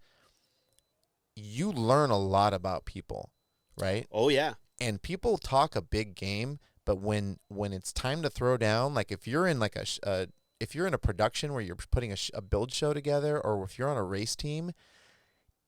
you learn a lot about people, right?
oh yeah,
And people talk a big game, but when it's time to throw down, like if you're in like if you're in a production where you're putting a build show together, or if you're on a race team,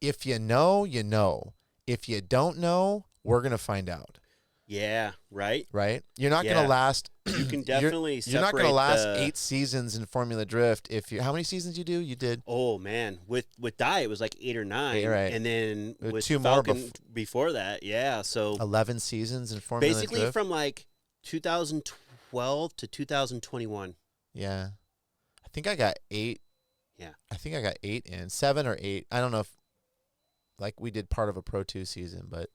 if you know, you know. If you don't know, we're gonna find out.
yeah, right.
Right? You're not
Yeah.
gonna last.
You can definitely
You're not gonna
separate
last
the-
8 seasons in Formula Drift. How many seasons you do? You did.
Oh man, with Dai it was like 8 or 9,
Yeah, right.
and then
With
with
2 more
Falcon before that, yeah. So
11 seasons in Formula
basically
Drift.
from like 2012 to 2021.
Yeah. I think I got 8.
Yeah.
I think I got 8 in. 7 or 8. I don't know if, like, we did part of a Pro 2 season, but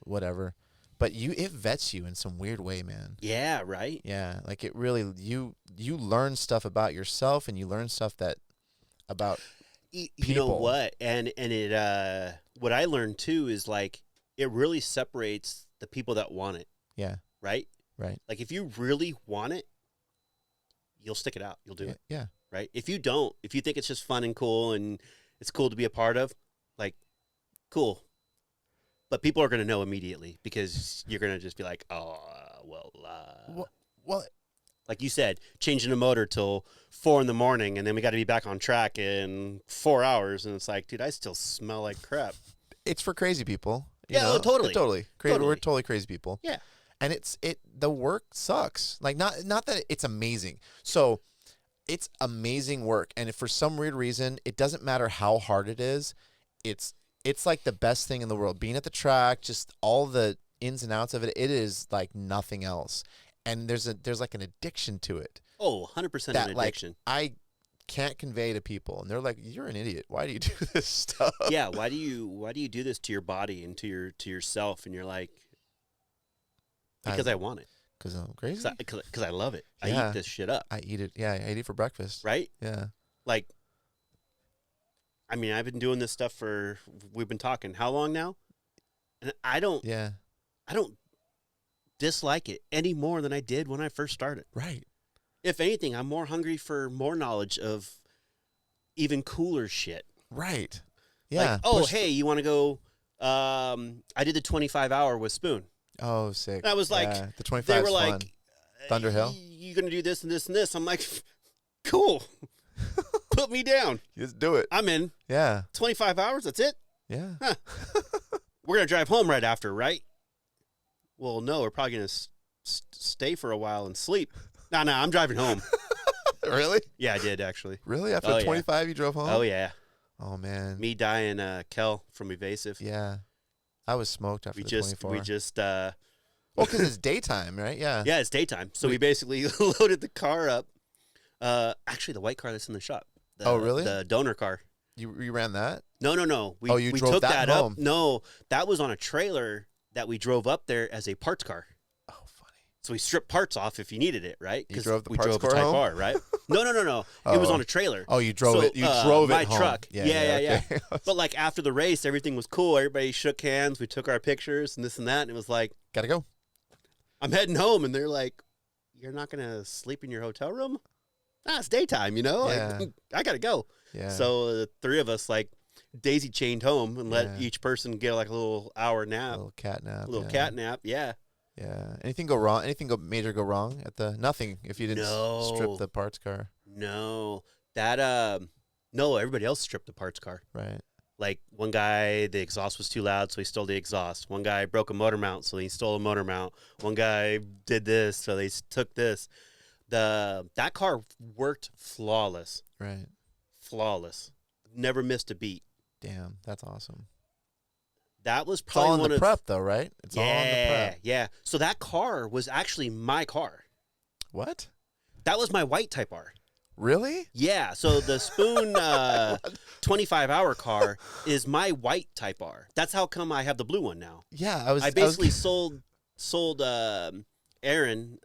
whatever. but it vets you in some weird way, man.
Yeah, right.
Yeah, like it really you learn stuff about yourself, and you learn stuff about
You
people.
know what? And it what I learned too is like it really separates the people that want it,
Yeah,
right?
right.
Like if you really want it, you'll stick it out. You'll do it,
Yeah,
right? If you don't, if you think it's just fun and cool and it's cool to be a part of, like, cool. But people are going to know immediately because you're going to just be like, oh,
well,
like you said, changing a motor till 4 a.m. and then we got to be back on track in 4 hours. And it's like, dude, I still smell like crap.
it's for crazy people. you
Yeah,
know?
oh, totally.
Totally.
Totally.
We're totally crazy people.
Yeah.
And the work sucks. Like not that it's amazing. So it's amazing work, and if for some weird reason it doesn't matter how hard it is, it's like the best thing in the world. Being at the track, just all the ins and outs of it, it is like nothing else. And there's like an addiction to it.
Oh, 100%
that
an addiction.
I can't convey to people, and they're like, "You're an idiot. Why do you do this stuff?"
Yeah, why do you do this to your body and to yourself? And you're like, because I want it.
Because I'm crazy.
Because I love it.
Yeah.
I eat this shit up.
I eat it. Yeah, I eat it for breakfast.
Right?
Yeah.
Like, I mean, I've been doing this stuff we've been talking how long now? And I don't dislike it any more than I did when I first started.
Right.
If anything, I'm more hungry for more knowledge of even cooler shit.
Right. Yeah.
Like, oh, hey, you want to go? I did the 25-hour with Spoon.
Oh, sick.
And I was like,
the 25
they were
is
like,
fun. Thunderhill?
You're going to do this and this and this. I'm like, cool. Put me down.
Just do it.
I'm in.
Yeah.
25 hours, that's it?
Yeah.
Huh. We're going to drive home right after, right? Well, no, we're probably going to stay for a while and sleep. No, I'm driving home.
Really?
Yeah, I did, actually.
Really? After 25, you drove home?
Oh, yeah.
Oh, man.
Me, Dai, and Kel from Evasive.
Yeah. I was smoked after the 24.
We just
well, because it's daytime, right? Yeah.
Yeah, it's daytime. So we basically loaded the car up. Actually, the white car that's in the shop.
Oh, really?
The donor car.
You ran that?
No.
You
we
drove
took
that
up.
home?
No, that was on a trailer that we drove up there as a parts car.
Oh, funny.
So we stripped parts off if you needed it, right?
You drove the
we
parts
drove
car
a Type
home?
R, right? No. It was on a trailer.
Oh, you drove
So,
it. You drove it
my
home.
truck. Yeah.
okay.
But like after the race, everything was cool. Everybody shook hands. We took our pictures and this and that. And it was like,
Gotta go.
I'm heading home. And they're like, you're not going to sleep in your hotel room? It's daytime, you know?
Yeah.
Like, I got to go.
Yeah.
So the three of us like daisy chained home and let
Yeah.
each person get like a little hour nap.
A little cat nap.
A little
yeah.
cat nap. Yeah.
Yeah. Anything go wrong? Anything major go wrong at the nothing if you didn't
No.
strip the parts car?
No. That, no, everybody else stripped the parts car.
Right.
Like one guy, the exhaust was too loud, so he stole the exhaust. One guy broke a motor mount, so he stole a motor mount. One guy did this, so they took this. That car worked flawless.
Right.
Flawless. Never missed a beat.
Damn, that's awesome.
That was
It's all
probably
in
one
the
of
prep, though, right? It's all in the prep.
Yeah. So that car was actually my car.
What?
That was my white Type R.
Really?
Yeah. So the Spoon 25-hour car is my white Type R. That's how come I have the blue one now.
Yeah,
I basically sold Aaron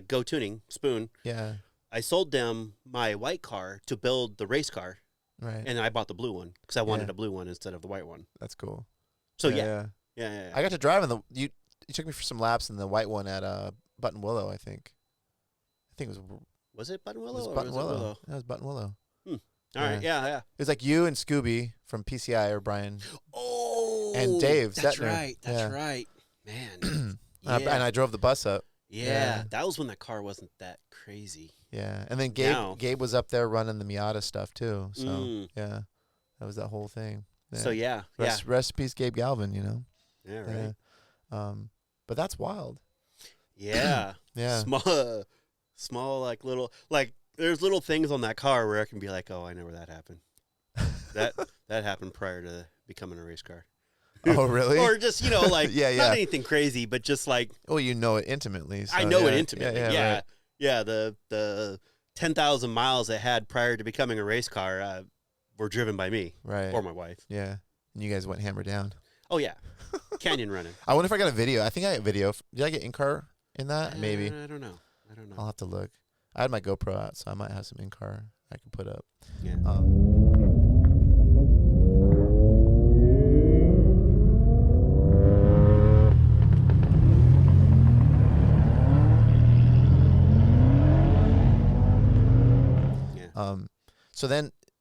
Go Tuning Spoon.
Yeah.
I sold them my white car to build the race car,
Right.
and I bought the blue one because I wanted
Yeah.
a blue one instead of the white one.
That's cool.
So yeah.
I got to drive in you took me for some laps in the white one at Button Willow, I think. I think it
Was it Button Willow?
was
or
Button
was it
Willow. That was Button Willow.
All right, yeah.
It was like you and Scooby from PCI or Brian.
Oh,
And Dave
That's
Zettner.
right. That's
Yeah.
right, man.
And I drove the bus up.
Yeah, that was when that car wasn't that crazy.
Yeah. And then
Now-
Gabe was up there running the Miata stuff too. So
Mm.
yeah. That was that whole thing. Yeah.
So yeah,
Rest in peace, Gabe Galvin, you know.
yeah, right.
Yeah. But that's wild.
Yeah,
Yeah.
small, like little, like there's little things on that car where I can be like, oh, I know where that happened. that happened prior to becoming a race car.
Oh, really?
Or just, you know, like,
Yeah,
not
yeah.
anything crazy, but just like,
Well, you know it intimately. So
I know it
yeah.
intimately.
Yeah.
Yeah,
Right.
the 10,000 miles I had prior to becoming a race car were driven by me
Right.
or my wife.
Yeah. And you guys went hammer down.
Oh, yeah. Canyon running.
I wonder if I got a video. I think I got a video. Did I get in-car in that? Maybe.
I don't know.
I'll have to look. I had my GoPro out, so I might have some in-car I can put up.
Yeah.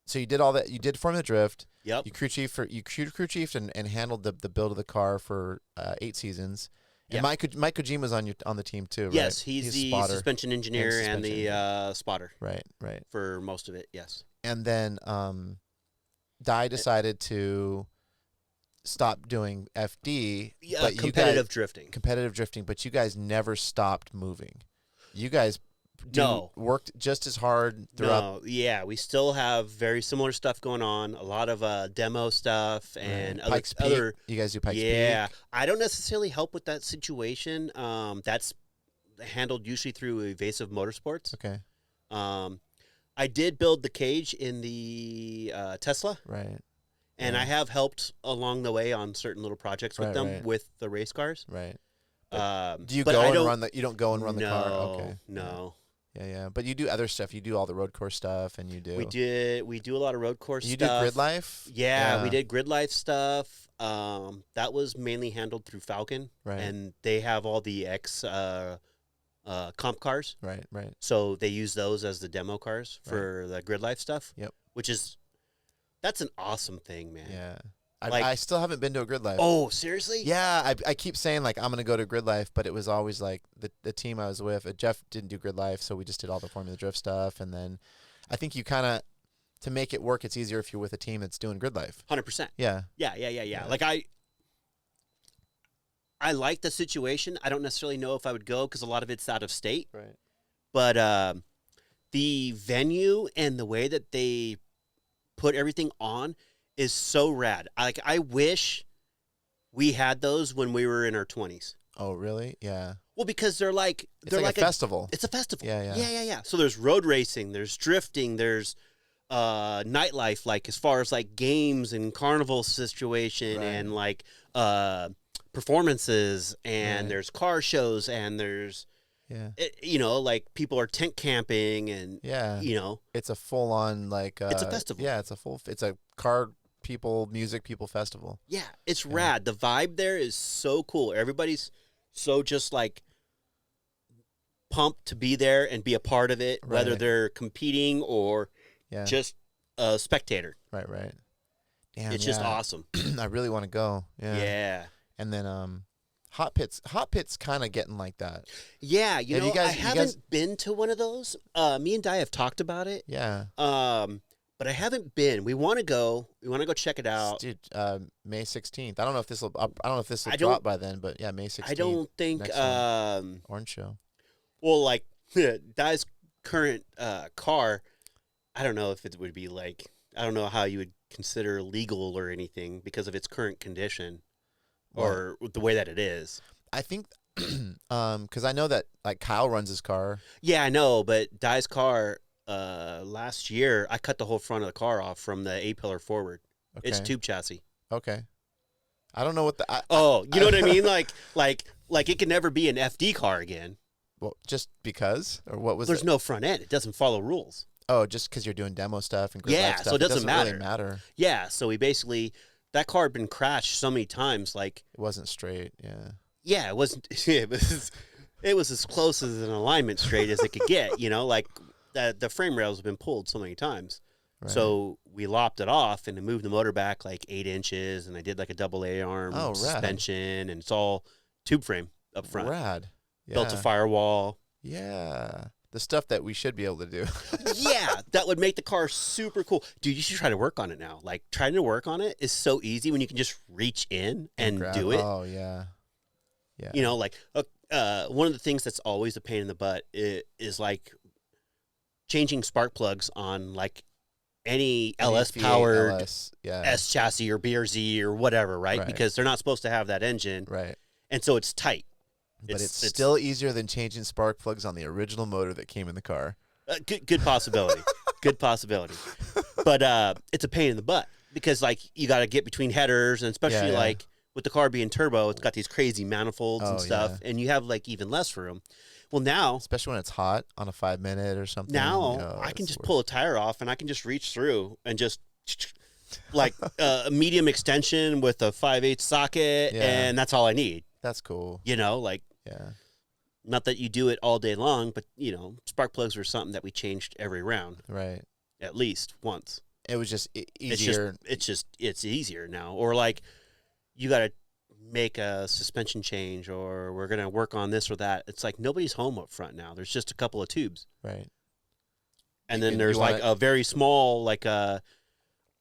So you did all that. You did Formula Drift.
Yep.
You crew chiefed and handled the build of the car for 8 seasons. And
Yep.
Mike Kojima's on the team too, right?
Yes, he's the
spotter.
suspension engineer and the spotter.
Right.
For most of it, yes.
And then Dai decided to stop doing FD.
Yeah,
but
competitive drifting.
Competitive drifting, but you guys never stopped moving. You guys worked just as hard throughout.
No, yeah, we still have very similar stuff going on. A lot of demo stuff and
Pikes
other.
Peak. You guys do Pikes Peak.
Yeah, I don't necessarily help with that situation. That's handled usually through Evasive Motorsports.
Okay.
I did build the cage in the Tesla.
Right.
And I have helped along the way on certain little projects with them with the race cars.
Right.
Do
you go and run the? You don't go and run the car. Okay.
No.
Yeah. But you do other stuff. You do all the road course stuff, and you do.
We do a lot of road course
you
stuff.
You do grid life.
Yeah, we did grid life stuff. That was mainly handled through Falcon.
Right.
And they have all the comp cars.
Right.
So they use those as the demo cars for the grid life stuff.
Yep.
That's an awesome thing, man.
Yeah. I still haven't been to a grid life.
Oh, seriously?
Yeah, I keep saying like I'm gonna go to grid life, but it was always like the team I was with. Jeff didn't do grid life, so we just did all the Formula Drift stuff, and then I think you kind of to make it work, it's easier if you're with a team that's doing grid life.
100%.
Yeah.
Yeah. Like I like the situation. I don't necessarily know if I would go because a lot of it's out of state.
Right.
But the venue and the way that they put everything on is so rad. I wish we had those when we were in our 20s.
Oh, really? Yeah.
Well, because they're like
a festival.
It's a festival.
Yeah.
So there's road racing, there's drifting, there's nightlife, like as far as like games and carnival situation and like performances, and there's car shows, and there's like people are tent camping, and
it's a full on like
it's a festival.
Yeah, it's a car people, music people festival.
Yeah, it's rad. The vibe there is so cool. Everybody's so just like pumped to be there and be a part of it, whether they're competing or just a spectator.
Right. Damn,
it's just awesome.
I really want to go. Yeah. And then Hot Pit's kind of getting like that.
Yeah, I haven't been to one of those. Me and Dai have talked about it.
Yeah.
But I haven't been. We want to go. We want to go check it out.
Dude, May 16th. I don't know if this will drop by then, but yeah, May 16th.
I don't think
Orange Show.
Well, like Dai's current car, I don't know if it would be like, I don't know how you would consider legal or anything because of its current condition or the way that it is.
I think because I know that like Kyle runs his car.
Yeah, I know, but Dai's car last year I cut the whole front of the car off from the A-pillar forward. Okay. It's tube chassis.
Okay. I don't know what the
you know what I mean? Like it can never be an FD car again.
Well, just because, or what was?
There's no front end. It doesn't follow rules.
Oh, just because you're doing demo stuff and grid life stuff.
So it doesn't matter.
Really matter.
Yeah, so we basically that car had been crashed so many times, like
it wasn't straight. Yeah.
Yeah, it wasn't. It was as close as an alignment straight as it could get. Like the frame rails have been pulled so many times. Right. So we lopped it off and moved the motor back like 8 inches, and I did like a double A-arm suspension, and it's all tube frame up front.
Rad. Yeah.
Built a firewall.
Yeah. The stuff that we should be able to do.
Yeah, that would make the car super cool. Dude, you should try to work on it now. Like, trying to work on it is so easy when you can just reach in and do it.
Oh, yeah. Yeah.
One of the things that's always a pain in the butt is like changing spark plugs on like any LS-powered S chassis or BRZ or whatever, right? Because they're not supposed to have that engine.
Right.
And so it's tight.
But it's still easier than changing spark plugs on the original motor that came in the car.
Good possibility. Good possibility. But it's a pain in the butt because like you got to get between headers, and especially like with the car being turbo, it's got these crazy manifolds and stuff, and you have like even less room. Well, now,
especially when it's hot on a 5 minute or something.
Now I can just pull a tire off and I can just reach through and just like a medium extension with a 5/8 socket, and that's all I need.
That's cool.
You know, like not that you do it all day long, but you know, spark plugs were something that we changed every round,
right?
At least once.
It was just easier.
It's easier now, or like you got to make a suspension change, or we're gonna work on this or that. It's like nobody's home up front now. There's just a couple of tubes,
right?
And then there's like a very small, like I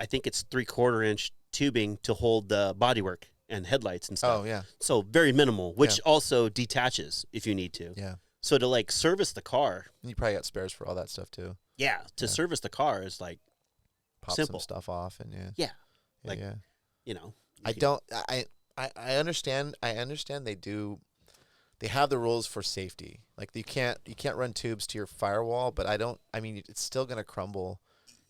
think it's 3/4 inch tubing to hold the bodywork and headlights and stuff.
Oh yeah.
So very minimal, which also detaches if you need to.
Yeah.
So to like service the car,
and you probably got spares for all that stuff too.
Yeah. To service the car is like
pop
simple
some stuff off and
like you know.
I understand. I understand they do. They have the rules for safety. Like you can't run tubes to your firewall, but I mean, it's still gonna crumble.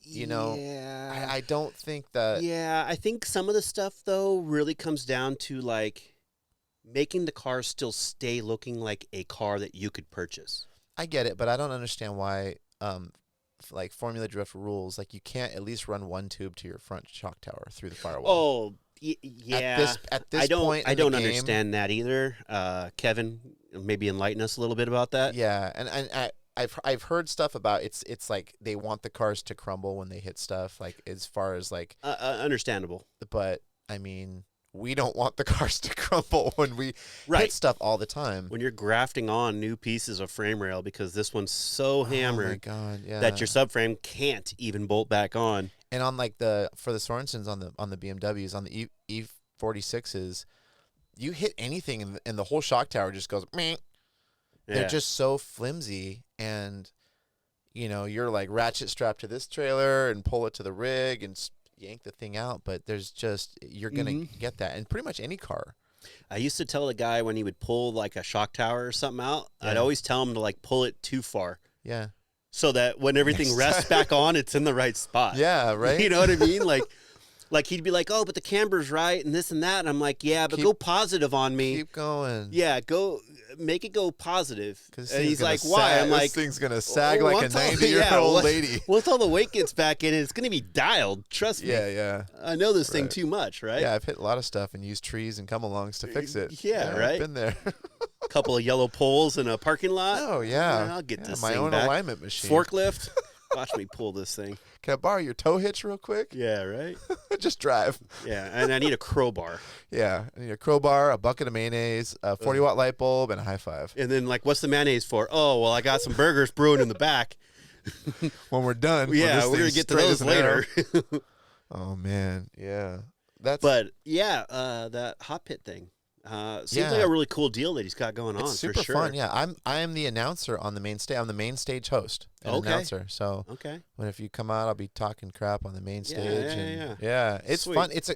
You know, I don't think that.
Yeah, I think some of the stuff though really comes down to like making the car still stay looking like a car that you could purchase.
I get it, but I don't understand why, like Formula Drift rules, like you can't at least run one tube to your front shock tower through the firewall.
Oh, yeah.
At this point,
I don't understand that either. Kevin, maybe enlighten us a little bit about that.
Yeah, and I've heard stuff about it's like they want the cars to crumble when they hit stuff, like as far as like
understandable.
But I mean, we don't want the cars to crumble when we hit stuff all the time.
When you're grafting on new pieces of frame rail because this one's so hammered that your subframe can't even bolt back on.
And on like for the Sorensens on the BMWs, on the E46s, you hit anything and the whole shock tower just goes meh. They're just so flimsy, and you know, you're like ratchet strapped to this trailer and pull it to the rig and yank the thing out, but there's just you're gonna get that in pretty much any car.
I used to tell the guy when he would pull like a shock tower or something out, I'd always tell him to like pull it too far.
Yeah.
So that when everything rests back on, it's in the right spot.
Yeah, right.
You know what I mean? Like he'd be like, "Oh, but the camber's right and this and that," and I'm like, "Yeah, but go positive on me.
Keep going.
Yeah, go make it go positive." And he's like,
sag.
"Why?" I'm like,
"This thing's gonna sag like a 90-year-old lady."
Once all the weight gets back in, it's gonna be dialed. Trust me.
Yeah.
I know this thing too much, right?
Yeah, I've hit a lot of stuff and used trees and come-alongs to fix it.
Yeah, right.
I've been there.
A couple of yellow poles in a parking lot.
Oh yeah,
I'll get this
my
thing
own
back.
alignment machine.
Forklift. Watch me pull this thing.
Can I borrow your tow hitch real quick?
Yeah, right.
Just drive.
Yeah, and I need a crowbar.
Yeah, I need a crowbar, a bucket of mayonnaise, a 40-watt light bulb, and a high five.
And then, like, what's the mayonnaise for? Oh, well, I got some burgers brewing in the back.
When we're done.
Yeah, we're going to get to those later.
Oh, man. Yeah.
But, yeah, that hot pit thing. Seems like a really cool deal that he's got going on.
It's super
for sure.
fun. Yeah, I am the announcer on the main stage. I'm the main stage host and announcer. So when if you come out, I'll be talking crap on the main stage. Yeah, it's
Sweet.
fun. It's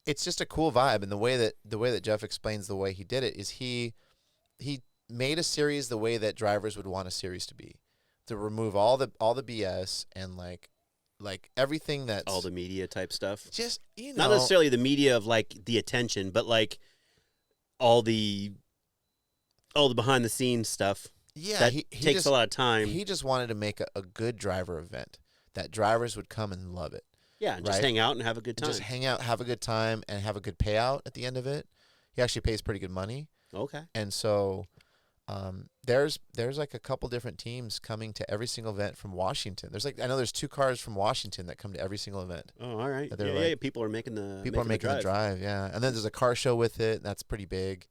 it's just a cool vibe, and the way that Jeff explains the way he did it is he made a series the way that drivers would want a series to be, to remove all the BS and like everything that's
all the media type stuff.
Just, you know,
not necessarily the media of like the attention, but like all the behind the scenes stuff.
Yeah,
that
he
takes
just,
a lot of time.
He just wanted to make a good driver event that drivers would come and love it.
Yeah, just hang out and have a good time.
Just hang out, have a good time, and have a good payout at the end of it. He actually pays pretty good money.
Okay.
And so there's like a couple different teams coming to every single event from Washington. I know there's 2 cars from Washington that come to every single event.
Oh, all right.
Yeah,
people are making the
drive. Yeah, and then there's a car show with it. That's pretty big,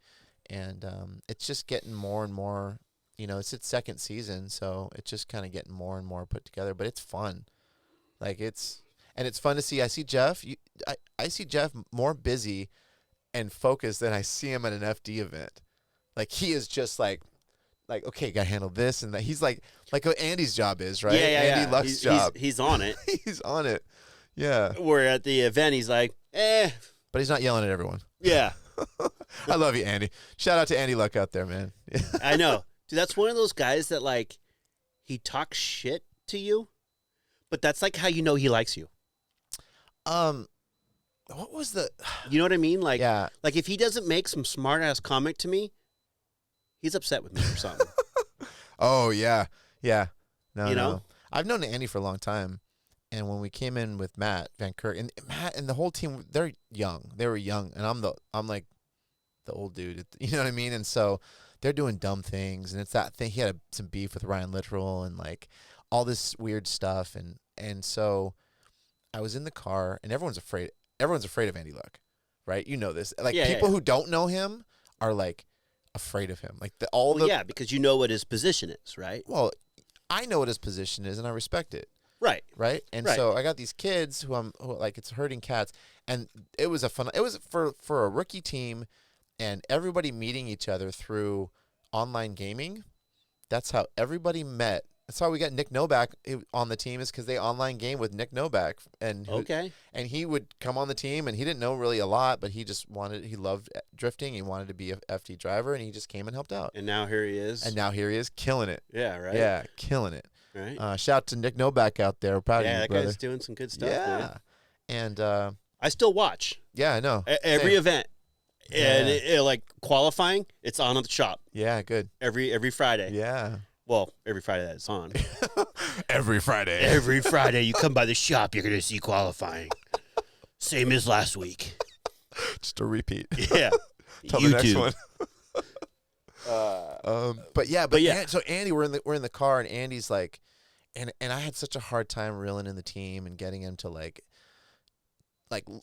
and it's just getting more and more. You know, it's its second season, so it's just kind of getting more and more put together. But it's fun, it's fun to see. I see Jeff. I see Jeff more busy and focused than I see him at an FD event. Like he is just like okay, gotta handle this and that. He's like what Andy's job is, right? Andy Luck's job.
He's on it.
He's on it. Yeah.
Where at the event he's like,
but he's not yelling at everyone.
Yeah.
I love you, Andy. Shout out to Andy Luck out there, man.
I know. Dude, that's one of those guys that like he talks shit to you, but that's like how you know he likes you.
what was the?
You know what I mean? Like,
Yeah.
like if he doesn't make some smart ass comment to me, he's upset with me or something.
Oh yeah, yeah. No,
You
no.
know?
I've known Andy for a long time, and when we came in with Matt Van Kirk and Matt and the whole team, they're young. They were young, and I'm like the old dude. You know what I mean? And so they're doing dumb things, and it's that thing. He had some beef with Ryan Littrell and like all this weird stuff, and so I was in the car, and everyone's afraid. Everyone's afraid of Andy Luck, right? You know this. Like people who don't know him are like afraid of him. Like
Yeah, because you know what his position is, right?
Well, I know what his position is, and I respect it.
Right.
Right. And
Right.
so I got these kids who like, it's herding cats, and it was it was for a rookie team, and everybody meeting each other through online gaming. That's how everybody met. That's how we got Nick Novak on the team, is because they online game with Nick Novak, and and he would come on the team, and he didn't know really a lot, but he loved drifting. He wanted to be a FT driver, and he just came and helped out.
And now here he is.
Killing it.
Yeah, right.
Yeah, killing it.
Right.
Shout out to Nick Novak out there. Proud of you,
that
brother.
guy's doing some good stuff.
Yeah,
Man.
and
I still watch.
Yeah, I know.
Every
Same.
event. And like qualifying, it's on at the shop.
Yeah, good.
Every Friday.
Yeah.
Well, every Friday that it's on.
Every Friday.
Every Friday you come by the shop, you're going to see qualifying. Same as last week.
Just a repeat.
Yeah.
Till the next one. But yeah. So Andy, we're in the car, and Andy's like, and I had such a hard time reeling in the team and getting him to like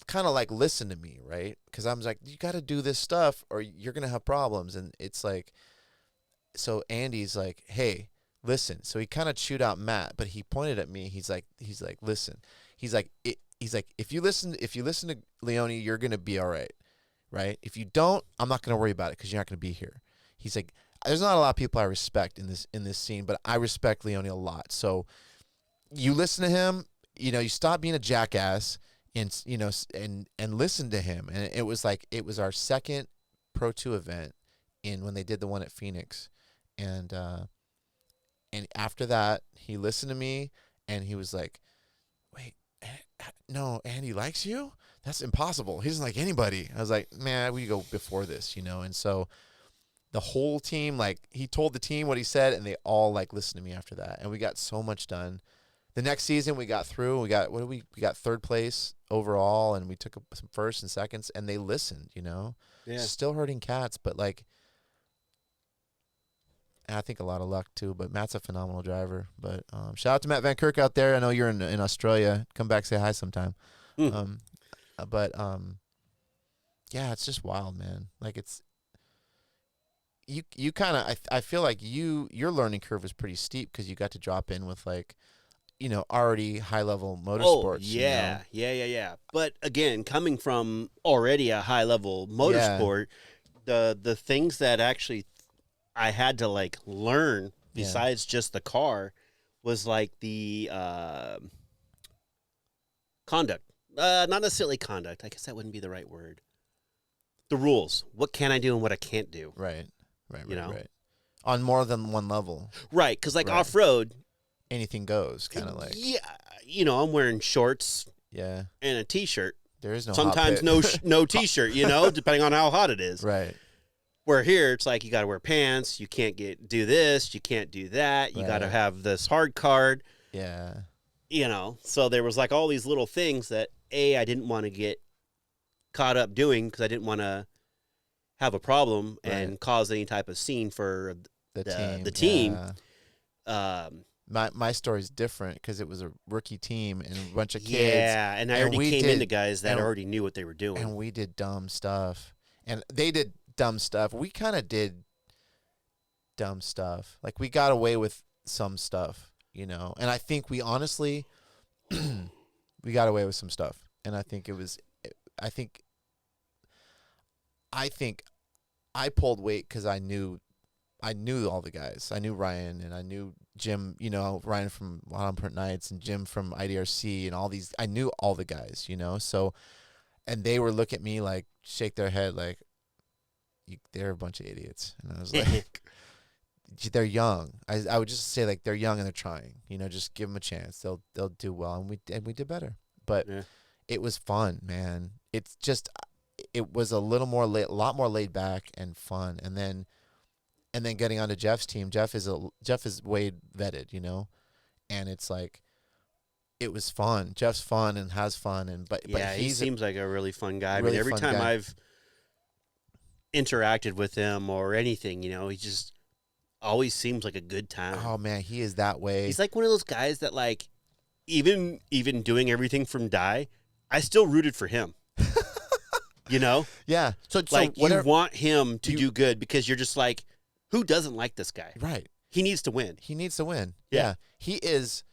kind of like listen to me, right? Because I was like, you got to do this stuff or you're gonna have problems, and it's like, so Andy's like, hey, listen. So he kind of chewed out Matt, but he pointed at me. He's like, listen. He's like, if you listen to Leone, you're gonna be all right, right? If you don't, I'm not gonna worry about it because you're not gonna be here. He's like, there's not a lot of people I respect in this scene, but I respect Leone a lot. So you listen to him, you stop being a jackass, and and listen to him. And it was our second Pro 2 event when they did the one at Phoenix, and after that he listened to me, and he was like, wait, no, Andy likes you? That's impossible. He doesn't like anybody. I was like, man, we go before this, and so the whole team, like, he told the team what he said, and they all like listened to me after that, and we got so much done. The next season we got through. We got third place overall, and we took some firsts and seconds, and they listened.
Yeah.
Still hurting cats, but like, and I think a lot of luck too. But Matt's a phenomenal driver. But shout out to Matt Van Kirk out there. I know you're in Australia. Come back, say hi sometime. Yeah, it's just wild, man. Like, it's. You kind of, I feel like your learning curve was pretty steep because you got to drop in with like, already high level motorsports.
Oh, yeah. Yeah. But again, coming from already a high level motorsport, the things that actually I had to like learn besides just the car was like the conduct. Not necessarily conduct. I guess that wouldn't be the right word. The rules. What can I do and what I can't do.
Right. On more than one level.
Right, because like off-road,
anything goes, kind of like.
Yeah, I'm wearing shorts.
Yeah.
And a T-shirt.
There is no.
Sometimes no T-shirt, depending on how hot it is.
Right.
Where here it's like you got to wear pants. You can't do this. You can't do that. You got to have this hard card.
Yeah.
So there was like all these little things that I didn't want to get caught up doing because I didn't want to have a problem and cause any type of scene for the team.
Yeah. My story's different because it was a rookie team and a bunch of kids.
Yeah, and I already came into guys that already knew what they were doing.
And we did dumb stuff. And they did dumb stuff. We kind of did dumb stuff. Like, we got away with some stuff, And I think we honestly, we got away with some stuff. And I think I pulled weight because I knew all the guys. I knew Ryan, and I knew Jim, Ryan from Hot Print Nights, and Jim from IDRC, and all these. I knew all the guys, So, and they were looking at me like, shake their head like, they're a bunch of idiots. And I was like, they're young. I would just say, like, they're young and they're trying. Just give them a chance. They'll do well, and we did better. But it was fun, man. it's just, it was a little more a lot more laid back and fun. And then getting onto Jeff's team, Jeff is way vetted, you know, and it's like, it was fun. Jeff's fun and has fun, but
he seems like a really fun guy.
Really
every
fun
time
guy.
I've interacted with him or anything, you know, he just always seems like a good time.
Oh man, he is that way.
He's like one of those guys that, like, even doing everything from Dai, I still rooted for him. You know?
Yeah. So
like,
whatever,
you want him to do good because you're just like, who doesn't like this guy?
right.
He needs to win.
He needs to win.
Yeah.
He is,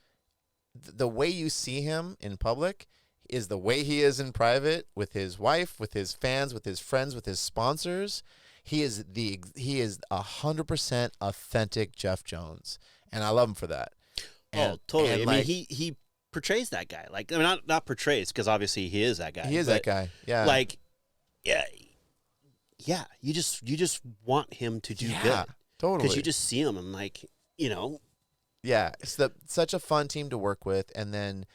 the way you see him in public is the way he is in private, with his wife, with his fans, with his friends, with his sponsors. He is 100% authentic Jeff Jones, and I love him for that. And,
totally.
and
I
like,
mean, he portrays that guy. Like, I mean, not portrays, because obviously he is that guy.
he is that guy. Yeah.
Like, yeah. You just want him to do good.
Totally.
Because you just see him and, like, you know.
Yeah, it's such a fun team to work with, and then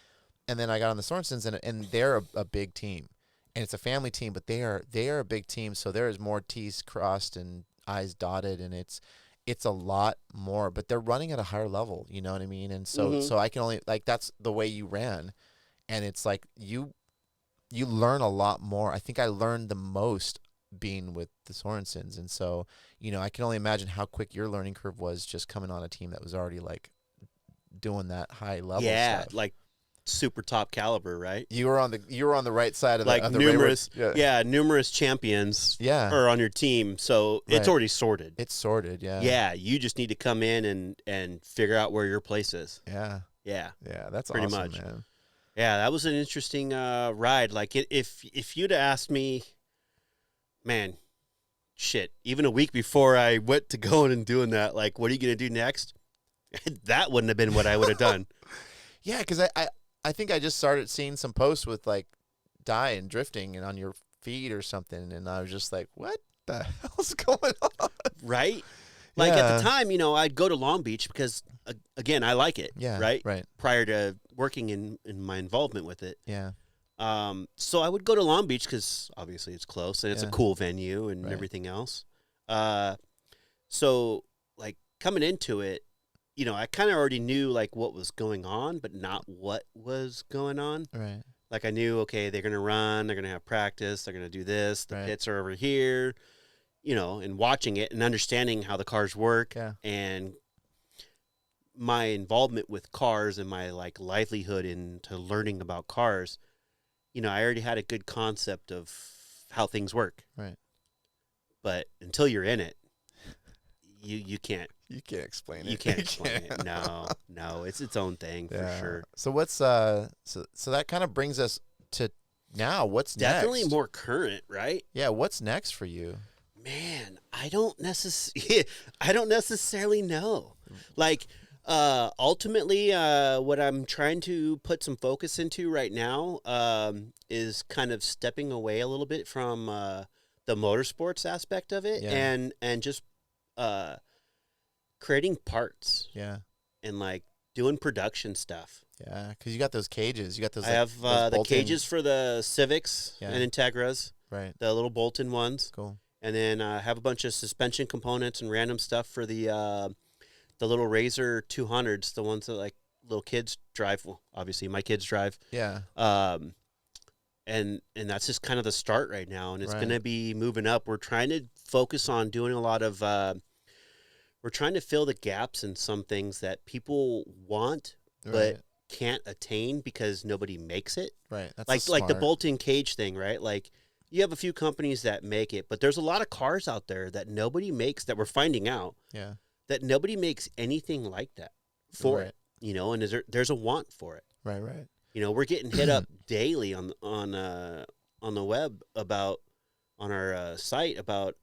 I got on the Sorensens, and they're a big team, and it's a family team, but they are a big team, so there is more T's crossed and I's dotted, and it's a lot more, but they're running at a higher level, you know what I mean? And so I can only, like, that's the way you ran, and it's like you learn a lot more. I think I learned the most being with the Sorensens, and so, you know, I can only imagine how quick your learning curve was just coming on a team that was already like doing that high level stuff.
Like super top caliber, right?
You were on the right side of
like
the
numerous
railroad.
numerous champions
Yeah.
are on your team, so it's
Right.
already sorted.
It's sorted, yeah.
Yeah, you just need to come in and figure out where your place is.
Yeah.
Yeah.
Yeah, that's
Pretty
awesome,
much.
man.
Yeah, that was an interesting ride. Like, if you'd have asked me, man, shit, even a week before I went to going and doing that, like, what are you going to do next? That wouldn't have been what I would have done.
Yeah, because I think I just started seeing some posts with, like, Dai and drifting and on your feed or something, and I was just like, what the hell's going on?
Right? Like,
Yeah.
at the time, you know, I'd go to Long Beach because, again, I like it.
Yeah,
Right?
right.
Prior to working in my involvement with it.
Yeah.
So I would go to Long Beach because obviously it's close and it's a
Yeah.
cool venue and
Right.
everything else. So, like, coming into it, you know, I kind of already knew, like, what was going on, but not what was going on.
Right.
Like, I knew, okay, they're going to run, they're going to have practice, they're going to do this, the
Right.
pits are over here, you know, and watching it and understanding how the cars work.
Yeah.
And my involvement with cars and my, like, livelihood into learning about cars, you know, I already had a good concept of how things work.
Right.
But until you're in it, you can't.
You can't explain it.
You can't explain it. No, it's its own thing for sure.
So what's so that kind of brings us to now. What's
Definitely
next?
more current, right?
Yeah, what's next for you?
Man, I don't necessarily know. Like, ultimately, what I'm trying to put some focus into right now is kind of stepping away a little bit from the motorsports aspect of it,
Yeah.
and just creating parts
Yeah.
and, like, doing production stuff.
Yeah, because you got those cages. You got those.
I have
those
the
bolt-in-
cages for the Civics
Yeah.
and Integras,
Right.
the little bolt-in ones.
Cool.
And then I have a bunch of suspension components and random stuff for the little Razor 200s, the ones that, like, little kids drive. Well, obviously my kids drive.
Yeah.
And that's just kind of the start right now, and it's
Right.
going to be moving up. We're trying to focus on doing a lot of. We're trying to fill the gaps in some things that people want but
Right.
can't attain because nobody makes it.
Right. That's
Like the
smart.
bolt-in cage thing, right? Like, you have a few companies that make it, but there's a lot of cars out there that nobody makes, that we're finding out
Yeah.
that nobody makes anything like that for
Right.
it. You know, and there's a want for it.
Right. Right.
You know, we're getting hit up daily on the web about, on our site about,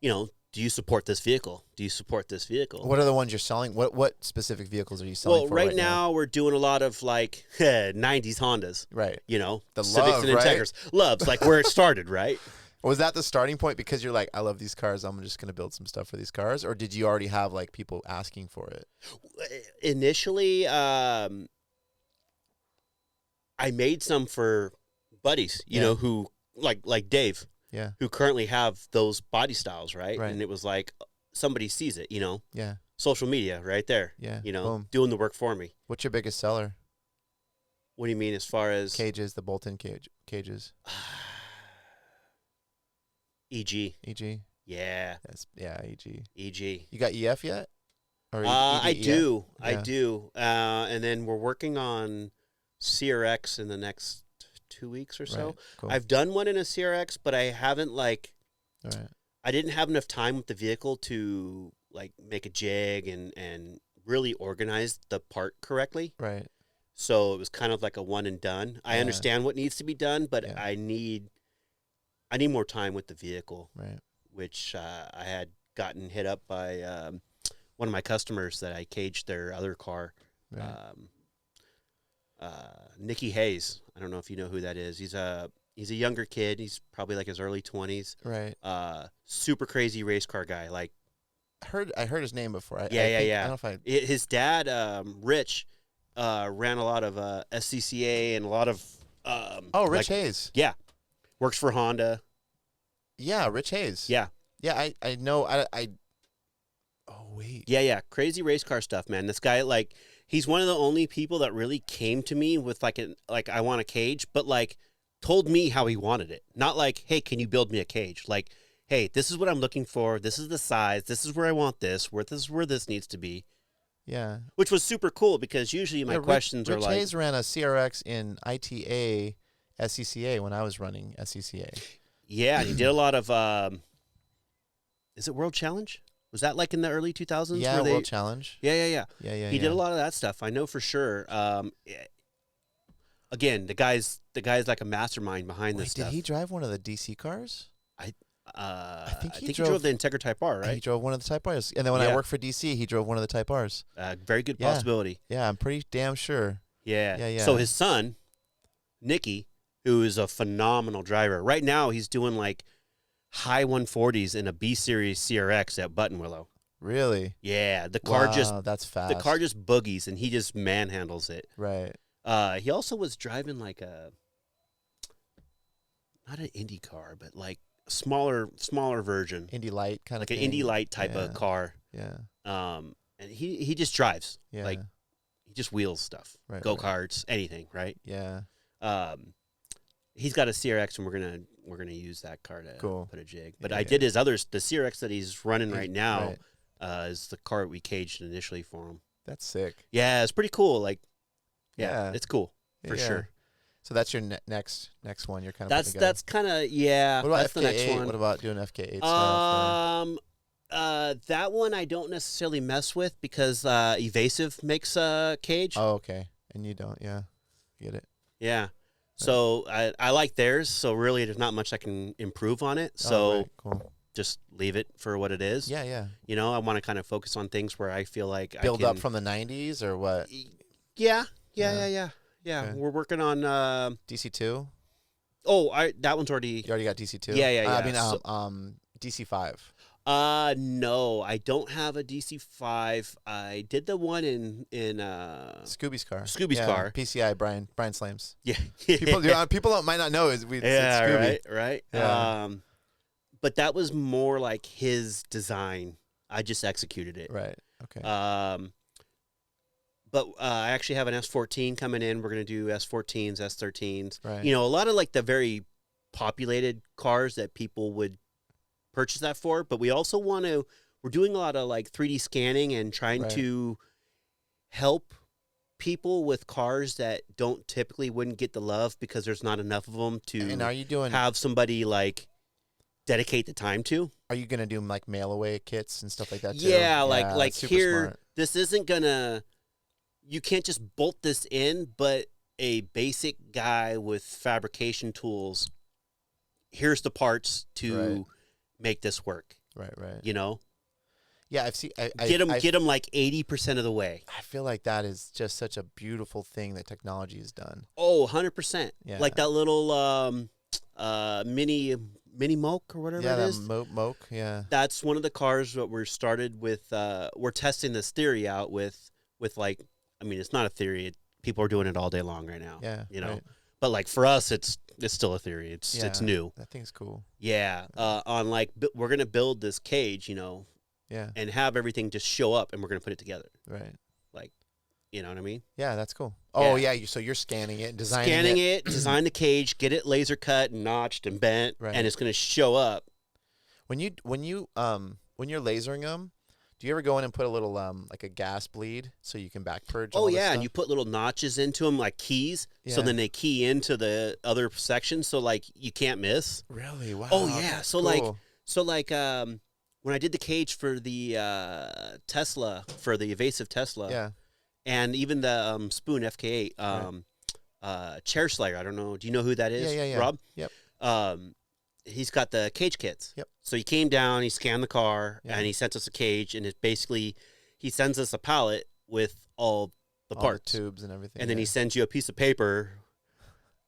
you know, do you support this vehicle? Do you support this vehicle?
What are the ones you're selling? What specific vehicles are you selling
Well,
for
right now we're doing a lot of, like, 90s Hondas.
Right.
You know,
The
Civics
love,
and
right?
Integras. Love's like where it started, right?
Was that the starting point because you're like, I love these cars, I'm just going to build some stuff for these cars? Or did you already have, like, people asking for it?
Initially, I I made some for buddies, you know, who like Dave, who currently have those body styles, right? And it was like somebody sees it, you know.
Yeah.
Social media right there.
Yeah.
You know,
Boom.
doing the work for me.
What's your biggest seller?
What do you mean as far as
Cages, the bolt-in cages.
EG.
EG.
Yeah.
EG.
EG.
You got EF yet? Or
I do.
Yeah.
I do. And then we're working on CRX in the next 2 weeks or so.
Right. Cool.
I've done one in a CRX, but I haven't like.
All right.
I didn't have enough time with the vehicle to like make a jig and really organize the part correctly.
Right.
So it was kind of like a one and done. I understand what needs to be done, but I need more time with the vehicle.
Right.
Which I had gotten hit up by one of my customers that I caged their other car.
Right.
Nicky Hayes. I don't know if you know who that is. He's a younger kid. He's probably like his early 20s.
Right.
Super crazy race car guy. Like
I heard his name before. I don't know if
his dad, Rich, ran a lot of SCCA and a lot of
Rich Hayes.
Yeah, works for Honda.
Yeah, Rich Hayes.
Yeah.
Yeah, I know. Oh wait.
Yeah, crazy race car stuff, man. This guy, like, he's one of the only people that really came to me with like I want a cage, but like told me how he wanted it. Not like, hey, can you build me a cage? Like, hey, this is what I'm looking for. This is the size. This is where I want this. This is where this needs to be.
Yeah.
Which was super cool because usually my questions are
Rich
like.
Hayes ran a CRX in ITA SCCA when I was running SCCA.
Yeah, he did a lot of. Is it World Challenge? Was that like in the early 2000s?
Yeah, World Challenge.
Yeah. He did a lot of that stuff. I know for sure. Again, the guy's like a mastermind behind this stuff.
Did he drive one of the DC cars?
I think he drove the Integra Type R, right?
He drove one of the Type Rs. And then when I worked for DC, he drove one of the Type Rs.
Very good possibility.
Yeah, I'm pretty damn sure.
Yeah. So his son, Nicky, who is a phenomenal driver. Right now, he's doing like high 140s in a B Series CRX at Button Willow.
Really?
Yeah. The car
that's fast.
The car just boogies, and he just manhandles it.
Right.
He also was driving like not an Indy car, but like a smaller version.
Indy Light kind of
like an Indy Light type of car.
Yeah.
And he just drives.
Yeah.
Like he just wheels stuff.
Right,
Go-karts, anything, right?
Yeah.
He's got a CRX, and we're gonna use that car to put a jig. But I did his others. The CRX that he's running right now is the car we caged initially for him.
That's sick.
Yeah, it's pretty cool. Like, yeah. It's cool for sure.
So that's your next one. You're kind of
that's kind of
What about
that's
FK8?
the next one.
What about doing FK8 stuff?
That one I don't necessarily mess with because Evasive makes a cage.
Oh, okay. And you don't, get it.
Yeah. So I like theirs. So really, there's not much I can improve on it. So
cool.
Just leave it for what it is.
Yeah.
You know, I want to kind of focus on things where I feel like
build up from the 90s or what?
Yeah. Okay. We're working on
DC2.
Oh, that one's already.
You already got DC2.
Yeah.
I mean, DC5.
No, I don't have a DC5. I did the one in
Scooby's car.
Scooby's car.
PCI Brian Slams.
Yeah.
people might not know is Scooby.
Right.
Yeah.
But that was more like his design. I just executed it.
Right. Okay.
But I actually have an S14 coming in. We're going to do S14s, S13s.
Right.
You know, a lot of like the very populated cars that people would purchase that for. But we also we're doing a lot of like 3D scanning and trying to help people with cars that wouldn't get the love because there's not enough of them to
and are you
have somebody like dedicate the time to.
Are you going to do like mail away kits and stuff like that too?
Yeah, like here,
smart.
This isn't going to. You can't just bolt this in, but a basic guy with fabrication tools, here's the parts to make this work.
Right.
You know?
Yeah, I've seen.
Get them like 80% of the way.
I feel like that is just such a beautiful thing that technology has done.
Oh, 100%.
Yeah.
Like that little mini Moke or whatever it is.
Yeah, Moke, yeah.
That's one of the cars that we're started with. We're testing this theory out with like, I mean, it's not a theory. people are doing it all day long right now.
Yeah,
you know.
right.
But like for us, it's still a theory. It's new.
That thing's cool.
Yeah. On like we're gonna build this cage, you know,
Yeah.
and have everything just show up, and we're gonna put it together.
Right.
Like, you know what I mean?
Yeah, that's cool. Oh
Yeah.
yeah, so you're scanning it, designing
Scanning
it.
design the cage, get it laser cut and notched and bent,
Right.
and it's gonna show up.
When you're lasering them, do you ever go in and put a little like a gas bleed so you can back purge?
Oh
all this
yeah,
stuff?
and you put little notches into them like keys, so
Yeah.
then they key into the other section, so like you can't miss.
Really? Wow.
Oh yeah,
that's
so
cool.
like when I did the cage for the Tesla, for the evasive Tesla,
Yeah.
and even the Spoon FK8 chair slayer. I don't know. Do you know who that is?
Yeah.
Rob.
Yep.
He's got the cage kits.
Yep.
So he came down, he scanned the car,
Yeah.
and he sent us a cage, and it basically he sends us a pallet with all the
All
parts,
tubes and everything.
and then
yeah.
he sends you a piece of paper,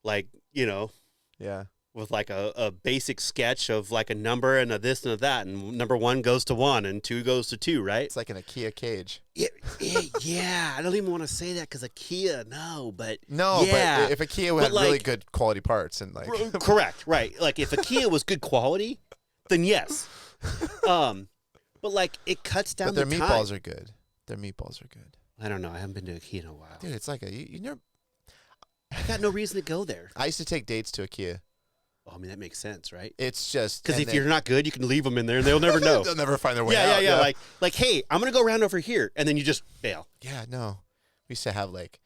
like, you know,
Yeah.
with like a basic sketch of like a number and a this and a that, and number 1 goes to 1 and 2 goes to 2, right?
It's like an IKEA cage.
Yeah. I don't even want to say that because IKEA, no, but
No,
yeah.
but if IKEA
But
had really
like-
good quality parts and like
Correct, right? Like if IKEA was good quality, then yes. But like it cuts down
but their
the
meatballs
time.
are good. Their meatballs are good.
I don't know. I haven't been to IKEA in a while.
Dude, it's like you never
I got no reason to go there.
I used to take dates to IKEA.
Oh, I mean that makes sense, right?
It's just
Because
and
if you're not good, you can leave them in there and they'll never know.
they'll never find their way
yeah,
out.
yeah. Like, hey, I'm gonna go around over here, and then you just bail.
Yeah, no. We used to have like,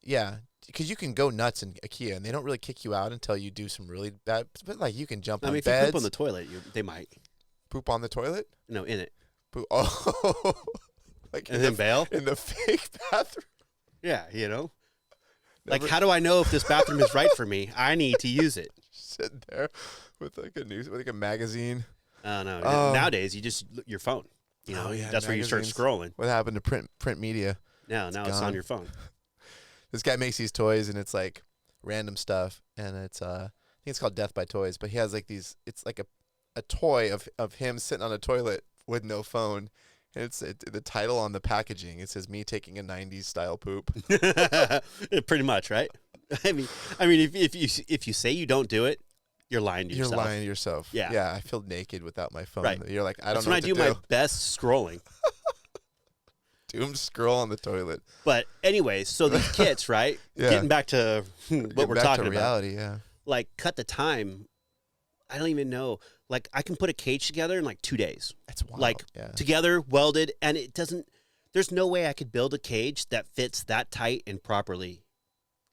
yeah, because you can go nuts in IKEA and they don't really kick you out until you do some really bad. But like you can jump
I
on
mean, if
beds,
you poop on the toilet, they might.
poop on the toilet,
No, in it,
poop. Oh, like
and then bail.
in the fake bathroom.
Yeah, you know.
Never-
Like, how do I know if this bathroom is right for me? I need to use it.
Sit there with like a magazine.
No.
Oh.
Nowadays, you just your phone. You know,
Oh, yeah,
that's where you start
magazines.
scrolling.
What happened to print media?
Now it's
gone.
on your phone.
This guy makes these toys and it's like random stuff and it's I think it's called Death by Toys, but he has like these. It's like a toy of him sitting on a toilet with no phone. And it's the title on the packaging. It says "Me taking a '90s style poop."
Pretty much, right? I mean, if you say you don't do it, you're lying to
You're
yourself.
lying to yourself.
Yeah.
Yeah. I feel naked without my phone.
Right.
You're like, I
That's
don't know
when I
what
do
to
my best scrolling.
Doom scroll on the toilet.
But anyways, so these kits, right?
Yeah.
Getting back to what we're
Back
talking
to
about.
reality, yeah.
Like, cut the time. I don't even know. Like, I can put a cage together in like 2 days.
That's wild.
Like,
yeah.
together, welded, and it doesn't. There's no way I could build a cage that fits that tight and properly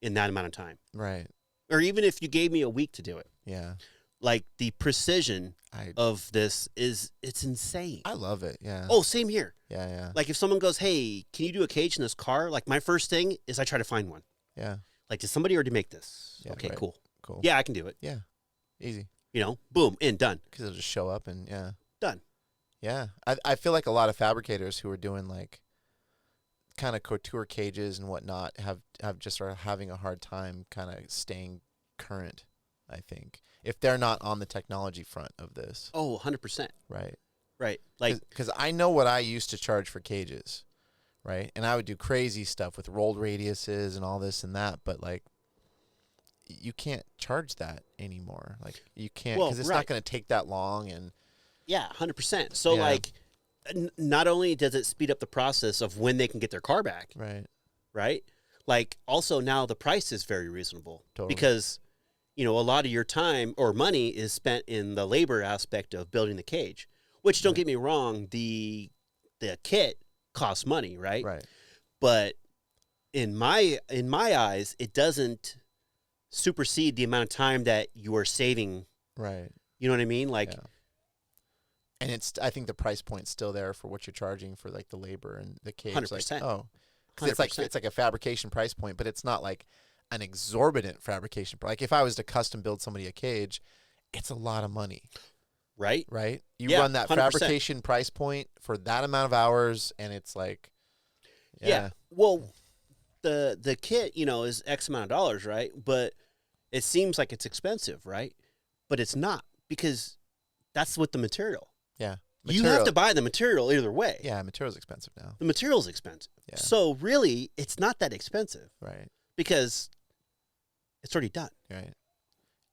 in that amount of time.
Right.
Or even if you gave me a week to do it.
Yeah.
Like, the precision
I
of this it's insane.
love it. Yeah.
Oh, same here.
Yeah, yeah.
Like, if someone goes, hey, can you do a cage in this car? Like, my first thing is I try to find one.
Yeah.
Like, did somebody already make this?
Yeah,
Okay,
right.
cool.
Cool.
Yeah, I can do it.
Yeah. Easy.
You know, boom, in, done.
Because it'll just show up and yeah.
Done.
Yeah. I feel like a lot of fabricators who are doing like kind of couture cages and whatnot have just are having a hard time kind of staying current, I think. If they're not on the technology front of this.
Oh, 100%.
Right.
Right. Like,
Because I know what I used to charge for cages, right? And I would do crazy stuff with rolled radiuses and all this and that, but like you can't charge that anymore. Like you can't
Well,
because it's
right.
not going to take that long. And
yeah, 100%. So,
Yeah.
like, not only does it speed up the process of when they can get their car back, right? Like, also now the price is very reasonable.
Totally.
Because, you know, a lot of your time or money is spent in the labor aspect of building the cage, which, don't get me wrong, the kit costs money, right?
Right.
But in my eyes, it doesn't supersede the amount of time that you are saving.
Right.
You know what I mean? Like,
Yeah. And I think the price point's still there for what you're charging for like the labor and the cage.
100%.
Like, oh, 'cause it's
100%.
like a fabrication price point, but it's not like an exorbitant fabrication. Like if I was to custom build somebody a cage, it's a lot of money.
right?
Right? You
Yeah,
run that
100%.
fabrication price point for that amount of hours, and it's like,
Yeah. Well, the kit, you know, is X amount of dollars, right? But it seems like it's expensive, right? But it's not, because that's with the material.
yeah.
You have to buy the material either way.
Yeah, material's expensive now.
The material's expensive.
Yeah.
So really, it's not that expensive.
Right.
because it's already done.
Right.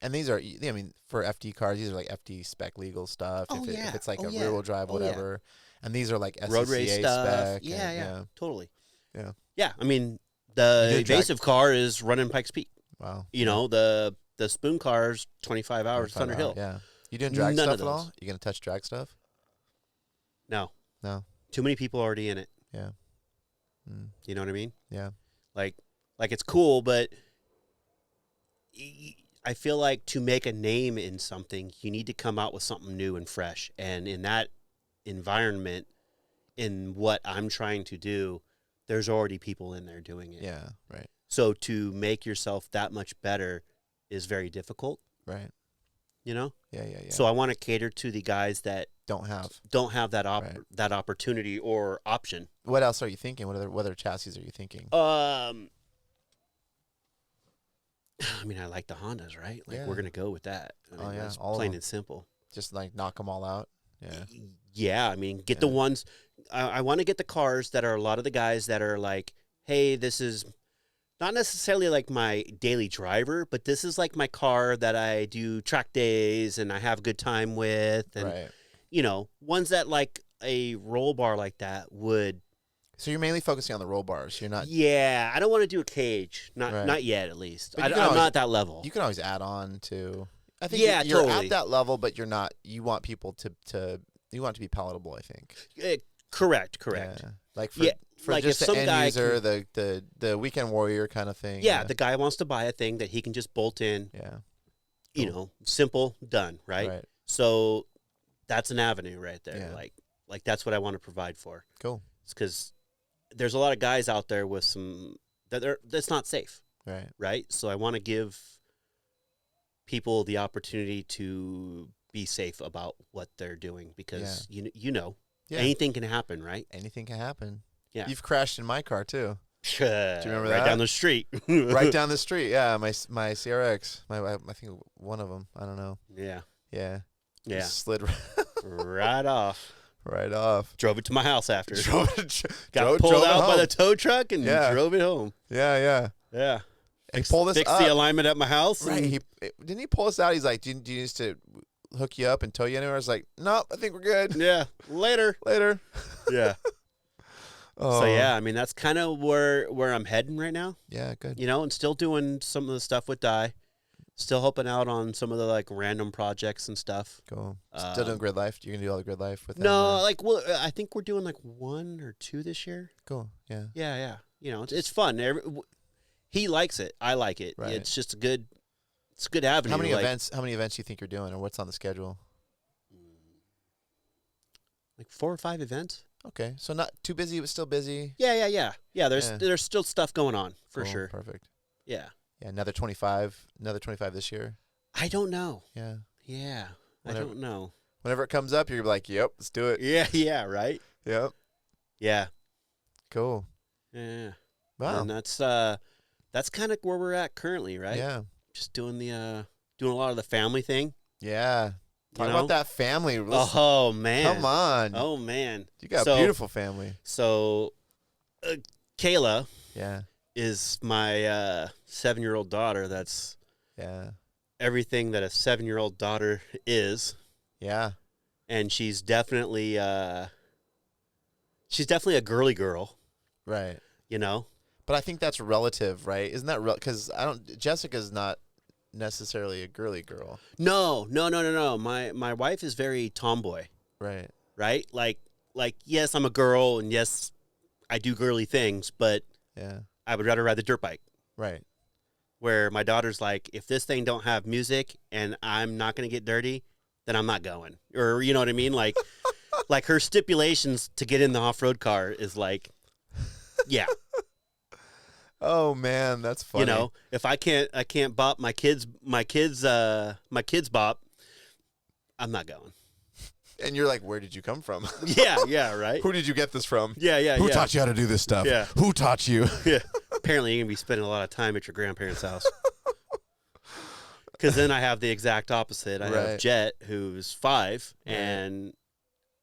And these are, I mean, for FD cars, these are like FD spec legal stuff.
Oh,
If it's like
Oh,
a
yeah.
rear wheel drive,
Oh, yeah.
whatever. And these are like SCCA
Road race stuff.
spec.
Yeah,
and,
yeah, totally.
Yeah.
Yeah, I mean, the
You did drag-
evasive car is running Pikes Peak.
Wow.
You know, the spoon car's 25 hours
25
Thunder Hill.
hour, Yeah. You doing drag
None
stuff
of
at all?
those.
You gonna touch drag stuff?
No,
No.
too many people already in it.
Yeah. Mm.
You know what I mean?
Yeah.
Like it's cool, but I feel like to make a name in something, you need to come out with something new and fresh. And in that environment, in what I'm trying to do, there's already people in there doing it.
Yeah. Right.
So to make yourself that much better is very difficult,
Right.
you know?
Yeah.
So I want to cater to the guys that
don't have.
that
Right.
that opportunity or option.
What else are you thinking? What other chassis are you thinking?
I mean, I like the Hondas, right? Like
Yeah.
we're gonna go with that. I mean,
Oh, yeah,
that's
all of
plain
them.
and simple.
Just like knock them all out. Yeah.
Yeah, I mean, get the ones. I want to get the cars that are a lot of the guys that are like, hey, this is not necessarily like my daily driver, but this is like my car that I do track days and I have a good time with, and
Right.
you know, ones that like a roll bar like that would.
So you're mainly focusing on the roll bars. You're not.
Yeah, I don't want to do a cage,
Right.
not yet, at least.
But
I'm
you can always-
not at that level.
You can always add on to. I think
Yeah,
you're
totally.
at that level, but you're not. You want people to. You want it to be palatable. I think.
Correct.
Yeah. Like for,
Yeah,
for
like
just
if
the
some
end
guy
user, the weekend warrior kind of thing.
Yeah, the guy wants to buy a thing that he can just bolt in.
Yeah.
You know, simple, done, right?
Right.
So that's an avenue right there.
Yeah.
Like that's what I want to provide for.
Cool.
It's because there's a lot of guys out there with some that's not safe,
Right.
right? So I want to give people the opportunity to be safe about what they're doing because you know
Yeah.
anything can happen, right?
Anything can happen.
Yeah.
You've crashed in my car too.
Do you
remember
right
that?
down the street?
Right down the street. Yeah. My CRX. I think one of them. I don't know.
Yeah.
Yeah.
Yeah.
Slid
Right off.
right off.
Drove it to my house after.
Got
Got pulled out by the tow truck and
Yeah.
drove it home.
Yeah.
Yeah.
He pulled us
Fixed
up.
the alignment at my house.
Right.
and-
Didn't he pull us out? He's like, do you need us to hook you up and tow you anywhere? I was like, nope, I think we're good.
Yeah. Later.
Later.
Yeah.
Oh.
So yeah, I mean that's kind of where I'm heading right now.
Yeah, good.
You know, and still doing some of the stuff with Dai. Still helping out on some of the like random projects and stuff.
Cool. Still doing grid life? You're going to do all the grid life with them?
No,
or-
like well, I think we're doing like 1 or 2 this year.
Cool. Yeah.
Yeah. You know, it's fun. He likes it. I like it.
Right.
It's just a good avenue.
How many
like,
events do you think you're doing, or what's on the schedule?
Like 4 or 5 events.
Okay. So not too busy, but still busy.
Yeah. Yeah,
Yeah.
there's still stuff going on for
Cool,
sure.
Perfect.
Yeah.
Yeah, another 25 this year.
I don't know.
Yeah.
Yeah.
Whatever.
I don't know.
Whenever it comes up, you're like, yep, let's do it.
Yeah, right?
Yep.
Yeah.
Cool.
Yeah.
Wow.
And that's kind of where we're at currently, right?
Yeah.
Just doing a lot of the family thing.
Yeah. Talk
You
about
know?
that family. Let's-
Oh man.
Come on.
Oh man.
You got
So-
a beautiful family.
So Kayla
Yeah.
is my 7-year-old daughter. That's
Yeah.
everything that a 7-year-old daughter is.
Yeah.
And she's definitely a girly girl,
Right.
you know?
But I think that's relative, right? Isn't that real? Because Jessica's not necessarily a girly girl.
No. My wife is very tomboy,
Right.
right? Like yes, I'm a girl and yes, I do girly things, but
Yeah.
I would rather ride the dirt bike.
Right.
Where my daughter's like, if this thing don't have music and I'm not going to get dirty, then I'm not going. Or you know what I mean? Like like her stipulations to get in the off-road car is like, yeah.
Oh man, that's funny.
You know, if I can't bop my kids bop, I'm not going.
And you're like, where did you come from?
Yeah, right.
Who did you get this from?
Yeah.
Who taught you how to do this stuff?
Yeah.
Who taught you?
Yeah. Apparently, you're gonna be spending a lot of time at your grandparents' house. Because then I have the exact opposite. I have
Right.
Jet, who's 5
Right.
and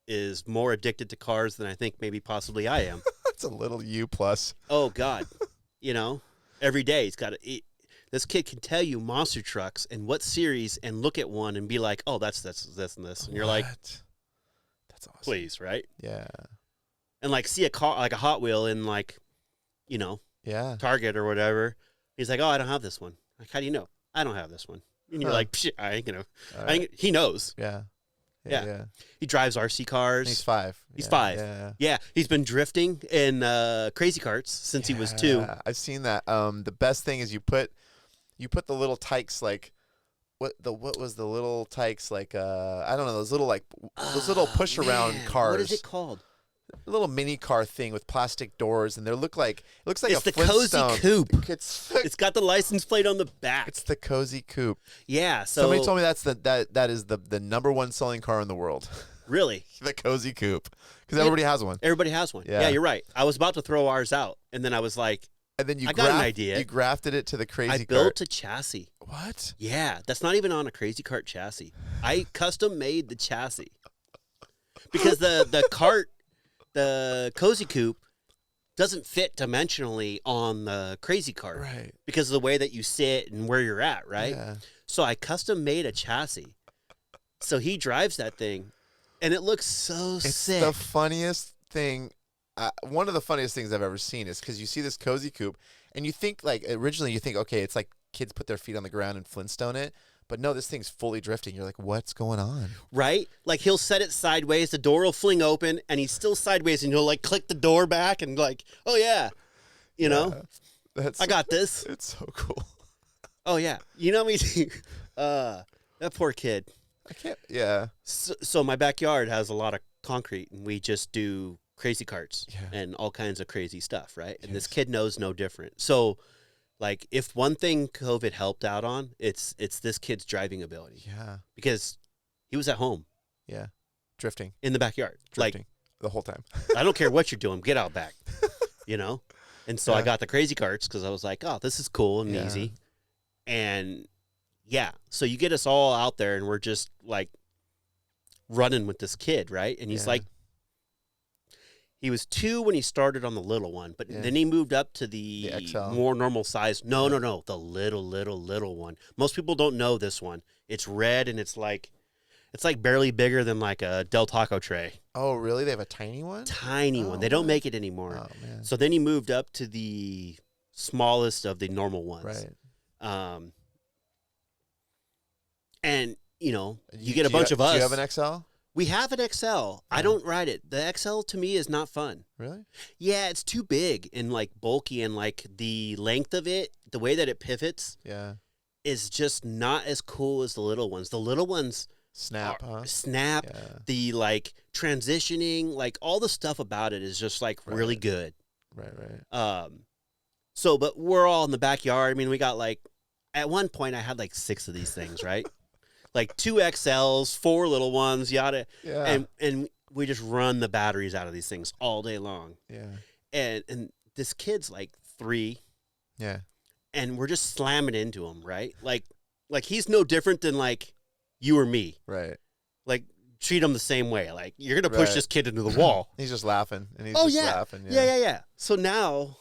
is more addicted to cars than I think maybe possibly I am.
That's a little U plus.
Oh God, you know. every day. He's got this kid can tell you monster trucks and what series and look at one and be like, oh, that's this and this. And you're like,
that's awesome.
please, right?
Yeah.
And like see a car, like a Hot Wheel in like, you know,
Yeah.
Target or whatever. He's like, oh, I don't have this one. Like, how do you know? I don't have this one. And you're like, psh, I ain't gonna. He knows.
Yeah.
Yeah. He drives RC cars.
He's 5.
He's 5. Yeah. He's been drifting in crazy karts since he was 2.
I've seen that. The best thing is you put the little tykes like what was the little tykes like I don't know, those little push around cars.
What is it called?
A little mini car thing with plastic doors, and it looks like
it's
a
the
Flintstone.
Cozy Coupe.
It's
got the license plate on the back.
It's the Cozy Coupe.
Yeah. So
Somebody told me that is the #1 selling car in the world.
Really?
The Cozy Coupe, because everybody has one.
Everybody has one. Yeah, you're right. I was about to throw ours out, and then I was like,
and then
I got an idea.
You grafted it to the crazy
I
cart.
built a chassis.
What?
Yeah, that's not even on a crazy cart chassis. I custom made the chassis because the cart. The Cozy Coupe doesn't fit dimensionally on the crazy cart,
right?
Because of the way that you sit and where you're at, right?
Yeah.
So I custom made a chassis. So he drives that thing, and it looks so sick.
It's the funniest thing. One of the funniest things I've ever seen is because you see this Cozy Coupe, and you think like originally you think, okay, it's like kids put their feet on the ground and Flintstone it. But no, this thing's fully drifting. You're like, what's going on? Right?
Like he'll set it sideways, the door will fling open, and he's still sideways, and he'll like click the door back and like, oh yeah, you know, I got this.
It's so cool.
Oh yeah, you know me. That poor kid.
I can't. Yeah.
So my backyard has a lot of concrete, and we just do crazy carts and all kinds of crazy stuff, right? And this kid knows no different. So. Like, if one thing COVID helped out on, it's this kid's driving ability.
Yeah.
Because he was at home.
Yeah. Drifting.
In the backyard.
Drifting.
Like,
the whole time.
I don't care what you're doing. Get out back. You know? And so I got the crazy carts because I was like, oh, this is cool and easy. And, so you get us all out there, and we're just, like, running with this kid, right? And he's like, he was 2 when he started on the little one, but then he moved up to the
XL.
more normal size. No, the little one. Most people don't know this one. It's red, and it's like barely bigger than like a Del Taco tray.
Oh, really? They have a tiny one?
Tiny one. They don't make it anymore.
Oh, man.
So then he moved up to the smallest of the normal ones.
Right.
And, you get a bunch of us.
Do you have an XL?
We have an XL. Yeah. I don't ride it. The XL to me is not fun.
Really?
Yeah, it's too big and like bulky, and like the length of it, the way that it pivots, is just not as cool as the little ones. The little ones
snap.
Yeah. The like transitioning, like all the stuff about it is just like really good.
Right.
So, but we're all in the backyard. I mean, we got like at one point I had like 6 of these things, right? Like 2 XLs, 4 little ones, yada.
Yeah.
And we just run the batteries out of these things all day long.
Yeah.
And this kid's like 3.
Yeah.
And we're just slamming into him, right? Like he's no different than like you or me.
Right.
Like treat him the same way. Like you're gonna push this kid into the wall.
He's just laughing, and he's just laughing.
Yeah. So now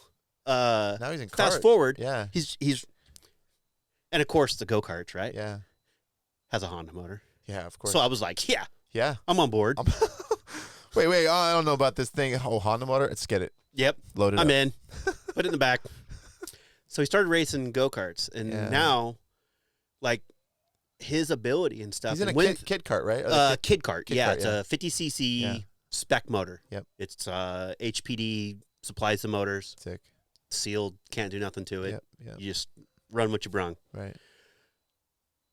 he's in cart.
Fast forward.
Yeah.
He's and of course the go-karts, right?
Yeah.
Has a Honda motor.
Yeah, of course.
So I was like,
yeah,
I'm on board.
Wait, I don't know about this thing. Oh, Honda motor? Let's get it.
Yep.
Load it up.
I'm in. Put it in the back. So he started racing go-karts, and now, like, his ability and stuff.
He's in a kid kart, right?
Kid kart.
Kid
Yeah,
kart,
it's a 50cc spec motor.
Yep.
It's HPD supplies the motors.
Sick.
Sealed, can't do nothing to it.
Yep.
You just run what you brung.
Right.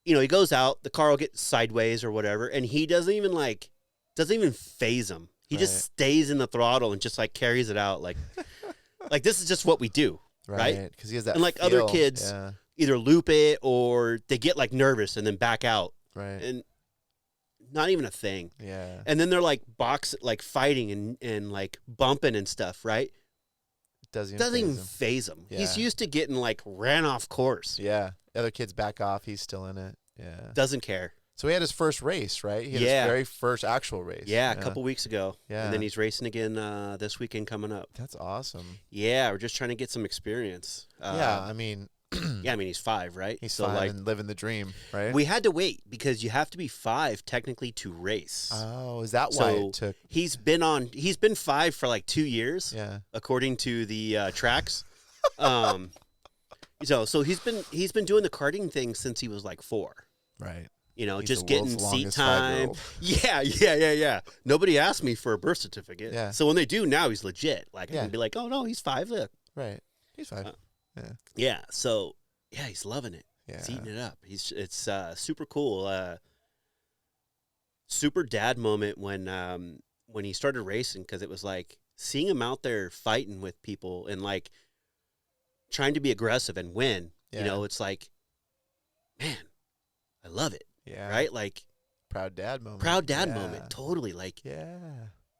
He goes out, the car will get sideways or whatever, and he doesn't even phase him. He just stays in the throttle and just like carries it out. Like this is just what we do. Right.
Because he has that.
And like other kids either loop it or they get like nervous and then back out.
Right.
And not even a thing.
Yeah.
And then they're like fighting and like bumping and stuff. Right.
Doesn't
even phase him.
Yeah.
He's used to getting like ran off course.
Yeah. Other kids back off. He's still in it. Yeah.
Doesn't care.
So he had his first race, right? He had his very first actual race.
Yeah, a couple weeks ago.
Yeah.
And then he's racing again this weekend coming up.
That's awesome.
Yeah, we're just trying to get some experience.
Yeah, I mean...
yeah, I mean, he's 5, right?
He's 5 and living the dream, right?
We had to wait because you have to be 5 technically to race.
Oh, is that why it took...
He's been 5 for like 2 years, according to the tracks. So he's been doing the karting thing since he was like 4.
Right.
You know,
He's
just
the
getting
world's
seat
longest
time.
5-year-old.
Yeah. Nobody asked me for a birth certificate.
Yeah.
So when they do now, he's legit. Like, I can be like, oh, no, he's 5. Look.
Right. He's 5.
Yeah. So, yeah, he's loving it.
Yeah.
He's eating it up. It's super cool. Super dad moment when he started racing, because it was like seeing him out there fighting with people and like trying to be aggressive and win.
Yeah.
You know, it's like, man, I love it.
Yeah.
Right? Like,
proud dad moment.
Totally. Like,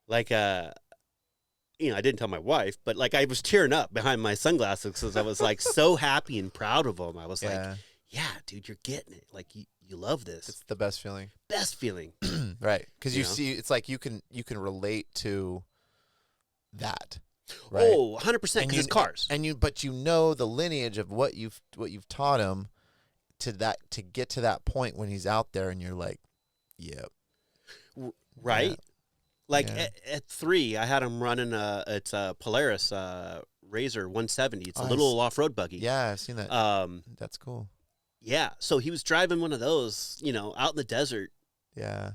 like,
you know, I didn't tell my wife, but like I was tearing up behind my sunglasses because I was like so happy and proud of him. I was like, yeah, dude, you're getting it. Like you love this.
It's the best feeling.
Best feeling.
Right. Because you see, it's like you can relate to that. Right?
Oh, 100%, because it's cars.
But you know the lineage of what you've taught him to get to that point when he's out there and you're like, yep.
Right?
Yeah.
Like at 3, I had him running it's a Polaris Razor 170. It's a little off-road buggy.
Yeah, I've seen that. That's cool.
Yeah, so he was driving one of those, you know, out in the desert.
Yeah.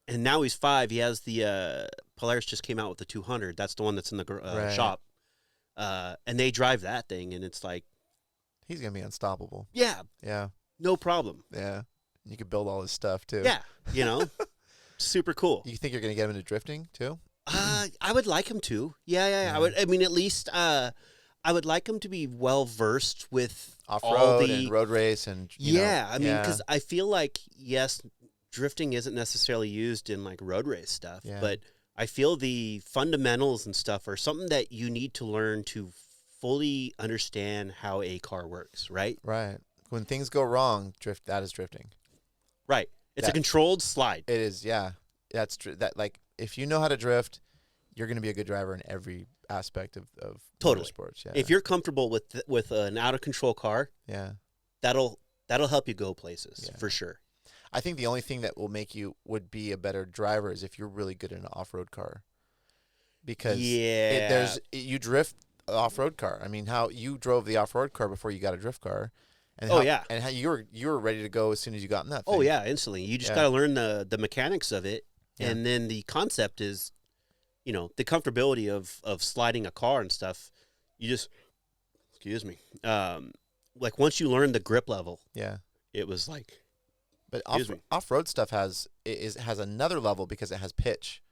And now he's 5. He has the Polaris just came out with the 200. That's the one that's in the shop. And they drive that thing, and it's like,
he's gonna be unstoppable.
Yeah.
Yeah.
No problem.
Yeah. You could build all his stuff too.
Yeah. You know, super cool.
You think you're gonna get him into drifting too?
I would like him to. Yeah. I mean, at least I would like him to be well versed with
off-road and road race and
I mean, because I feel like drifting isn't necessarily used in like road race stuff, but I feel the fundamentals and stuff are something that you need to learn to fully understand how a car works. Right.
Right. When things go wrong, that is drifting.
Right. It's a controlled slide.
It is. Yeah. That's true. That, like, if you know how to drift, you're going to be a good driver in every aspect of motorsports. Yeah.
If you're comfortable with an out of control car, that'll help you go places for sure.
I think the only thing that would be a better driver is if you're really good in an off-road car, because you drift an off-road car. I mean, how you drove the off-road car before you got a drift car. And and how you were ready to go as soon as you got in that thing.
Oh yeah, instantly. You just got to learn the mechanics of it, and then the concept is, you know, the comfortability of sliding a car and stuff. You just, excuse me, like once you learn the grip level, it was like.
But off-road stuff has another level because it has pitch.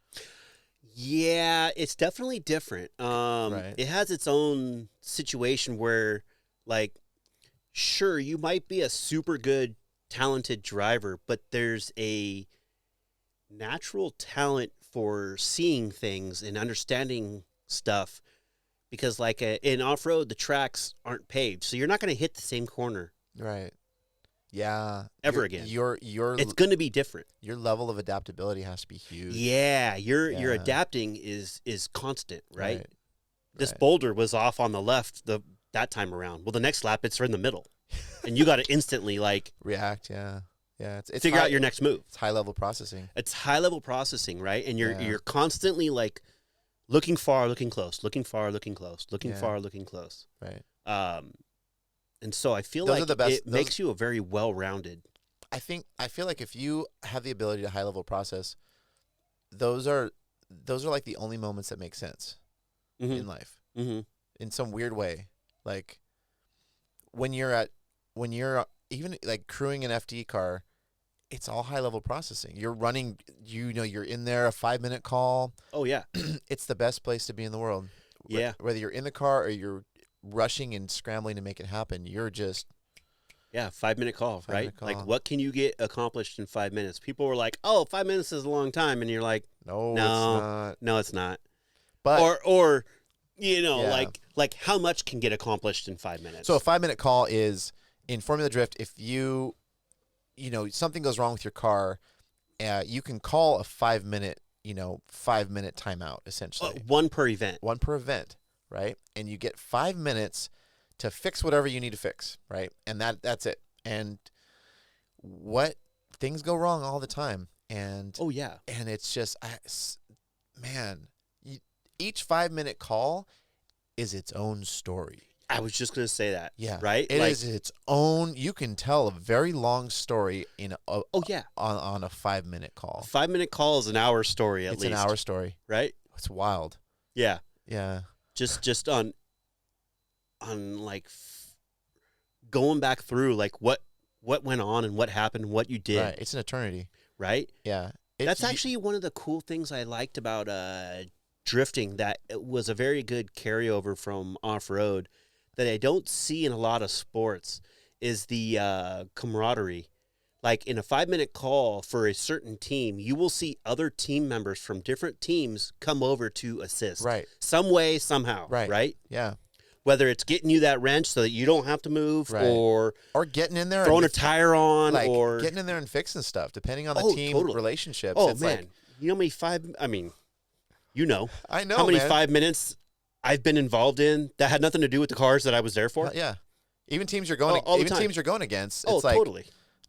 Yeah, it's definitely different. It has its own situation where, like, sure, you might be a super good, talented driver, but there's a natural talent for seeing things and understanding stuff, because, like, in off-road, the tracks aren't paved, so you're not going to hit the same corner.
Right. Yeah.
Ever again.
It's
going to be different.
Your level of adaptability has to be huge.
Yeah, your adapting is constant, right? This boulder was off on the left that time around. Well, the next lap it's in the middle, and you got to instantly like
react. Yeah. It's
figure out your next move.
It's high level processing.
It's high level processing, right? And you're constantly like looking far, looking close, looking far, looking close, looking far, looking close.
Right.
And so I feel like it makes you a very well-rounded. I
feel like if you have the ability to high level process, those are like the only moments that make sense in life. Mm-hmm. In some weird way, like when you're even like crewing an FD car, it's all high level processing. You're running, you're in there, a 5-minute call.
Oh yeah,
it's the best place to be in the world.
Yeah,
whether you're in the car or you're rushing and scrambling to make it happen, you're just
5-minute call, right? Like, what can you get accomplished in 5 minutes? People were like, "Oh, 5 minutes is a long time," and you're like, "No, it's not." But or like how much can get accomplished in 5 minutes?
So a 5-minute call is in Formula Drift. If you something goes wrong with your car, you can call a 5-minute, 5-minute timeout essentially.
One per event.
One per event, right? And you get 5 minutes to fix whatever you need to fix, right? And that's it. And things go wrong all the time. And
Oh yeah.
and it's just, each 5-minute call is its own story.
I was just gonna say that.
Yeah,
Right.
It is its own. You can tell a very long story on a 5-minute call.
A 5-minute call is an hour story at
It's
least.
an hour story.
Right.
It's wild.
Yeah.
Yeah.
Just on like going back through like what went on and what happened, what you did.
Right. It's an eternity.
Right.
Yeah.
That's actually one of the cool things I liked about drifting. That it was a very good carryover from off-road that I don't see in a lot of sports is the camaraderie. Like in a 5-minute call for a certain team, you will see other team members from different teams come over to assist.
Right.
Some way, somehow.
Right.
Right.
Yeah.
Whether it's getting you that wrench so that you don't have to move,
Right.
or
getting in there,
throwing a
and
tire on,
like
or
getting in there and fixing stuff, depending on the
Oh,
team
totally.
relationships.
oh
it's
man,
like,
you know how many
I know
how many
man.
5 minutes I've been involved in that had nothing to do with the cars that I was there for.
Yeah. Even teams you're going,
all the time.
teams you're going against. It's
Oh,
like,
totally.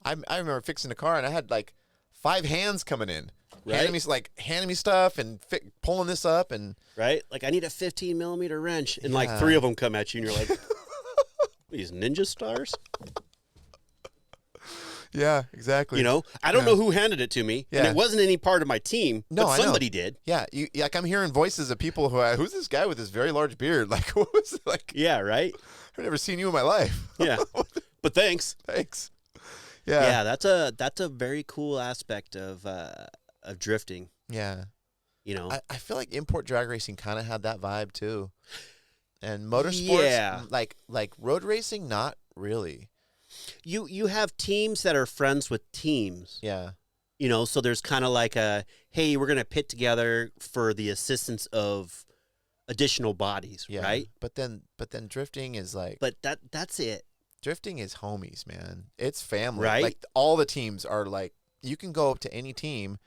I remember fixing a car and I had like 5 hands coming in,
Right.
handing me stuff and pulling this up and
Right? Like I need a 15 millimeter wrench, and like
Yeah.
3 of them come at you, and you're like, these ninja stars.
yeah, exactly.
I don't know who handed it to me, and
Yeah.
it wasn't any part of my team,
No,
but
I know.
somebody did.
Yeah, like I'm hearing voices of people who's this guy with this very large beard? Like, what was it? Like?
Yeah, right.
I've never seen you in my life.
Yeah, but thanks.
Thanks.
Yeah, that's a very cool aspect of drifting.
Yeah.
I
I feel like import drag racing kind of had that vibe too, and motorsports,
Yeah.
like road racing, not really.
You have teams that are friends with teams.
Yeah.
So there's kind of like hey, we're gonna pit together for the assistance of additional bodies,
Yeah.
right?
But then drifting is like,
But that's it.
drifting is homies, man. It's family.
Right?
Like all the teams are like, you can go up to any team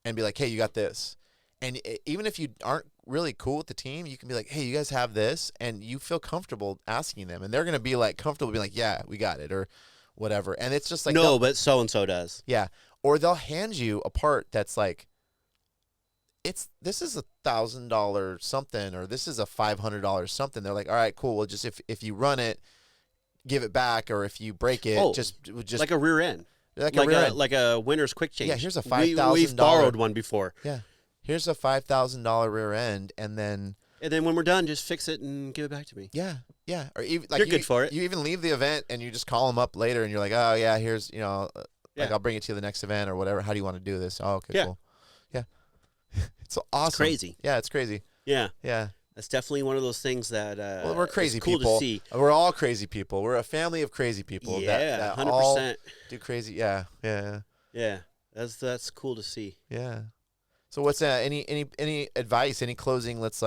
and be like, hey, you got this. And even if you aren't really cool with the team, you can be like, hey, you guys have this, and you feel comfortable asking them, and they're gonna be like comfortable being like, yeah, we got it, or whatever. And it's just like,
No, but so and so does.
yeah. Or they'll hand you a part that's like, this is $1,000 something, or this is a $500 something. They're like, all right, cool. Well, just if you run it, give it back, or if you break it, just
Like a rear end.
like a rear end.
Like a winner's quick change.
Yeah, here's a
We've
$5,000
borrowed one before.
Yeah, here's a $5,000 rear end, and then
when we're done, just fix it and give it back to me.
yeah, or even like
You're good for it.
You even leave the event and you just call them up later, and you're like, oh yeah, here's like
Yeah.
I'll bring it to you the next event or whatever. How do you want to do this? Oh, okay,
Yeah.
cool. Yeah, it's awesome.
It's crazy.
Yeah, it's crazy.
Yeah.
Yeah.
That's definitely one of those things that
Well, we're crazy
it's cool
people.
to see.
We're all crazy people. We're a family of crazy people.
Yeah,
that
100%.
all do crazy. Yeah, yeah,
Yeah. That's cool to see.
yeah. So what's any advice? Any closing? Let's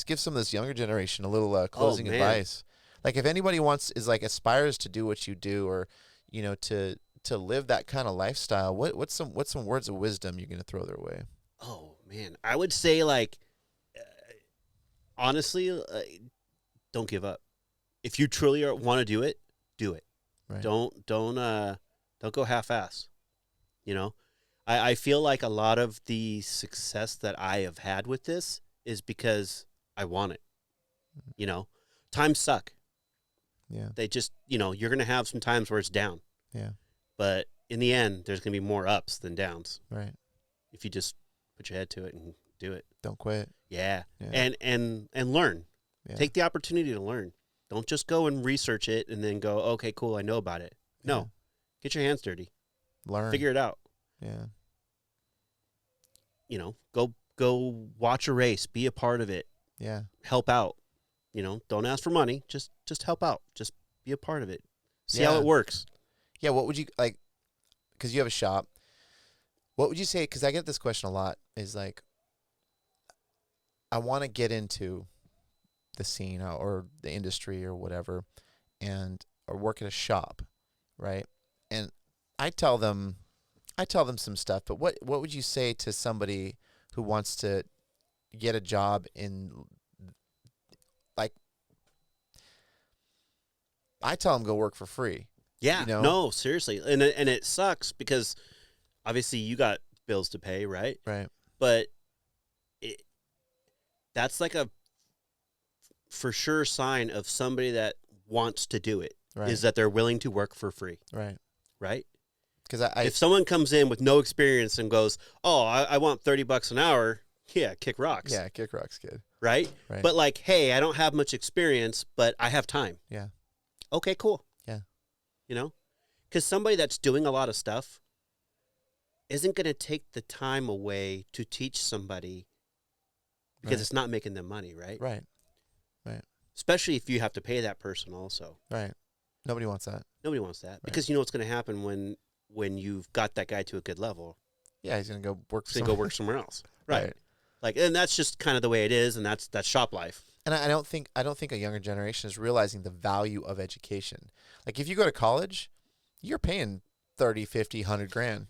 give some of this younger generation a little closing
man.
advice. Like if anybody aspires to do what you do, or to live that kind of lifestyle, what's some words of wisdom you're gonna throw their way?
Oh man, I would say honestly, don't give up. If you truly want to do it, do it.
Right.
Don't go half-ass. I feel like a lot of the success that I have had with this is because I want it. Times suck.
Yeah.
They just, you're going to have some times where it's down.
Yeah.
But in the end, there's going to be more ups than downs.
Right.
If you just put your head to it and do it.
Don't quit.
Yeah.
Yeah.
And learn.
Yeah.
Take the opportunity to learn. Don't just go and research it and then go, okay, cool, I know about it. No.
Yeah.
Get your hands dirty.
Learn.
Figure it out.
Yeah.
Go watch a race, be a part of it,
Yeah.
help out. Don't ask for money, just help out. Just be a part of it. See how
Yeah.
it works.
Yeah, what would you like? Because you have a shop. What would you say? Because I get this question a lot. Is like, I want to get into the scene or the industry or whatever, or work at a shop, right? And I tell them some stuff, but what would you say to somebody who wants to get a job in, like, I tell them go work for free.
Yeah,
you know?
no, seriously. And it sucks because obviously you got bills to pay, right?
Right.
But that's like a for sure sign of somebody that wants to do it,
Right.
is that they're willing to work for free,
Right.
right?
Because
If someone comes in with no experience and goes, oh, I want $30 an hour, yeah, kick rocks.
yeah, kick rocks, kid.
Right?
Right.
But like, hey, I don't have much experience, but I have time.
Yeah.
Okay, cool.
Yeah.
You know? Because somebody that's doing a lot of stuff isn't going to take the time away to teach somebody because
Right.
it's not making them money, right?
Right. Right.
Especially if you have to pay that person also.
Right. Nobody wants that.
Nobody wants that. Because you know what's going to happen when you've got that guy to a good level.
Yeah, he's gonna go work.
He's going to go work somewhere else. Right.
Right.
Like, and that's just kind of the way it is, and that's shop life.
And I don't think a younger generation is realizing the value of education. Like, if you go to college, you're paying 30, 50, 100 grand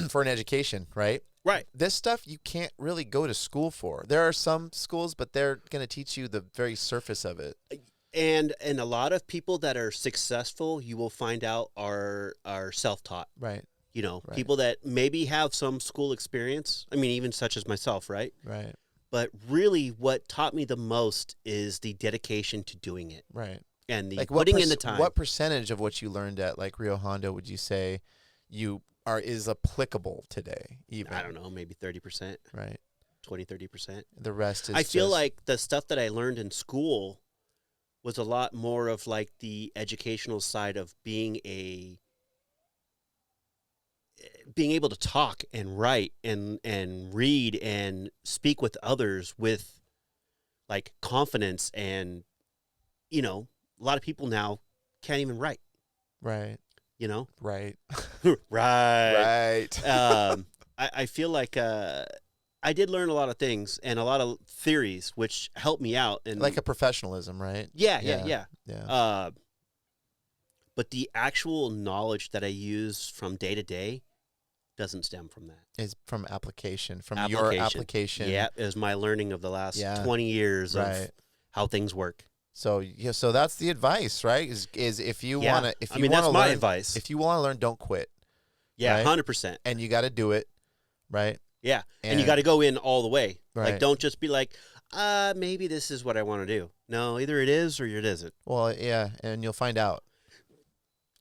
for an education, right?
Right.
This stuff you can't really go to school for. There are some schools, but they're going to teach you the very surface of it.
And a lot of people that are successful, you will find out are self-taught.
Right.
You know,
Right.
people that maybe have some school experience. I mean, even such as myself, right?
Right.
But really, what taught me the most is the dedication to doing it
Right.
and the
Like,
putting in the time.
What percentage of what you learned at like Rio Hondo would you say is applicable today? Even
I don't know, maybe 30%,
Right.
20, 30%.
The rest is.
I feel
just-
like the stuff that I learned in school was a lot more of like the educational side of being able to talk and write and read and speak with others with like confidence. And you know, a lot of people now can't even write,
Right.
you know.
Right.
Right.
Right.
I feel like I did learn a lot of things and a lot of theories which helped me out, and
Like a professionalism, right?
yeah.
Yeah.
But the actual knowledge that I use from day to day doesn't stem from that.
Is from application, from your application.
Yeah, is my learning of the last
Yeah.
20 years
Right.
of how things work.
So yeah, so that's the advice, right? Is if you
Yeah.
want to, if
I
you
mean,
want
that's
to
my
learn,
advice.
if you want to learn, don't quit,
Yeah,
right?
100%.
and you got to do it, right?
Yeah, and you got to go in all the way.
Right.
Like, don't just be like, maybe this is what I want to do. No, either it is or it isn't.
Well, yeah, and you'll find out.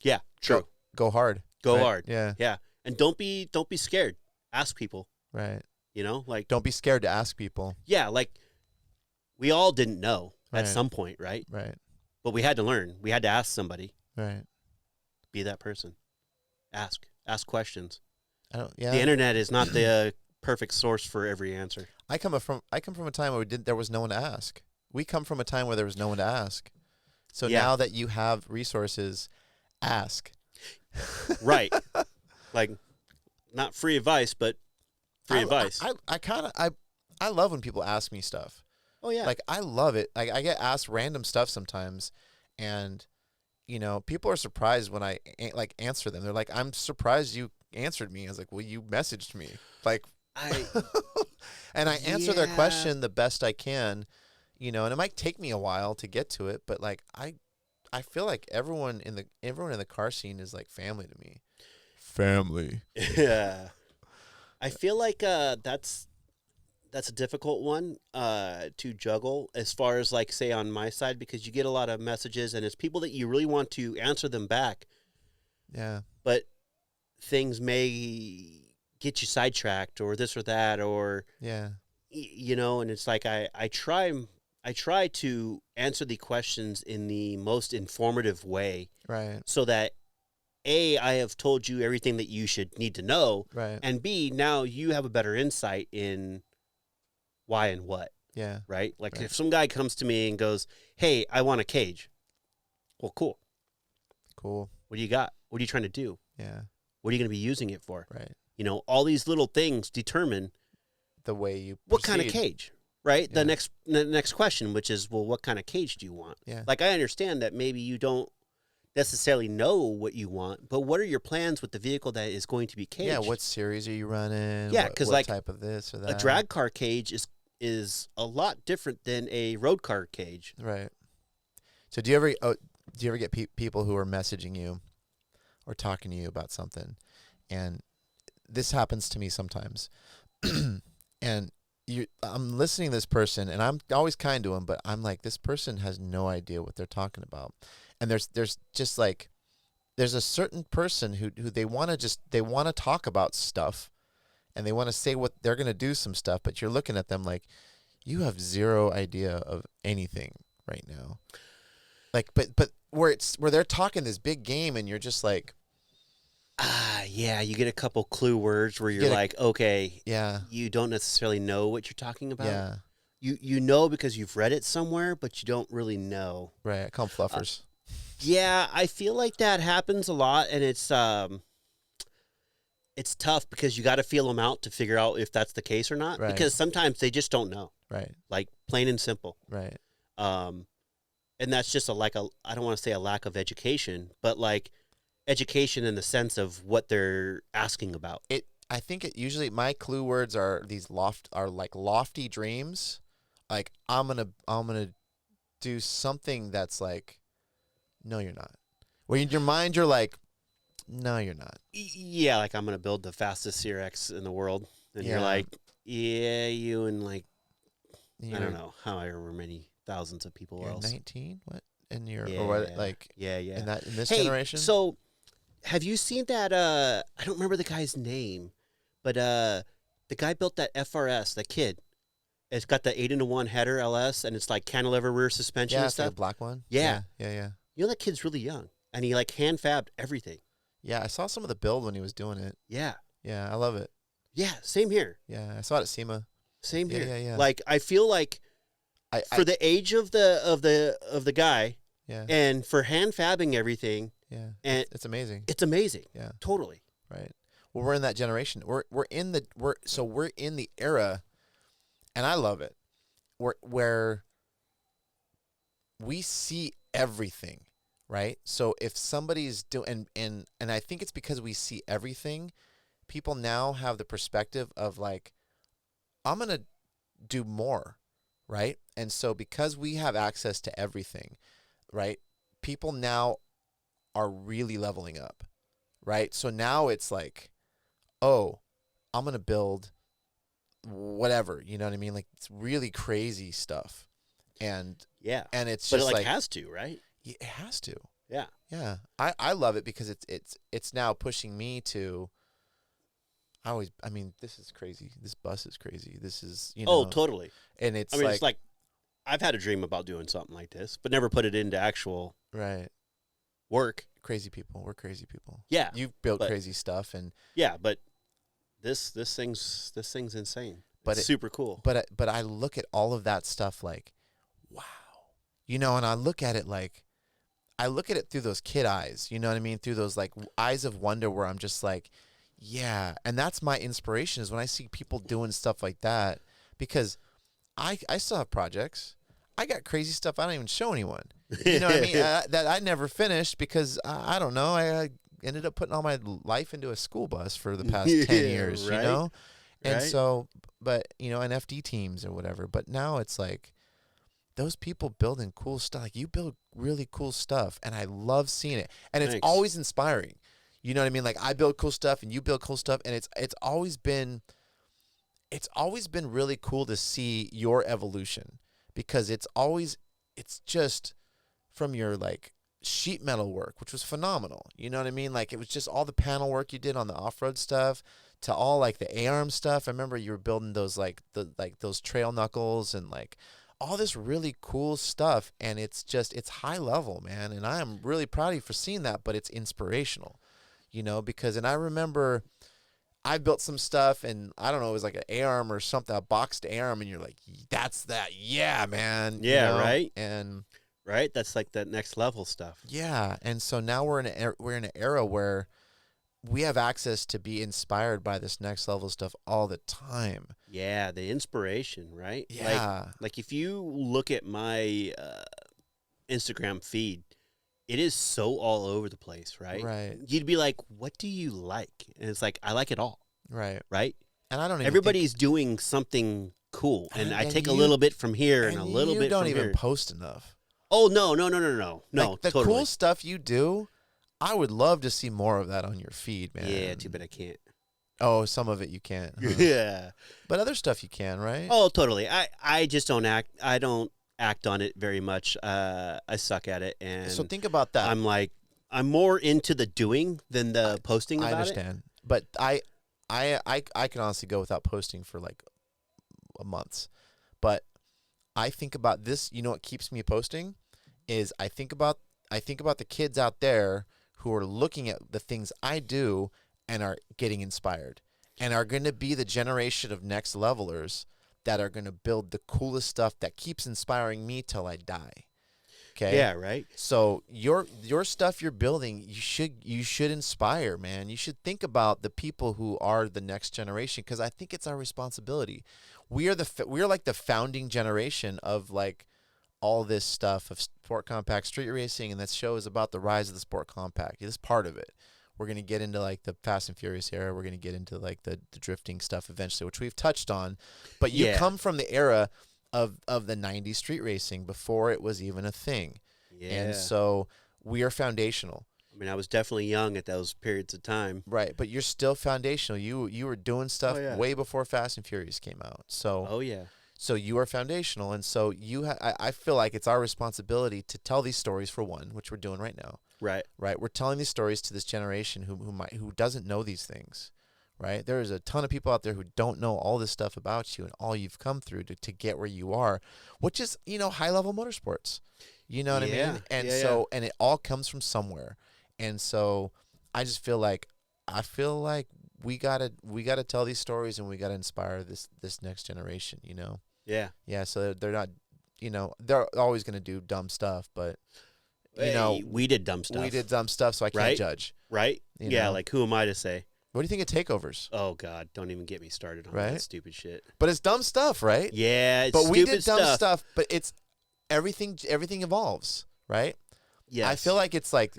Yeah, true.
Go hard.
Go
right?
hard.
Yeah.
Yeah, and don't be scared. Ask people.
Right.
You know, like
Don't be scared to ask people.
yeah, like we all didn't know
Right.
at some point, right?
Right.
But we had to learn. We had to ask somebody.
Right.
Be that person. Ask questions.
I don't. Yeah.
The internet is not the perfect source for every answer.
I come from a time where there was no one to ask. We come from a time where there was no one to ask. So
Yeah.
now that you have resources, ask.
Right. Like not free advice, but free advice.
I love when people ask me stuff.
Oh yeah.
Like, I love it. Like, I get asked random stuff sometimes, and you know, people are surprised when I like answer them. They're like, "I'm surprised you answered me." I was like, "Well, you messaged me." Like, and I answer their
Yeah.
question the best I can, you know, and it might take me a while to get to it, but like I feel like everyone in the car scene is like family to me. Family.
Yeah. I feel like that's a difficult one to juggle as far as like say on my side, because you get a lot of messages and it's people that you really want to answer them back,
Yeah.
but things may get you sidetracked or this or that or
Yeah.
you know, and it's like I try to answer the questions in the most informative way
Right.
so that A, I have told you everything that you should need to know,
Right.
and B, now you have a better insight in why and what,
Yeah.
right? Like
Right.
if some guy comes to me and goes, "Hey, I want a cage." Well, cool.
Cool.
What do you got? What are you trying to do?
Yeah.
What are you going to be using it for?
Right.
You know, all these little things determine
The way you
what kind of
proceed.
cage, right?
Yeah.
The next question, which is, well, what kind of cage do you want?
Yeah.
Like I understand that maybe you don't necessarily know what you want, but what are your plans with the vehicle that is going to be caged?
Yeah, what series are you running?
Yeah,
What-
because
what
like
type of this or
a
that.
drag car cage is a lot different than a road car cage.
Right. So do you ever get people who are messaging you or talking to you about something, and this happens to me sometimes, and I'm listening to this person, and I'm always kind to them, but I'm like, this person has no idea what they're talking about. And there's just like, there's a certain person who they want to talk about stuff, and they want to say what they're going to do some stuff, but you're looking at them like, you have zero idea of anything right now. Like, but where they're talking this big game, and you're just like,
Yeah, you get a couple clue words where you're
get a-
like, okay,
yeah,
you don't necessarily know what you're talking about.
yeah,
You know because you've read it somewhere, but you don't really know.
right. I call them fluffers.
Yeah, I feel like that happens a lot, and it's tough because you got to feel them out to figure out if that's the case or not.
Right.
Because sometimes they just don't know,
Right,
like plain and simple.
right.
And that's just I don't want to say a lack of education, but like education in the sense of what they're asking about.
I think it usually, my clue words are lofty dreams. Like, I'm gonna do something that's like, no, you're not. Where in your mind you're like, no, you're not.
Yeah, like I'm going to build the fastest CRX in the world. And
Yeah.
you're like, yeah, you and like, I
You're-
don't know, however many thousands of people
You're
else.
19. What? And you're
Yeah.
or what? Like
Yeah, yeah.
in this
Hey,
generation.
so have you seen that? I don't remember the guy's name, but the guy built that FRS, that kid. It's got the 8-in-1 header LS, and it's like cantilever rear suspension
yeah,
and
it's like a
stuff.
black one.
Yeah.
Yeah.
You know that kid's really young, and he like hand fabbed everything.
Yeah, I saw some of the build when he was doing it.
Yeah,
Yeah, I love it.
yeah. Same here.
Yeah, I saw it at SEMA.
Same
Yeah,
here.
yeah.
Like I feel like for the age of the guy,
yeah,
and for hand fabbing everything,
yeah.
and
It's amazing.
it's amazing.
Yeah.
Totally.
Right. Well, we're in that generation. We're in the era, and I love it. Where we see everything, right? So if somebody's doing, and I think it's because we see everything, people now have the perspective of like, I'm gonna do more, right? And so because we have access to everything, right? People now are really leveling up, right? So now it's like, oh, I'm going to build whatever, you know what I mean? Like, it's really crazy stuff. And
Yeah.
it's
But
just
it
like,
has to, right?
yeah, it has to.
Yeah.
Yeah. I love it because it's now pushing me to, I mean, this is crazy. This bus is crazy. This is, you know.
Oh, totally.
And it's
I mean,
like,
it's like I've had a dream about doing something like this, but never put it into actual
right.
work.
Crazy people. We're crazy people.
Yeah.
You've built
but-
crazy stuff, and
Yeah, but this thing's insane.
But
It's super cool.
but I look at all of that stuff like, wow, you know, and I look at it through those kid eyes, you know what I mean, through those like eyes of wonder, where I'm just like, yeah, and that's my inspiration, is when I see people doing stuff like that, because I still have projects. I got crazy stuff I don't even show anyone. You know what I mean? That I never finished because I don't know. I ended up putting all my life into a school bus for the past 10 years,
right,
you know? And
right.
so, but, you know, NFD teams or whatever. But now it's like those people building cool stuff. Like, you build really cool stuff, and I love seeing it. And it's
Thanks.
always inspiring. You know what I mean? Like, I build cool stuff and you build cool stuff, and it's always been really cool to see your evolution, because it's just from your like sheet metal work, which was phenomenal. You know what I mean? Like, it was just all the panel work you did on the off-road stuff, to all like the A-arm stuff. I remember you were building those those trail knuckles and like all this really cool stuff, and it's high level, man. And I am really proud of you for seeing that, but it's inspirational, you know, because, and I remember I built some stuff, and I don't know, it was like an A-arm or something, a boxed A-arm, and you're like, that's that, yeah, man. You
Yeah,
know?
right?
And
Right? That's like that next level stuff.
yeah, and so now we're in an era where we have access to be inspired by this next level stuff all the time.
Yeah, the inspiration, right?
Yeah.
Like if you look at my Instagram feed, it is so all over the place, right?
Right.
You'd be like, what do you like? And it's like, I like it all,
Right.
right?
And I don't even
Everybody's doing something cool, and I
and
take a
you-
little bit from here and a little
you
bit
don't
from
even
here.
post enough.
Oh, no.
Like, the
totally.
cool stuff you do, I would love to see more of that on your feed, man.
Yeah, too bad I can't.
Oh, some of it you can't. Huh?
Yeah.
But other stuff you can, right?
Oh, totally. I just don't act. I don't act on it very much. I suck at it, and
So think about that.
I'm more into the doing than the posting
I
about
understand, but I can honestly go without posting for like months. But I think about this. You know what keeps me posting is I think about the kids out there who are looking at the things I do and are getting inspired and are going to be the generation of next levelers that are going to build the coolest stuff that keeps inspiring me till I die. Okay.
Yeah, right.
So your stuff you're building, you should inspire, man. You should think about the people who are the next generation, because I think it's our responsibility. We are like the founding generation of like all this stuff of sport compact street racing, and this show is about the rise of the sport compact. It's part of it. We're gonna get into like the Fast and Furious era. We're gonna get into like the drifting stuff eventually, which we've touched on. But you come from the era of the 90s street racing before it was even a thing.
Yeah.
And so we are foundational.
I mean, I was definitely young at those periods of time.
Right, but you're still foundational. You were doing stuff
Oh, yeah.
way before Fast and Furious came out. So
Oh yeah.
so you are foundational, and so I feel like it's our responsibility to tell these stories, for one, which we're doing right now.
Right.
Right, we're telling these stories to this generation who doesn't know these things. Right, there is a ton of people out there who don't know all this stuff about you and all you've come through to get where you are, which is high level motorsports. You know what I mean? And and it all comes from somewhere. And so I just feel like we gotta tell these stories, and we gotta inspire this next generation.
Yeah.
Yeah. So they're not, they're always gonna do dumb stuff, but
Hey, we did dumb stuff.
we did dumb stuff, so I can't
Right?
judge.
Right?
You
Yeah.
know?
Like, who am I to say?
What do you think of takeovers?
Oh God, don't even get me started on
Right?
that stupid shit.
But it's dumb stuff, right?
Yeah. It's
But we
stupid
did dumb stuff. But it's everything evolves, right?
Yes.
I feel like it's like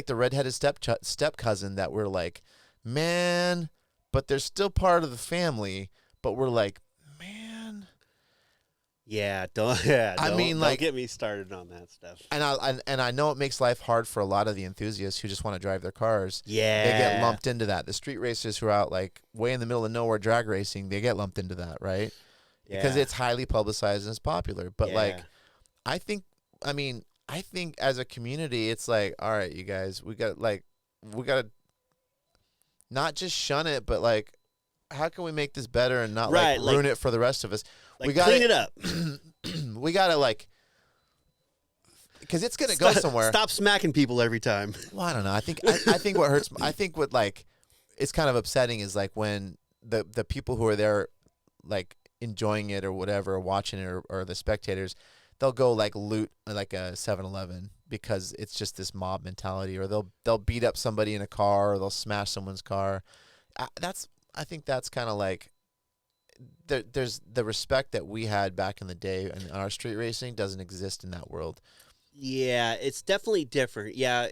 the redheaded step cousin that we're like, man, but they're still part of the family, but we're like, man.
Yeah. Don't get me started on that stuff.
And I know it makes life hard for a lot of the enthusiasts who just want to drive their cars.
Yeah.
They get lumped into that. The street racers who are out like way in the middle of nowhere drag racing, they get lumped into that, right? Because
Yeah.
it's highly publicized and it's popular. But like, I think as a community, it's like, all right, you guys, we got to not just shun it, but like, how can we make this better and not
Right,
ruin it for the rest of us?
Like,
we gotta
clean it up.
we gotta because it's gonna go somewhere.
Stop smacking people every time.
Well, I don't know. I think what hurts. I think what like it's kind of upsetting is like when the people who are there like enjoying it or whatever, or watching it, or the spectators, they'll go like loot like a 7-Eleven because it's just this mob mentality, or they'll beat up somebody in a car, or they'll smash someone's car. I think that's kind of like there's the respect that we had back in the day, and our street racing doesn't exist in that world.
Yeah, it's definitely different. Yeah,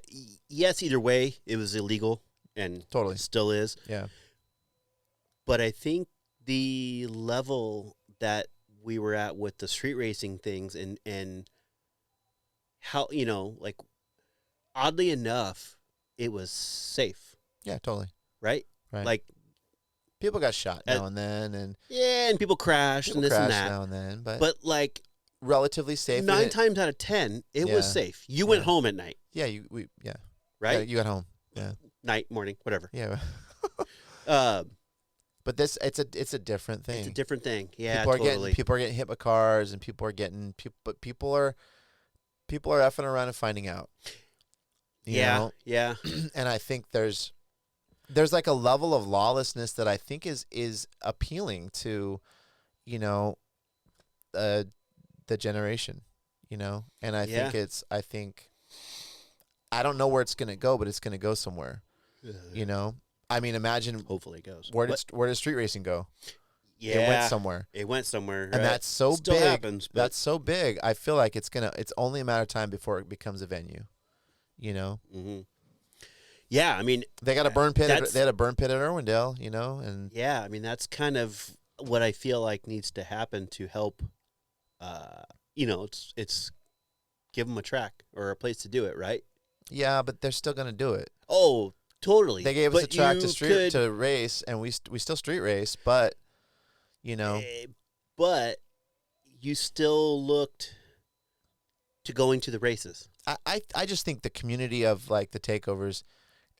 yes, either way, it was illegal and
Totally.
still is.
Yeah.
But I think the level that we were at with the street racing things and how, like, oddly enough, it was safe,
Yeah, totally.
right?
Right.
Like,
People got shot now and then, and
yeah, and people crashed
people
and this
crash
and that.
now and then,
But like,
relatively safe.
9 times out of 10, it was
Yeah.
safe. You went
Yeah.
home at night,
Yeah,
right?
You got home. Yeah,
Night, morning, whatever.
yeah.
Uh,
But it's a different thing.
it's a different thing. Yeah,
people are
totally.
getting hit by cars, and people are effing around and finding out. You know?
yeah.
And I think there's like a level of lawlessness that I think is appealing to, the generation, and I
Yeah.
think I don't know where it's gonna go, but it's gonna go somewhere. I mean, imagine
Hopefully it goes.
where did street racing go?
Yeah,
It went somewhere.
It went somewhere,
And
right?
that's so
Still
big.
happens, but
That's so big. I feel like it's only a matter of time before it becomes a venue. You know,
Yeah, I mean,
they got a burn pit.
that's-
They had a burn pit at Irwindale. You know, and
yeah, I mean that's kind of what I feel like needs to happen to help. You know, it's give them a track or a place to do it, right?
yeah, but they're still gonna do it.
Oh, totally.
They gave us a
But
track
you
to race, and we still street race, but you know,
but you still looked to going to the races.
I just think the community of like the takeovers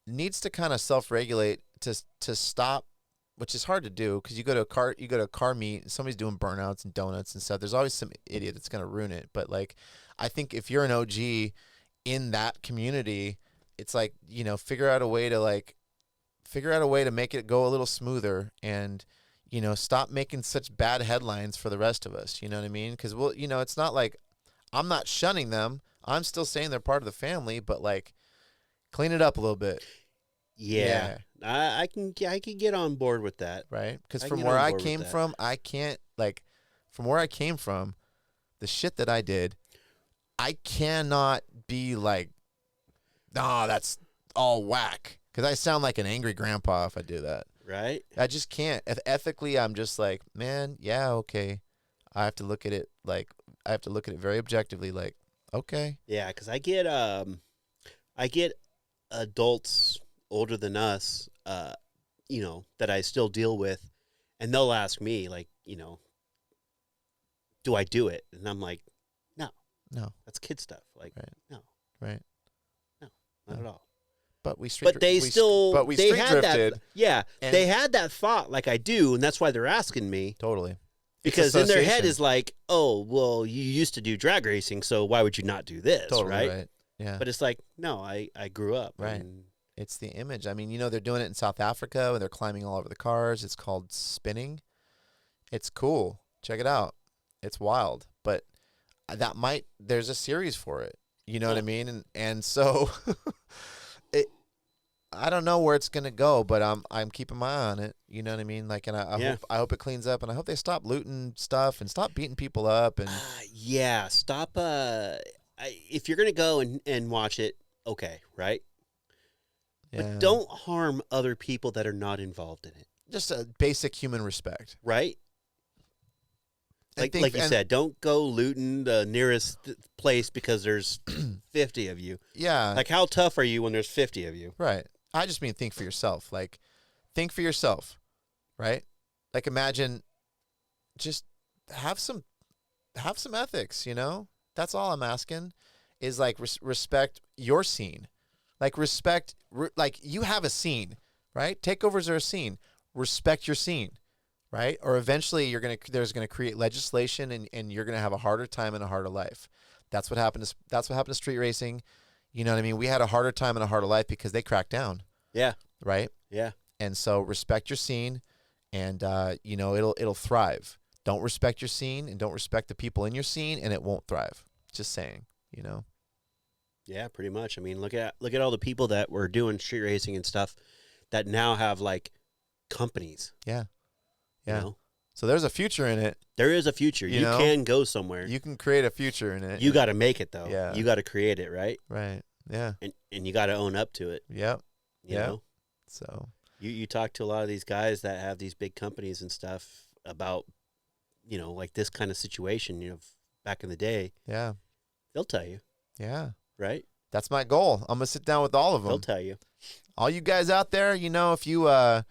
needs to kind of self-regulate to stop, which is hard to do because you go to a car meet and somebody's doing burnouts and donuts and stuff. There's always some idiot that's gonna ruin it. But like, I think if you're an OG in that community, it's like, you know, figure out a way to make it go a little smoother and, you know, stop making such bad headlines for the rest of us. You know what I mean? Because you know, it's not like I'm not shunning them. I'm still saying they're part of the family, but like, clean it up a little bit.
Yeah. I can get on board with that.
Right? Because
I
from
get
where
on
I
board with
came
that.
from, I can't, like, from where I came from, the shit that I did, I cannot be like, nah, that's all whack. Because I sound like an angry grandpa if I do that.
Right?
I just can't. Ethically, I'm just like, man, yeah, okay. I have to look at it very objectively, like, okay.
Yeah, because I get adults older than us, you know, that I still deal with, and they'll ask me, like, you know, do I do it? And I'm like,
No,
that's kid stuff. Like,
Right.
no,
right.
not at all.
But we street
But they
we
they
street
had
drifted.
that. Yeah,
and-
they had that thought, like I do, and that's why they're asking me.
Totally.
Because in their head
association.
is like, oh, well, you used to do drag racing, so why would you not do this,
Totally
right?
Yeah.
But it's like, no, I grew up.
Right.
and-
It's the image. I mean, you know, they're doing it in South Africa and they're climbing all over the cars. It's called spinning. It's cool. Check it out. It's wild. But there's a series for it. You know what I mean? And so I don't know where it's gonna go, but I'm keeping my eye on it. You know what I mean? Like, and I hope it cleans up, and I hope they stop looting stuff and stop beating people up. And
yeah, stop. If you're gonna go and watch it, okay, right?
yeah,
But don't harm other people that are not involved in it,
just a basic human respect.
right?
I think-
Like you
and-
said, don't go looting the nearest place because there's 50 of you.
Yeah.
Like, how tough are you when there's 50 of you?
Right. I just mean think for yourself. Like, think for yourself, right? Like, imagine, just have some ethics. You know, that's all I'm asking. Is like respect your scene, like like you have a scene, right? Takeovers are a scene. Respect your scene, right? Or eventually there's gonna create legislation, and you're gonna have a harder time and a harder life. That's what happened to street racing. You know what I mean? We had a harder time and a harder life because they cracked down,
Yeah,
right?
yeah.
And so respect your scene, and you know, it'll thrive. Don't respect your scene and don't respect the people in your scene, and it won't thrive. Just saying, you know.
Yeah, pretty much. I mean, look at all the people that were doing street racing and stuff that now have like companies.
Yeah.
You
Yeah.
know?
So there's a future in it.
There is a future.
You
You
know?
can go somewhere.
You can create a future in it.
You got to make it though.
Yeah.
You got to create it, right?
Right. Yeah.
And you got to own up to it.
Yep.
You
Yeah.
know?
So
You talk to a lot of these guys that have these big companies and stuff about, you know, like this kind of situation, you know, back in the day,
yeah.
they'll tell you,
Yeah.
right?
That's my goal. I'm gonna sit down with all of
They'll
them.
tell you.
All you guys out there, you know, if you want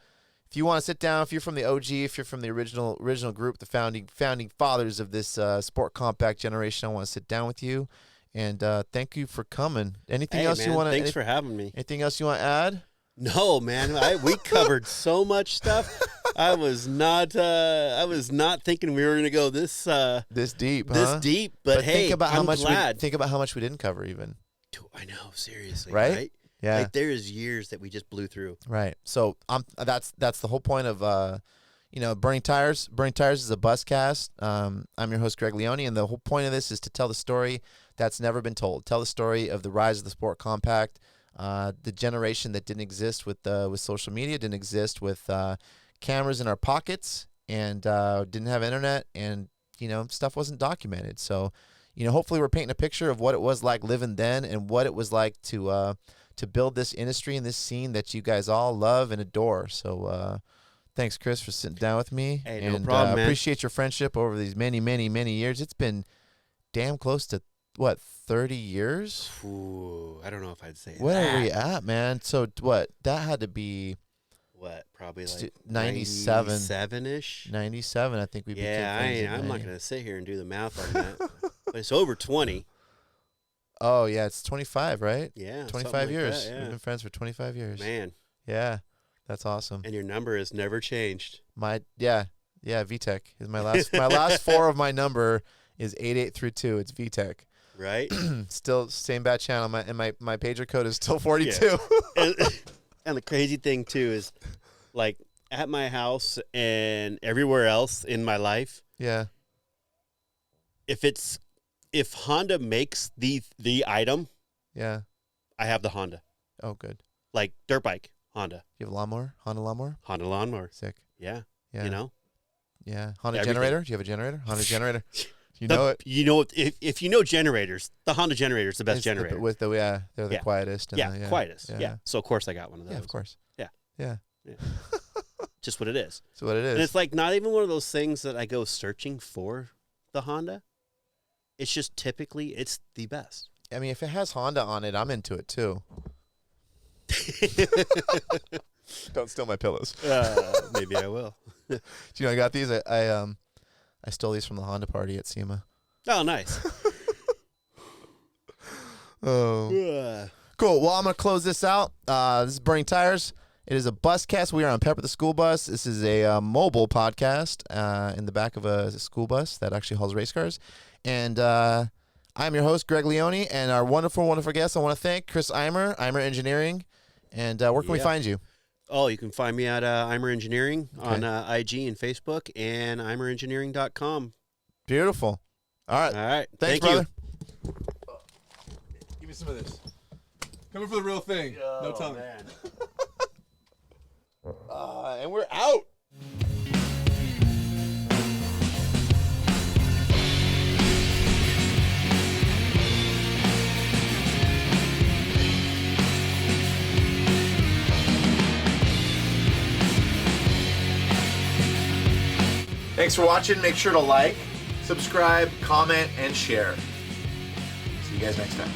to sit down, if you're from the OG, if you're from the original group, the founding fathers of this sport compact generation, I want to sit down with you, and thank you for coming. Anything
Hey,
else
man,
you want to?
thanks for having me.
Anything else you want to add?
No, man, we covered so much stuff. I was not thinking we were going to go this
Deep,
this
huh?
deep, but, hey,
think about how
I'm
much
glad.
think about how much we didn't cover even.
I know, seriously,
Right?
right?
Yeah.
Like there's years that we just blew through.
Right. So that's the whole point of you know, Burning Tires. Burning Tires is a bus cast. I'm your host, Greg Leone, and the whole point of this is to tell the story that's never been told. Tell the story of the rise of the sport compact, the generation that didn't exist with social media, didn't exist with cameras in our pockets, and didn't have internet, and you know, stuff wasn't documented. So, hopefully we're painting a picture of what it was like living then and what it was like to build this industry and this scene that you guys all love and adore. So thanks, Chris, for sitting down with me.
Hey,
and
no problem, man.
Appreciate your friendship over these many, many, many years. It's been damn close to, 30 years?
Ooh, I don't know if I'd say
What
that.
are we at, man? So what? That had to be
What? Probably like
97.
97-ish?
97, I think we became friends.
Yeah, I'm not going to sit here and do the math on that. But it's over 20.
Oh, yeah, it's 25, right?
Yeah.
25
something like
years.
that, yeah.
We've been friends for 25 years.
Man.
Yeah, that's awesome.
And your number has never changed.
Yeah, VTech is my last. My last four of my number is 8832. It's VTech.
Right?
Still same bad channel. My pager code is still 42.
Yeah. And the crazy thing too is, like, at my house and everywhere else in my life,
Yeah.
if Honda makes the item,
Yeah.
I have the Honda.
Oh, good.
Like dirt bike, Honda.
You have a lawnmower? Honda lawnmower?
Honda lawnmower.
Sick.
Yeah.
Yeah.
You know?
Yeah. Honda
Everything.
generator? Do you have a generator? Honda generator. You know it.
You know, if you know generators, the Honda generator is the best generator.
They're the quietest. And
Quietest. Yeah. So of course I got one of those.
Yeah, of course.
Yeah.
Yeah.
Just what it is.
That's what it is.
And it's like not even one of those things that I go searching for the Honda. It's just typically it's the best.
I mean, if it has Honda on it, I'm into it too. Don't steal my pillows.
Maybe I will.
Do you know I got these? I stole these from the Honda party at SEMA.
Oh, nice.
Oh, cool. Well, I'm gonna close this out. This is Burning Tires. It is a bus cast. We are on Pepper the School Bus. This is a mobile podcast in the back of a school bus that actually hauls race cars. And I'm your host, Greg Leone, and our wonderful, wonderful guest. I want to thank Chris Eimer, Eimer Engineering. And where can we find you?
Oh, you can find me at Eimer Engineering on IG and Facebook and eimerengineering.com.
Beautiful. All right.
All right.
Thanks,
Thank
brother.
you.
Give me some of this. Coming for the real thing. No telling.
Man.
And we're out.
Thanks for watching. Make sure to like, subscribe, comment, and share. See you guys next time.